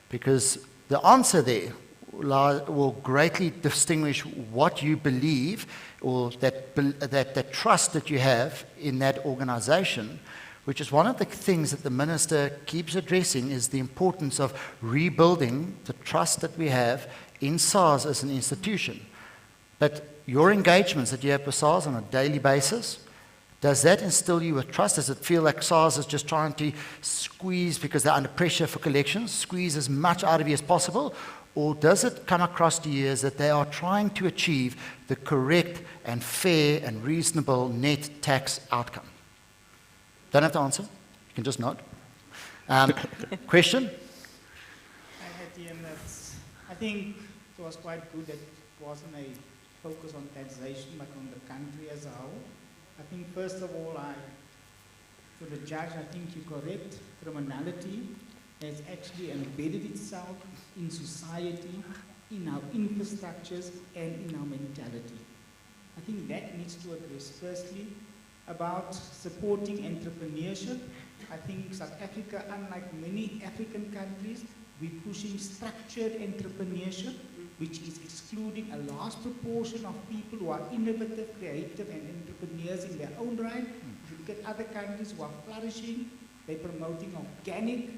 Because the answer there will greatly distinguish what you believe, or that trust that you have in that organization, which is one of the things that the minister keeps addressing, is the importance of rebuilding the trust that we have in SARS as an institution. But your engagements that you have with SARS on a daily basis, does that instill you with trust? Does it feel like SARS is just trying to squeeze, because they're under pressure for collections, squeeze as much out of you as possible? Or does it come across to you as that they are trying to achieve the correct and fair and reasonable net tax outcome? Don't have to answer. You can just nod. Question? I think it was quite good that it wasn't a focus on taxation, but on the country as a whole. I think, first of all, to the judge, I think you're correct. Criminality has actually embedded itself in society, in our infrastructures, and in our mentality. I think that needs to address. Firstly, about supporting entrepreneurship. I think South Africa, unlike many African countries, we're pushing structured entrepreneurship. which is excluding a large proportion of people who are innovative, creative, and entrepreneurs in their own right. If you look at other countries who are flourishing, they're promoting organic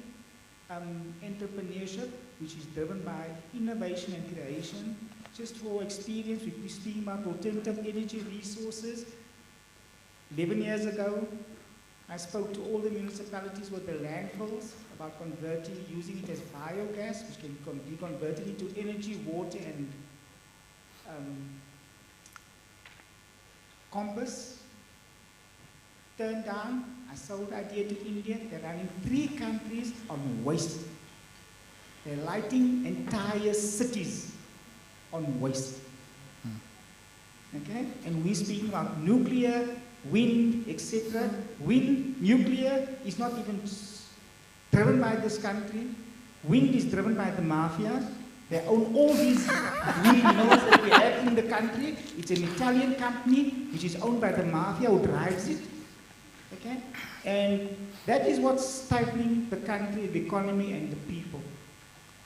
entrepreneurship, which is driven by innovation and creation. Just for experience, we've been speaking about alternative energy resources. 11 years ago, I spoke to all the municipalities with the landfills about using it as biogas, which can be converted into energy, water, and compost. Turned down. I sold the idea to India. They're running 3 countries on waste. They're lighting entire cities on waste. Okay? And we're speaking about nuclear, wind, etc. Wind, nuclear is not even driven by this country. Wind is driven by the mafia. They own all these windmills that we have in the country. It's an Italian company which is owned by the mafia who drives it. Okay? And that is what's stifling the country, the economy, and the people.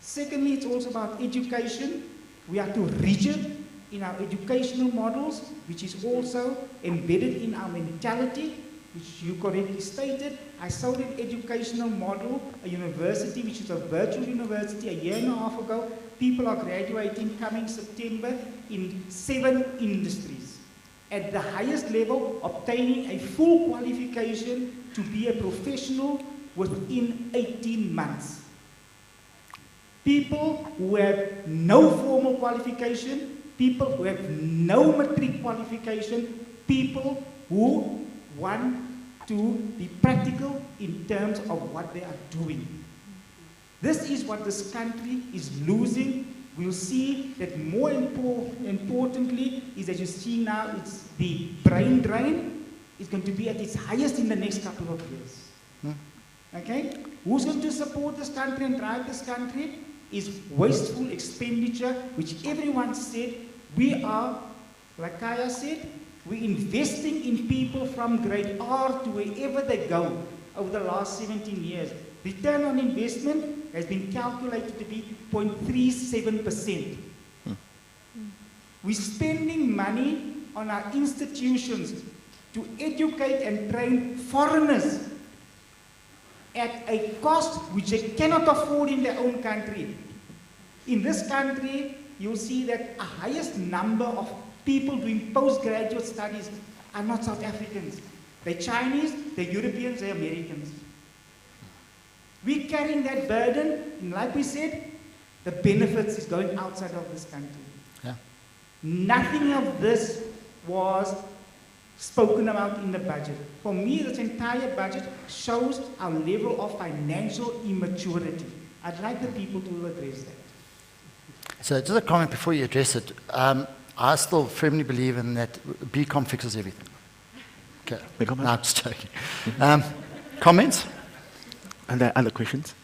Secondly, it's also about education. We are too rigid in our educational models, which is also embedded in our mentality, which you correctly stated. I sold an educational model, a university, which is a virtual university, a year and a half ago. People are graduating coming September in 7 industries. At the highest level, obtaining a full qualification to be a professional within 18 months. People who have no formal qualification, people who have no matric qualification, people who want to be practical in terms of what they are doing. This is what this country is losing. We'll see that more importantly is that you see now it's the brain drain is going to be at its highest in the next couple of years. Okay? Who's going to support this country and drive this country? Is wasteful expenditure, which everyone said we are, like Kaya said, we're investing in people from grade R to wherever they go over the last 17 years. Return on investment has been calculated to be 0.37%. We're spending money on our institutions to educate and train foreigners at a cost which they cannot afford in their own country. In this country, you'll see that a highest number of people doing postgraduate studies are not South Africans. They're Chinese, they're Europeans, they're Americans. We're carrying that burden, and like we said, the benefits is going outside of this country. Yeah. Nothing of this was spoken about in the budget. For me, this entire budget shows our level of financial immaturity. I'd like the people to address that. So just a comment before you address it. I still firmly believe in that BCom fixes everything. Okay. No, I'm just joking. Comments? And there are other questions?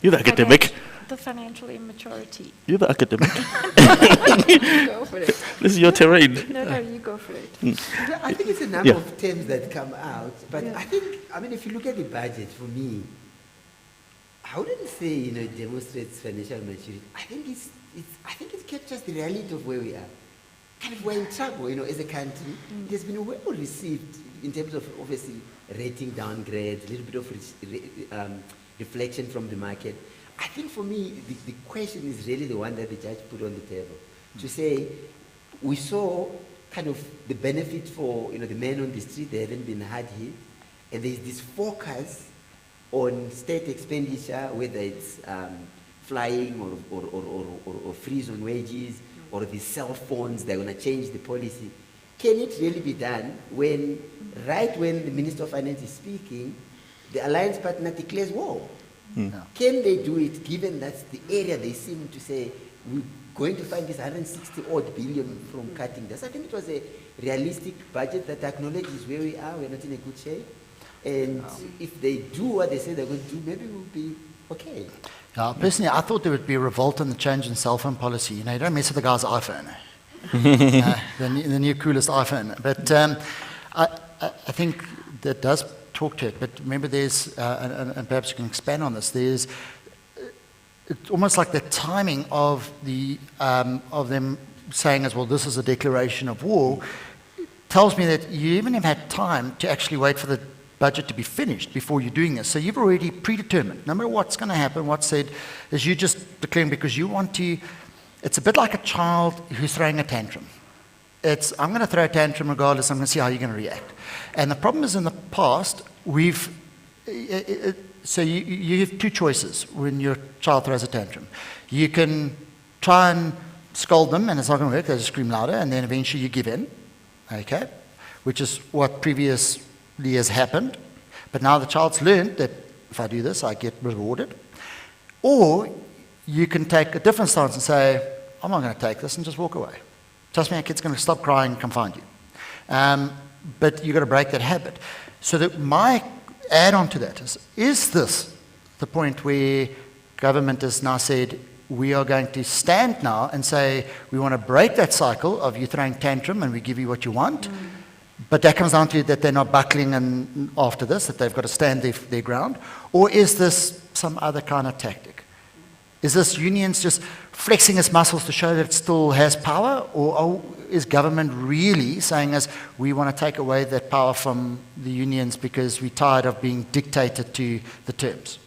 You're the academic. The financial immaturity. You're the academic. Go for it. This is your terrain. No, you go for it. I think it's a number of terms that come out, but I think, I mean, if you look at the budget, for me, I wouldn't say, it demonstrates financial maturity. I think it captures the reality of where we are. Kind of we're in trouble, as a country. It has been well received in terms of, obviously, rating downgrades, a little bit of reflection from the market. I think for me, the question is really the one that the judge put on the table. To say, we saw kind of the benefit for, the men on the street, they haven't been hard hit, and there's this focus on state expenditure, whether it's flying or freeze on wages, or the cell phones, they're going to change the policy. Can it really be done when, right when the Minister of Finance is speaking, the alliance partner declares war? Can they do it, given that's the area they seem to say, we're going to find this 160-odd billion from cutting this? I think it was a realistic budget that acknowledges where we are, we're not in a good shape. And if they do what they say they're going to do, maybe we'll be okay. Personally, I thought there would be a revolt on the change in cell phone policy. You don't mess with the guy's iPhone. The new coolest iPhone. But I think that does talk to it. But remember, there's, and perhaps you can expand on this, there's it's almost like the timing of them saying as well, this is a declaration of war, tells me that you even have had time to actually wait for the budget to be finished before you're doing this. So you've already predetermined, no matter what's going to happen, what's said, is you just declaring because you want to, it's a bit like a child who's throwing a tantrum. It's, I'm going to throw a tantrum regardless, I'm going to see how you're going to react. And the problem is in the past, so you have two choices when your child throws a tantrum. You can try and scold them, and it's not going to work, they just scream louder, and then eventually you give in, okay? Which is what previously has happened. But now the child's learned that if I do this, I get rewarded. Or you can take a different stance and say, I'm not going to take this, and just walk away. Trust me, our kid's going to stop crying and come find you. But you've got to break that habit. So that my add-on to that is this the point where government has now said, we are going to stand now and say, we want to break that cycle of you throwing tantrum and we give you what you want. But that comes down to that they're not buckling and after this, that they've got to stand their ground. Or is this some other kind of tactic? Is this unions just flexing its muscles to show that it still has power? Or is government really saying as we want to take away that power from the unions because we're tired of being dictated to the terms?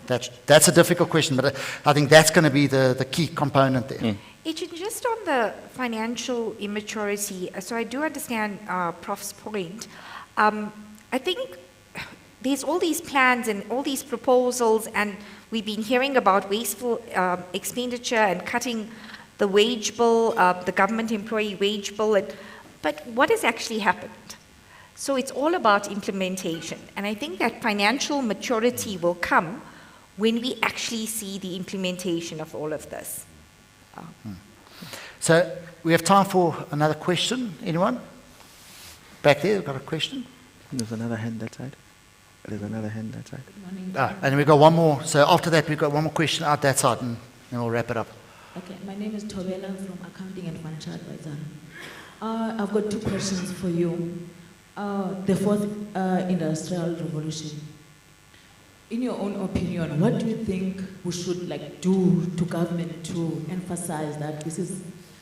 That's a difficult question, but I think that's going to be the key component there. Agent, just on the financial immaturity, so I do understand Prof's point. I think there's all these plans and all these proposals, and we've been hearing about wasteful expenditure and cutting the wage bill, the government employee wage bill, but what has actually happened? So it's all about implementation, and I think that financial maturity will come when we actually see the implementation of all of this. So we have time for another question. Anyone? Back there, we've got a question. There's another hand that side. There's another hand that side. And we've got one more. So after that, we've got one more question out that side, and then we'll wrap it up. Okay, my name is Tobela from Accounting and Financial Advisor. I've got two questions for you. The fourth industrial revolution. In your own opinion, what do you think we should do to government to emphasize that this is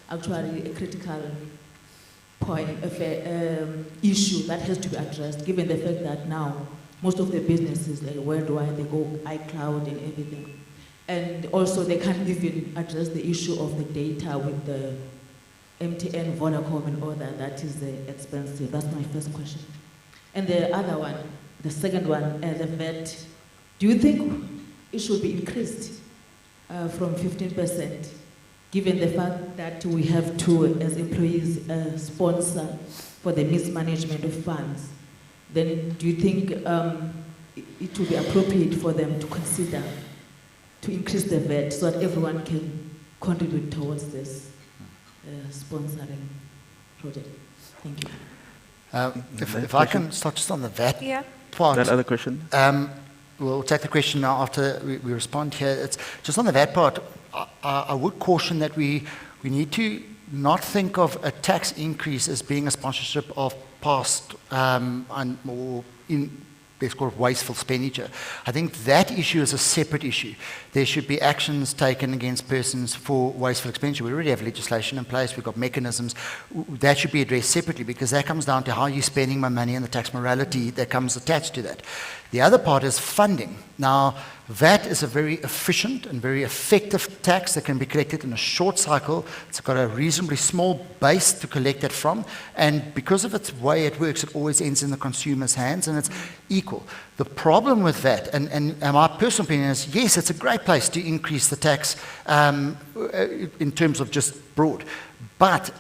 actually a critical point of issue that has to be addressed, given the fact that now most of the businesses worldwide, they go iCloud and everything. And also they can't even address the issue of the data with the MTN, Vodacom and all that is expensive. That's my first question. And the other one, the second one, the VAT. Do you think it should be increased from 15%, given the fact that we have to, as employees, sponsor for the mismanagement of funds? Then do you think it would be appropriate for them to consider to increase the VAT so that everyone can contribute towards this sponsoring project? Thank you. If I can start just on the VAT part. That other question? We'll take the question now after we respond here. It's just on the VAT part. I would caution that we need to not think of a tax increase as being a sponsorship of past or let's call it wasteful expenditure. I think that issue is a separate issue. There should be actions taken against persons for wasteful expenditure. We already have legislation in place. We've got mechanisms. That should be addressed separately because that comes down to how you're spending my money and the tax morality that comes attached to that. The other part is funding. Now, VAT is a very efficient and very effective tax that can be collected in a short cycle. It's got a reasonably small base to collect it from, and because of its way it works, it always ends in the consumer's hands, and it's equal. The problem with that, and my personal opinion is, yes, it's a great place to increase the tax in terms of just broad, but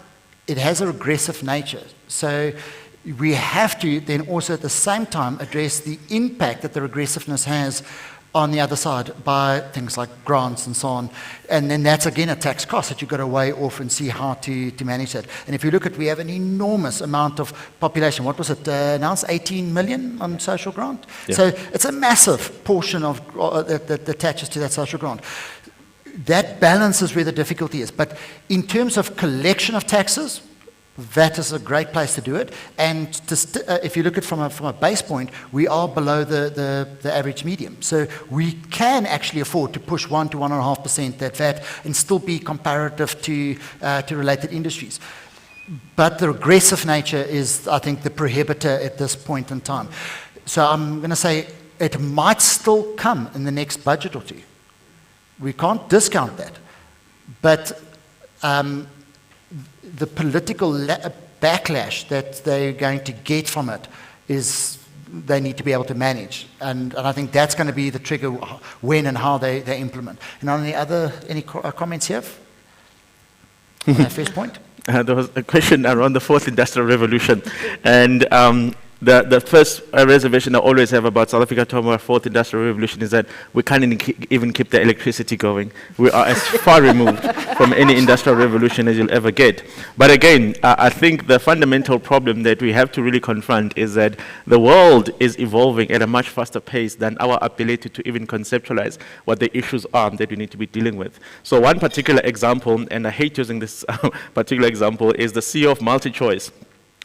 it has a regressive nature. So we have to then also at the same time address the impact that the regressiveness has on the other side by things like grants and so on. And then that's again a tax cost that you've got to weigh off and see how to manage that. And if you look at, we have an enormous amount of population. What was it announced? 18 million on social grant? Yeah. So it's a massive portion of that attaches to that social grant. That balances where the difficulty is. But in terms of collection of taxes, that is a great place to do it. And if you look at it from a base point, we are below the average medium. So we can actually afford to push 1 to 1.5% that VAT and still be comparative to related industries. But the regressive nature is, I think, the prohibitor at this point in time. So I'm going to say it might still come in the next budget or two. We can't discount that. But the political backlash that they're going to get from it is they need to be able to manage. And I think that's going to be the trigger when and how they implement. And on any comments here? On that first point? There was a question around the fourth industrial revolution. And the first reservation I always have about South Africa talking about fourth industrial revolution is that we can't even keep the electricity going. We are as far removed from any industrial revolution as you'll ever get. But again, I think the fundamental problem that we have to really confront is that the world is evolving at a much faster pace than our ability to even conceptualize what the issues are that we need to be dealing with. So one particular example, and I hate using this particular example, is the CEO of MultiChoice,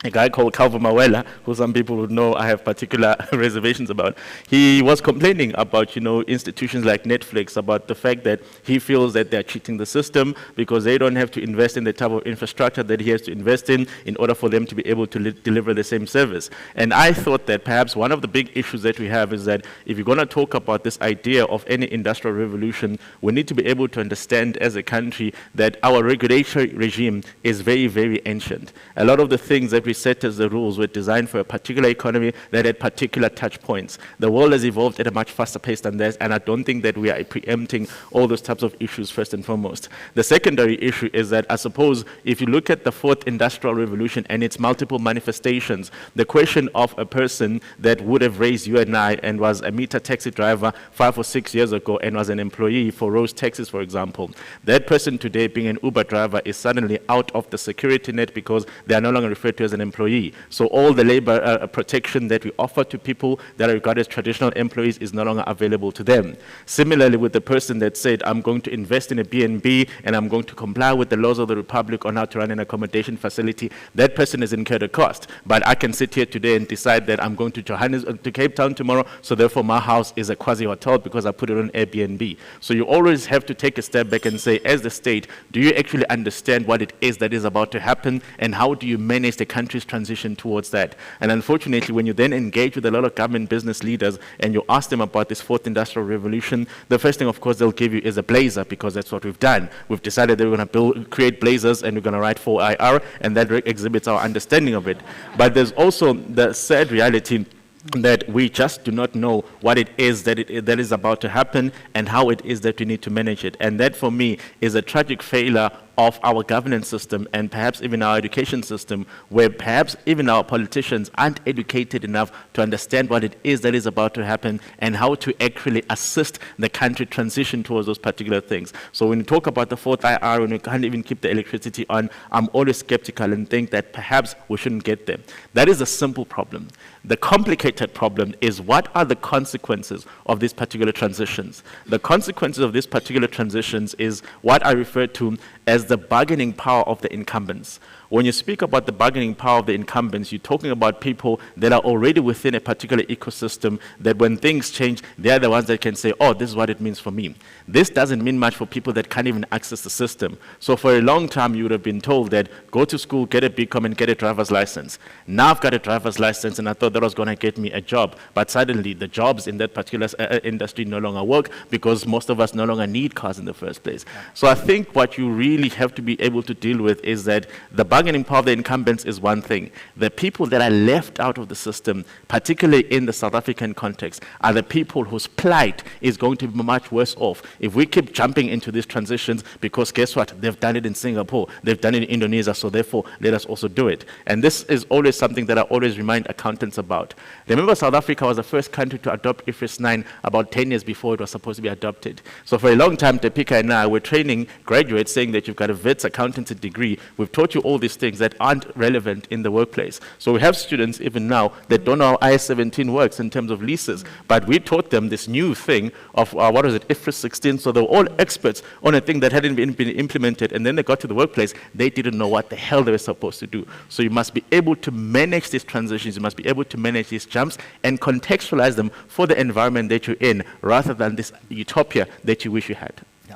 a guy called Calvo Mawela, who some people would know I have particular reservations about. He was complaining about, institutions like Netflix, about the fact that he feels that they're cheating the system because they don't have to invest in the type of infrastructure that he has to invest in order for them to be able to deliver the same service. And I thought that perhaps one of the big issues that we have is that if you're going to talk about this idea of any industrial revolution, we need to be able to understand as a country that our regulatory regime is very, very ancient. A lot of the things that we set as the rules were designed for a particular economy that had particular touch points. The world has evolved at a much faster pace than this, and I don't think that we are preempting all those types of issues first and foremost. The secondary issue is that I suppose if you look at the fourth industrial revolution and its multiple manifestations, the question of a person that would have raised you and I and was a meter taxi driver 5 or 6 years ago and was an employee for Rose Taxis, for example, that person today being an Uber driver is suddenly out of the security net because they are no longer referred to as an employee. So all the labor protection that we offer to people that are regarded as traditional employees is no longer available to them. Similarly, with the person that said, I'm going to invest in a B&B and I'm going to comply with the laws of the Republic on how to run an accommodation facility, that person has incurred a cost. But I can sit here today and decide that I'm going to Cape Town tomorrow, so therefore my house is a quasi-hotel because I put it on Airbnb. So you always have to take a step back and say, as the state, do you actually understand what it is that is about to happen, and how do you manage the country's transition towards that? And unfortunately, when you then engage with a lot of government business leaders and you ask them about this fourth industrial revolution, the first thing, of course, they'll give you is a blazer, because that's what we've done. We've decided that we're going to create blazers and we're going to write 4IR, and that exhibits our understanding of it. But there's also the sad reality that we just do not know what it is that is about to happen and how it is that we need to manage it. And that, for me, is a tragic failure of our governance system and perhaps even our education system, where perhaps even our politicians aren't educated enough to understand what it is that is about to happen and how to actually assist the country transition towards those particular things. So when you talk about the fourth IR, when we can't even keep the electricity on, I'm always skeptical and think that perhaps we shouldn't get there. That is a simple problem. The complicated problem is, what are the consequences of these particular transitions? The consequences of these particular transitions is what I refer to as the bargaining power of the incumbents. When you speak about the bargaining power of the incumbents, you're talking about people that are already within a particular ecosystem, that when things change, they're the ones that can say, oh, this is what it means for me. This doesn't mean much for people that can't even access the system. So for a long time, you would have been told that go to school, get a BCom, and get a driver's license. Now I've got a driver's license, and I thought that was going to get me a job. But suddenly, the jobs in that particular industry no longer work, because most of us no longer need cars in the first place. So I think what you really have to be able to deal with is that the bargaining power of the incumbents is one thing. The people that are left out of the system, particularly in the South African context, are the people whose plight is going to be much worse off if we keep jumping into these transitions, because guess what? They've done it in Singapore, they've done it in Indonesia, so therefore let us also do it. And this is always something that I always remind accountants about. Remember, South Africa was the first country to adopt IFRS 9 about 10 years before it was supposed to be adopted. So for a long time, Tepika and I were training graduates saying that you've got a vets accountancy degree. We've taught you all these these things that aren't relevant in the workplace. So we have students even now that don't know how IS-17 works in terms of leases, but we taught them this new thing of, what was it, IFRS 16, so they were all experts on a thing that hadn't been implemented, and then they got to the workplace, they didn't know what the hell they were supposed to do. So you must be able to manage these transitions, you must be able to manage these jumps, and contextualize them for the environment that you're in, rather than this utopia that you wish you had. Yeah.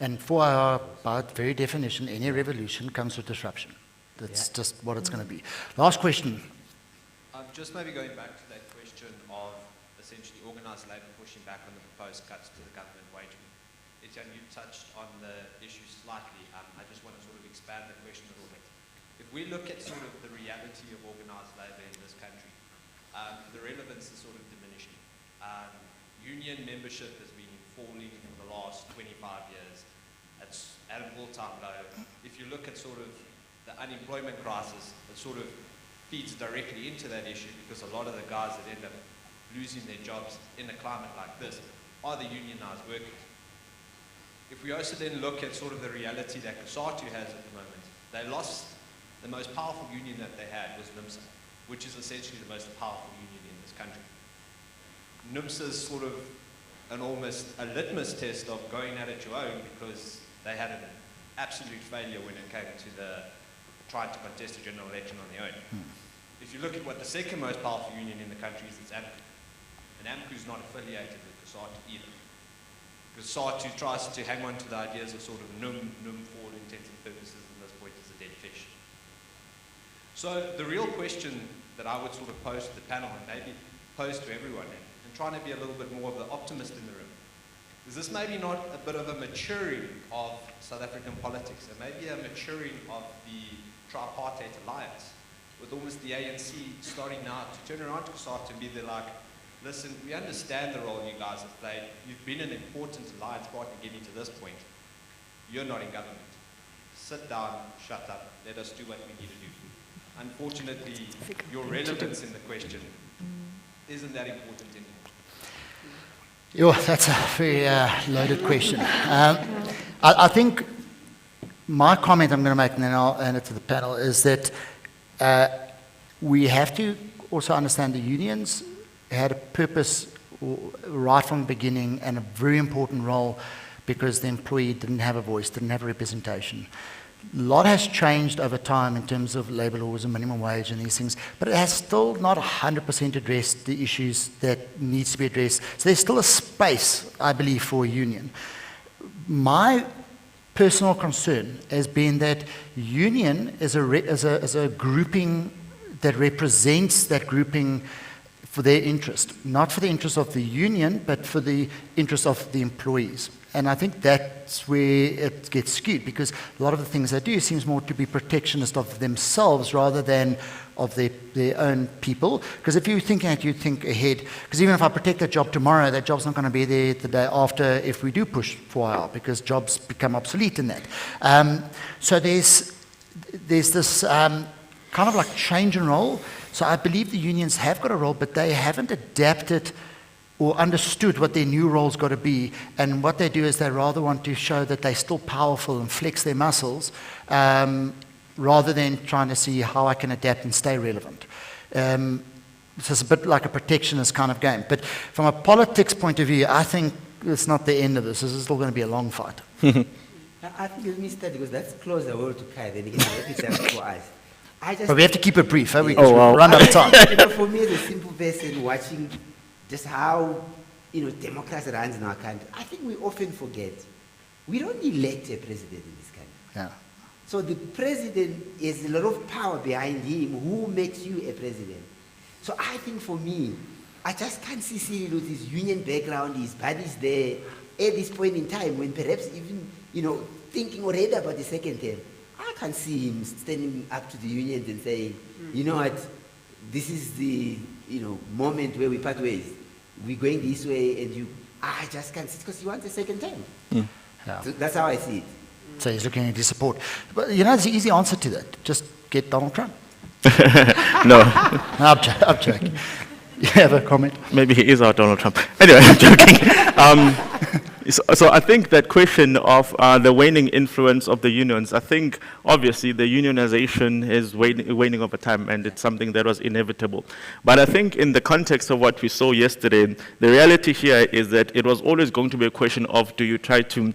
And for our, by very definition, any revolution comes with disruption. That's just what it's going to be. Last question. Just maybe going back to that question of essentially organised labour pushing back on the proposed cuts to the government wage bill. Etienne, you touched on the issue slightly. I just want to sort of expand the question a little bit. If we look at sort of the reality of organised labour in this country, the relevance is sort of diminishing. Union membership has been falling for the last 25 years. It's at an all-time low. If you look at sort of the unemployment crisis, it sort of feeds directly into that issue, because a lot of the guys that end up losing their jobs in a climate like this are the unionized workers. If we also then look at sort of the reality that COSATU has at the moment, they lost the most powerful union that they had was NUMSA, which is essentially the most powerful union in this country. NUMSA is sort of almost a litmus test of going at it your own, because they had an absolute failure when it came to trying to contest a general election on their own. If you look at what the second most powerful union in the country is, it's AMCU. And AMCU is not affiliated with COSATU either. COSATU tries to hang on to the ideas of sort of NUM for all intents and purposes, and this point is a dead fish. So the real question that I would sort of pose to the panel, and maybe pose to everyone, and trying to be a little bit more of the optimist in the room, is this maybe not a bit of a maturing of South African politics, and maybe a maturing of the tripartite alliance, with almost the ANC starting now to turn around to COSATU and be there like, listen, we understand the role you guys have played. You've been an important alliance partner getting to this point. You're not in government. Sit down, shut up, let us do what we need to do. Unfortunately, your relevance in the question isn't that important anymore. That's a very loaded question. I think my comment I'm going to make, and then I'll hand it to the panel, is that we have to also understand the unions had a purpose right from the beginning, and a very important role, because the employee didn't have a voice, didn't have a representation. A lot has changed over time in terms of labour laws and minimum wage and these things, but it has still not 100% addressed the issues that needs to be addressed. So there's still a space, I believe, for a union. My personal concern has been that union is a grouping that represents that grouping for their interest, not for the interest of the union, but for the interest of the employees. And I think that's where it gets skewed, because a lot of the things they do seems more to be protectionist of themselves rather than of their own people. Because if you're thinking that, you think ahead, because even if I protect that job tomorrow, that job's not going to be there the day after if we do push for a while, because jobs become obsolete in that. So there's this kind of like change in role. So I believe the unions have got a role, but they haven't adapted or understood what their new role's got to be. And what they do is they rather want to show that they're still powerful and flex their muscles, rather than trying to see how I can adapt and stay relevant. So it's a bit like a protectionist kind of game. But from a politics point of view, I think it's not the end of this. This is still going to be a long fight. I think let me start, because that's close the word to Kai, then again, it's for us. But we have to keep it brief, huh? Because we run out of time. For me, as a simple person watching just how democracy runs in our country, I think we often forget we don't elect a president in this country. Yeah. So the president is a lot of power behind him. Who makes you a president? So I think for me, I just can't see Cyril with his union background, his buddies there, at this point in time when perhaps even thinking already about the second term. I can't see him standing up to the unions and saying, you know what, this is the moment where we part ways. We're going this way, and I just can't see it, because he wants a second term. Yeah. So that's how I see it. So he's looking at his support. But there's an easy answer to that. Just get Donald Trump. No. I'm joking. You have a comment? Maybe he is our Donald Trump. Anyway, I'm joking. So I think that question of the waning influence of the unions, I think obviously the unionization is waning over time, and it's something that was inevitable. But I think in the context of what we saw yesterday, the reality here is that it was always going to be a question of, do you try to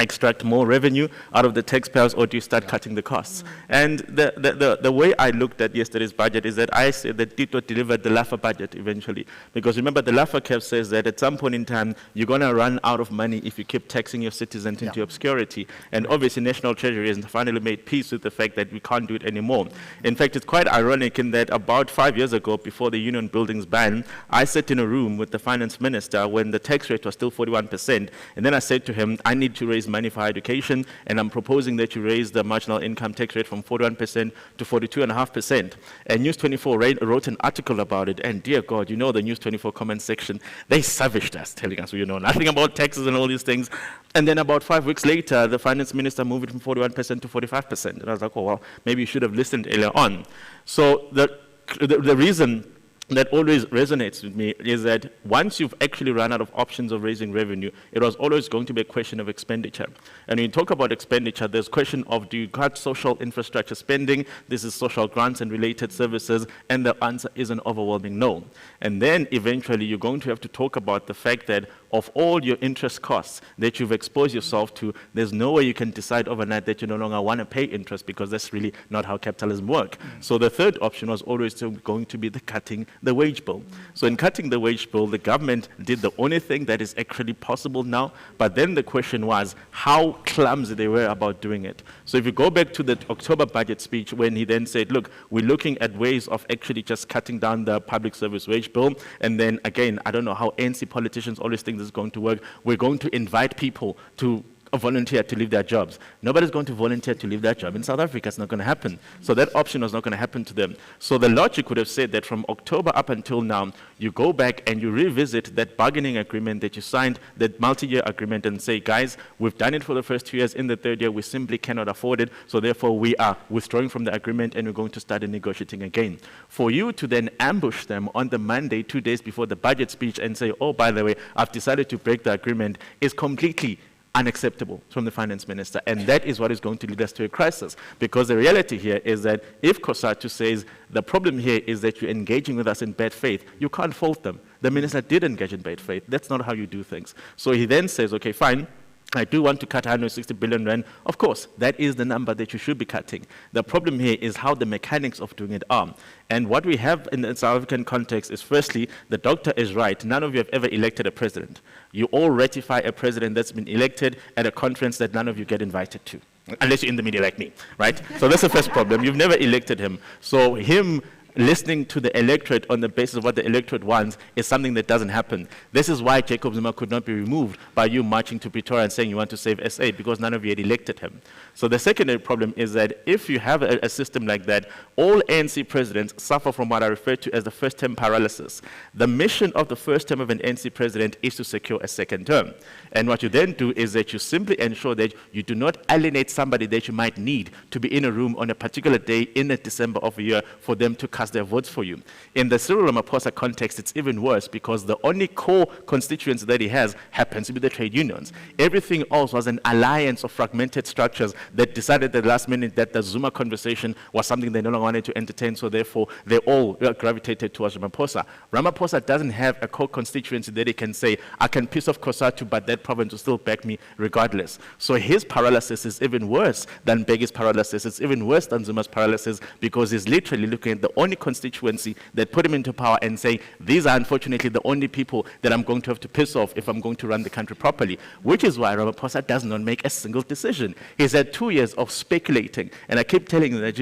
extract more revenue out of the taxpayers, or do you start cutting the costs? And the way I looked at yesterday's budget is that I said that Tito delivered the LAFA budget eventually. Because remember, the LAFA cap says that at some point in time, you're going to run out of money if you keep taxing your citizens into obscurity. And obviously, National Treasury has finally made peace with the fact that we can't do it anymore. In fact, it's quite ironic in that about 5 years ago, before the union buildings ban, I sat in a room with the finance minister when the tax rate was still 41%. And then I said to him, I need to raise money for education, and I'm proposing that you raise the marginal income tax rate from 41% to 42.5%. And News 24 wrote an article about it, and dear God, you know the News 24 comment section, they savaged us, telling us we know nothing about taxes and all these things. And then about 5 weeks later, the finance minister moved it from 41% to 45%. And I was like, oh, well, maybe you should have listened earlier on. So the reason that always resonates with me is that once you've actually run out of options of raising revenue, it was always going to be a question of expenditure. And when you talk about expenditure, there's a question of, do you cut social infrastructure spending? This is social grants and related services, and the answer is an overwhelming no. And then eventually you're going to have to talk about the fact that of all your interest costs that you've exposed yourself to, there's no way you can decide overnight that you no longer want to pay interest, because that's really not how capitalism works. So the third option was always going to be the cutting the wage bill. So in cutting the wage bill, the government did the only thing that is actually possible now, but then the question was how clumsy they were about doing it. So if you go back to the October budget speech, when he then said, look, we're looking at ways of actually just cutting down the public service wage bill, and then again, I don't know how ANC politicians always think this is going to work. We're going to invite people to volunteer to leave their jobs. Nobody's going to volunteer to leave their job. In South Africa, it's not going to happen. So that option was not going to happen to them. So the logic would have said that from October up until now, you go back and you revisit that bargaining agreement that you signed, that multi-year agreement, and say, guys, we've done it for the first 2 years. In the third year, we simply cannot afford it. So therefore, we are withdrawing from the agreement, and we're going to start negotiating again. For you to then ambush them on the Monday, 2 days before the budget speech, and say, oh, by the way, I've decided to break the agreement, is completely unacceptable from the finance minister. And that is what is going to lead us to a crisis. Because the reality here is that if COSATU says the problem here is that you're engaging with us in bad faith, you can't fault them. The minister did engage in bad faith. That's not how you do things. So he then says, okay, fine, I do want to cut 160 billion rand. Of course, that is the number that you should be cutting. The problem here is how the mechanics of doing it are. And what we have in the South African context is, firstly, the doctor is right. None of you have ever elected a president. You all ratify a president that's been elected at a conference that none of you get invited to, unless you're in the media like me, right? So that's the first problem. You've never elected him. So him listening to the electorate on the basis of what the electorate wants is something that doesn't happen. This is why Jacob Zuma could not be removed by you marching to Pretoria and saying you want to save SA, because none of you had elected him. So the secondary problem is that if you have a system like that, all ANC presidents suffer from what I refer to as the first-term paralysis. The mission of the first term of an ANC president is to secure a second term. And what you then do is that you simply ensure that you do not alienate somebody that you might need to be in a room on a particular day in a December of a year for them to cast their votes for you. In the Cyril Ramaphosa context, it's even worse, because the only core constituency that he has happens to be the trade unions. Everything else was an alliance of fragmented structures that decided at the last minute that the Zuma conversation was something they no longer wanted to entertain, so therefore they all gravitated towards Ramaphosa. Ramaphosa doesn't have a core constituency that he can say, I can piss off COSATU, but that province will still back me regardless. So his paralysis is even worse than Begi's paralysis. It's even worse than Zuma's paralysis, because he's literally looking at the only constituency that put him into power and saying, these are unfortunately the only people that I'm going to have to piss off if I'm going to run the country properly, which is why Ramaphosa does not make a single decision. He's had 2 years of speculating, and I keep telling you that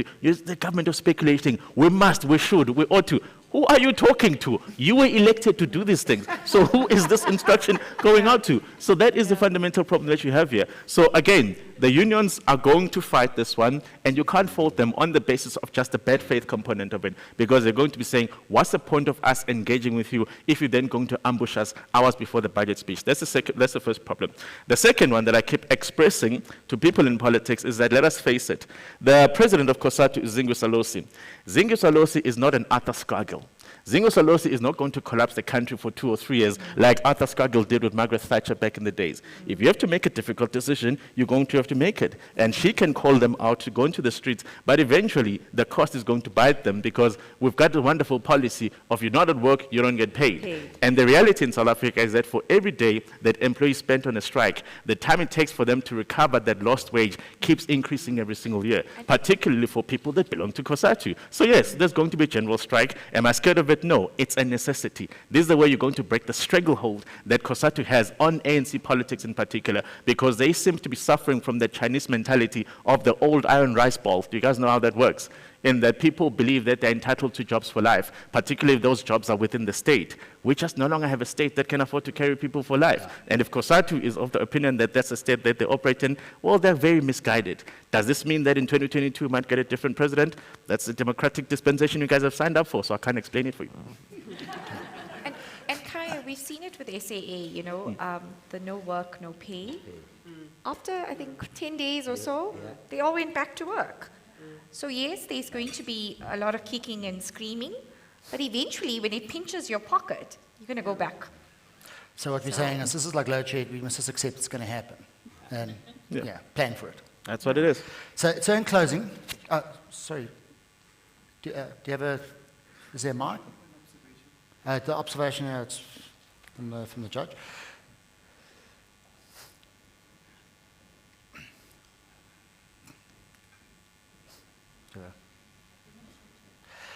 the government of speculating, we must, we should, we ought to. Who are you talking to? You were elected to do these things. So who is this instruction going out to? So that is the fundamental problem that you have here. So again, the unions are going to fight this one, and you can't fault them on the basis of just the bad faith component of it, because they're going to be saying, what's the point of us engaging with you if you're then going to ambush us hours before the budget speech? That's the first problem. The second one that I keep expressing to people in politics is that, let us face it, the president of COSATU is Zingu Salosi. Zingu Salosi is not an Arthur Scargill. Zingo Salosi is not going to collapse the country for 2 or 3 years like Arthur Scargill did with Margaret Thatcher back in the days. If you have to make a difficult decision, you're going to have to make it. And she can call them out to go into the streets, but eventually the cost is going to bite them because we've got a wonderful policy of you're not at work, you don't get paid. And the reality in South Africa is that for every day that employees spent on a strike, the time it takes for them to recover that lost wage keeps increasing every single year, particularly for people that belong to COSATU. So yes, there's going to be a general strike. Am I scared of it? No, it's a necessity. This is the way you're going to break the stranglehold that COSATU has on ANC politics in particular, because they seem to be suffering from the Chinese mentality of the old iron rice ball. Do you guys know how that works? In that people believe that they're entitled to jobs for life, particularly if those jobs are within the state. We just no longer have a state that can afford to carry people for life. And if COSATU is of the opinion that that's a state that they operate in, well, they're very misguided. Does this mean that in 2022 we might get a different president? That's the democratic dispensation you guys have signed up for, so I can't explain it for you. And Kaya, we've seen it with SAA, you know, the no work, no pay. After, I think, 10 days or so, they all went back to work. So yes, there's going to be a lot of kicking and screaming, but eventually when it pinches your pocket, you're going to go back. So what we're saying is this is like load shed, we must just accept it's going to happen. And plan for it. That's what it is. So in closing, sorry, do you have a, is there a mic? The observation, it's from the judge.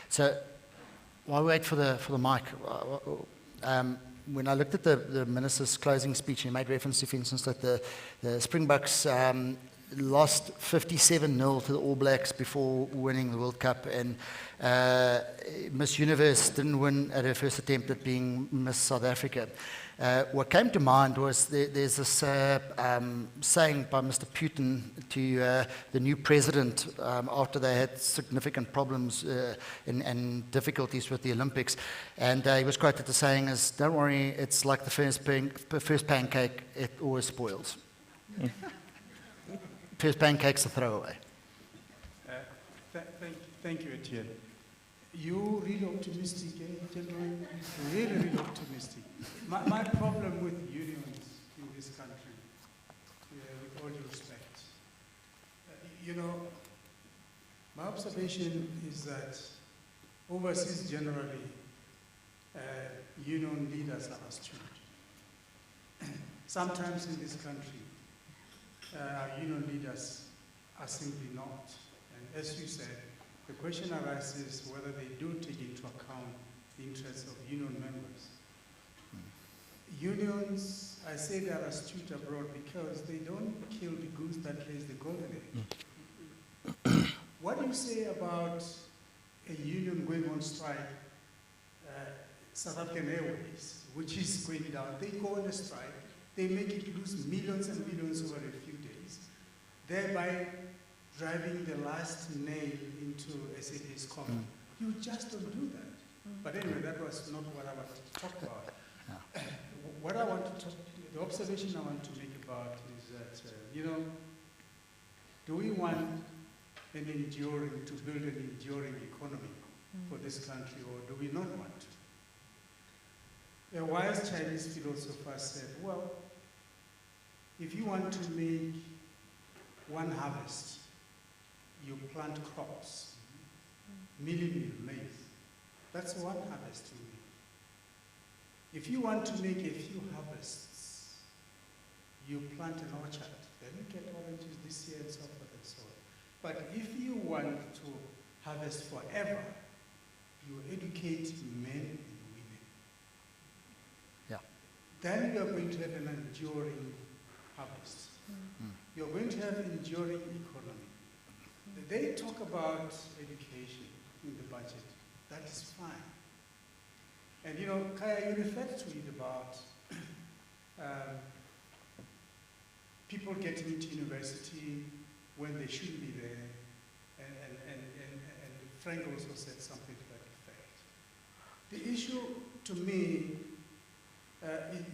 So while we wait for the mic, when I looked at the minister's closing speech, he made reference to, for instance, that the Springboks lost 57-0 to the All Blacks before winning the World Cup, and Miss Universe didn't win at her first attempt at being Miss South Africa. What came to mind was there's this saying by Mr. Putin to the new president after they had significant problems and difficulties with the Olympics, and he was quoted as saying, is, "Don't worry, it's like the first pancake, it always spoils." First pancake's a throwaway. Thank you, Etienne. You really optimistic, gentlemen. Really optimistic. My problem with unions in this country, with all due respect, you know, my observation is that overseas generally, union leaders are astute. Sometimes in this country, our union leaders are simply not. And as you said, the question arises whether they do take into account the interests of union members. Unions, I say they are astute abroad because they don't kill the goose that lays the golden egg. What do you say about a union going on strike, South African Airways, which is going down? They go on a strike, they make it lose millions and millions over a few days, thereby driving the last nail into SAA's coffin. You just don't do that. But anyway, that was not what I wanted to talk about. What I want to talk, the observation I want to make about is that, you know, do we want to build an enduring economy for this country, or do we not want to? A wise Chinese philosopher said, well, if you want to make one harvest, you plant crops, maize. That's one harvest you make. If you want to make a few harvests, you plant an orchard. Then you get oranges this year and so forth and so on. But if you want to harvest forever, you educate men and women. Yeah. Then you are going to have an enduring harvest. You're going to have enduring economy. They talk about education in the budget. That is fine. And you know, Kaya, you referred to it about people getting into university when they shouldn't be there, and Frank also said something to that effect. The issue to me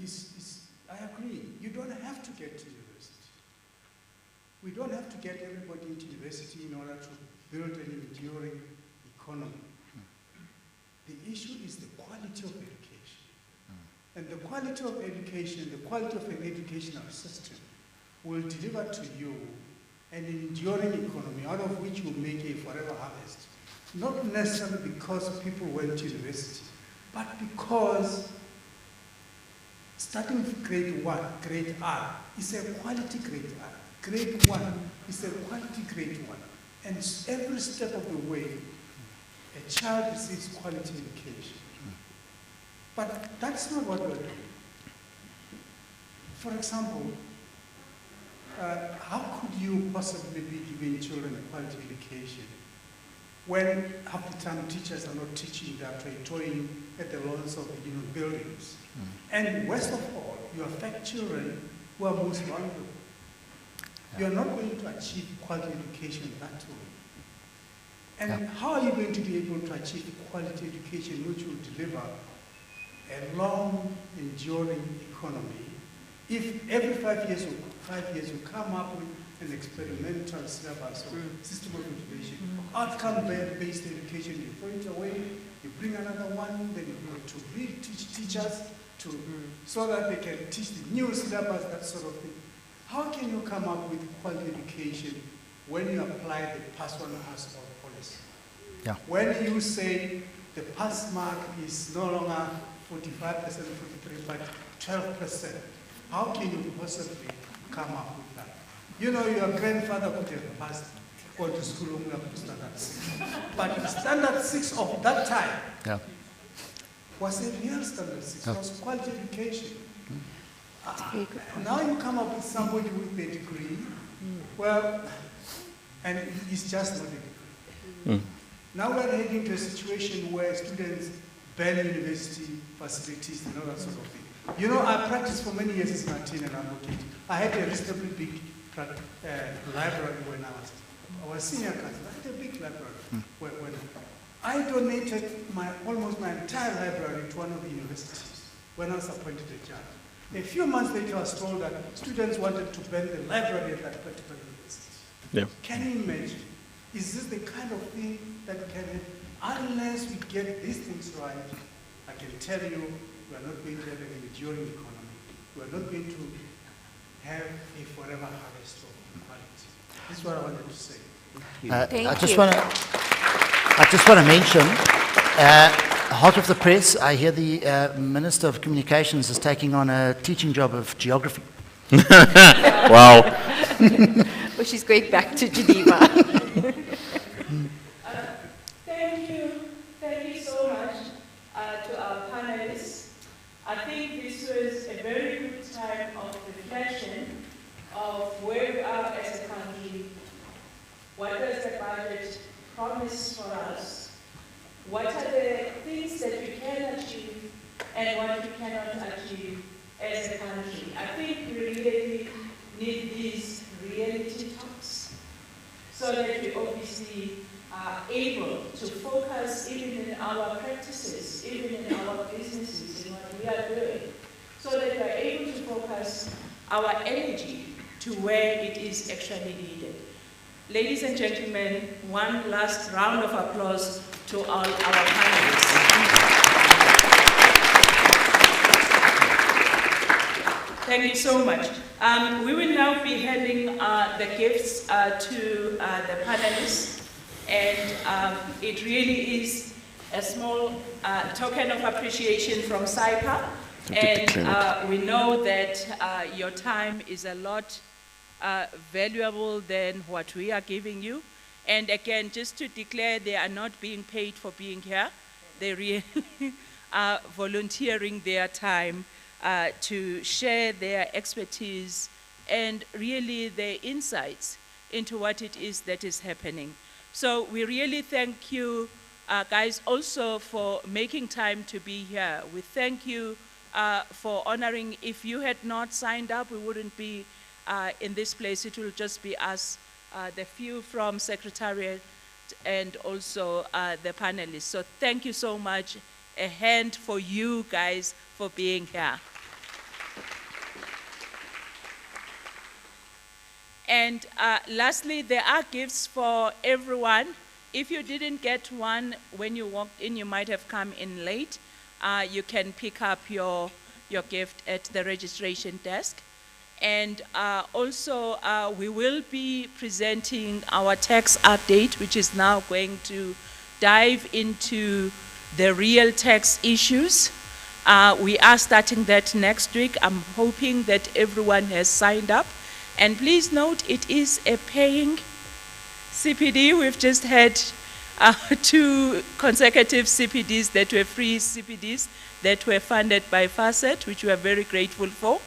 is, I agree, you don't have to get to university. We don't have to get everybody into university in order to build an enduring economy. The issue is the quality of education. And the quality of education, the quality of an educational system will deliver to you an enduring economy out of which you make a forever harvest. Not necessarily because people went to university, but because starting with grade 1, grade R, is a quality grade R. Grade 1 is a quality grade 1. And every step of the way, a child receives quality education. But that's not what we're doing. For example, how could you possibly be giving children a quality education when half the time teachers are not teaching, they are toying at the lawns of the buildings? And worst of all, you affect children who are most vulnerable. You are not going to achieve quality education that way. And how are you going to be able to achieve quality education which will deliver a long, enduring economy if every 5 years you come up with an experimental syllabus or system of education, outcome-based education, you throw it away, you bring another one, then you go to reteach teachers so that they can teach the new syllabus, that sort of thing. How can you come up with quality education when you apply the pass one, pass all policy? Yeah. When you say the pass mark is no longer 45%, 43, but 12%, how can you possibly come up with that? You know, your grandfather could have passed or to school only up to standard 6. But standard 6 of that time was a real standard 6, it was quality education. Now you come up with somebody with a degree, well, and it's just not a degree. Now we're heading to a situation where students ban university facilities and all that sort of thing. You know, I practiced for many years as an attorney and advocate. I had a reasonably big library when I was senior counsel. I had a big library. When I donated almost my entire library to one of the universities when I was appointed a judge. A few months later, I was told that students wanted to ban the library at that particular university. Yeah. Can you imagine? Is this the kind of thing that can happen? Unless we get these things right, I can tell you, we are not going to have an enduring economy. We are not going to have a forever harvest of quality. This is what I wanted to say. I just want to mention, hot off the press, I hear the Minister of Communications is taking on a teaching job of geography. Wow. Well, she's going back to Geneva. Thank you so much to our panelists. I think this was a very good time of reflection of where we are as a country, what does the budget promise for us, what are the things that we can achieve and what we cannot achieve as a country. I think we really need these reality talks so that we obviously are able to focus even in our practices, even in our businesses, in what we are doing, so that we are able to focus our energy to where it is actually needed. Ladies and gentlemen, one last round of applause to all our panelists. Thank you so much. We will now be handing the gifts to the panelists, and it really is a small token of appreciation from SAIPA, and we know that your time is a lot valuable than what we are giving you. And again, just to declare, they are not being paid for being here. They really are volunteering their time to share their expertise and really their insights into what it is that is happening. So we really thank you guys also for making time to be here. We thank you for honoring. If you had not signed up, we wouldn't be in this place. It will just be us, the few from Secretariat and also the panelists. So thank you so much. A hand for you guys for being here. And lastly, there are gifts for everyone. If you didn't get one when you walked in, you might have come in late. You can pick up your gift at the registration desk. And also, we will be presenting our tax update, which is now going to dive into the real tax issues. We are starting that next week. I'm hoping that everyone has signed up. And please note, it is a paying CPD. We've just had 2 consecutive CPDs that were free CPDs that were funded by FACET, which we are very grateful for.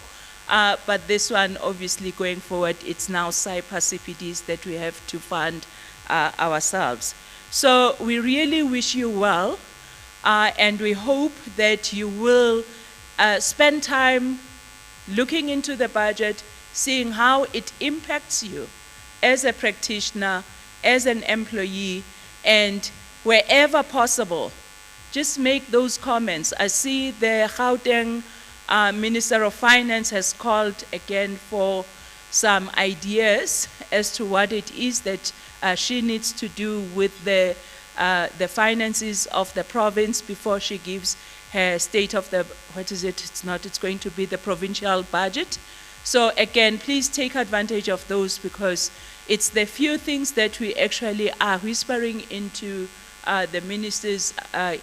But this one, obviously, going forward, it's now SAIPA CPDs that we have to fund ourselves. So we really wish you well, and we hope that you will spend time looking into the budget, seeing how it impacts you as a practitioner, as an employee, and wherever possible, just make those comments. I see the Gauteng Minister of Finance has called again for some ideas as to what it is that she needs to do with the finances of the province before she gives her state of the, it's going to be the provincial budget. So again, please take advantage of those, because it's the few things that we actually are whispering into the minister's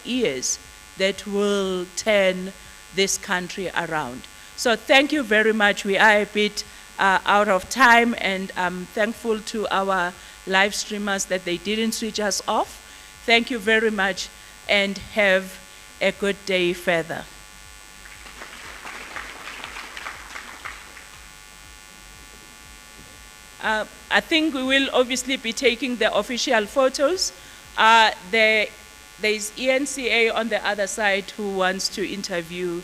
ears that will turn this country around. So thank you very much. We are a bit out of time, and I'm thankful to our live streamers that they didn't switch us off. Thank you very much, and have a good day further. I think we will obviously be taking the official photos. There's ENCA on the other side who wants to interview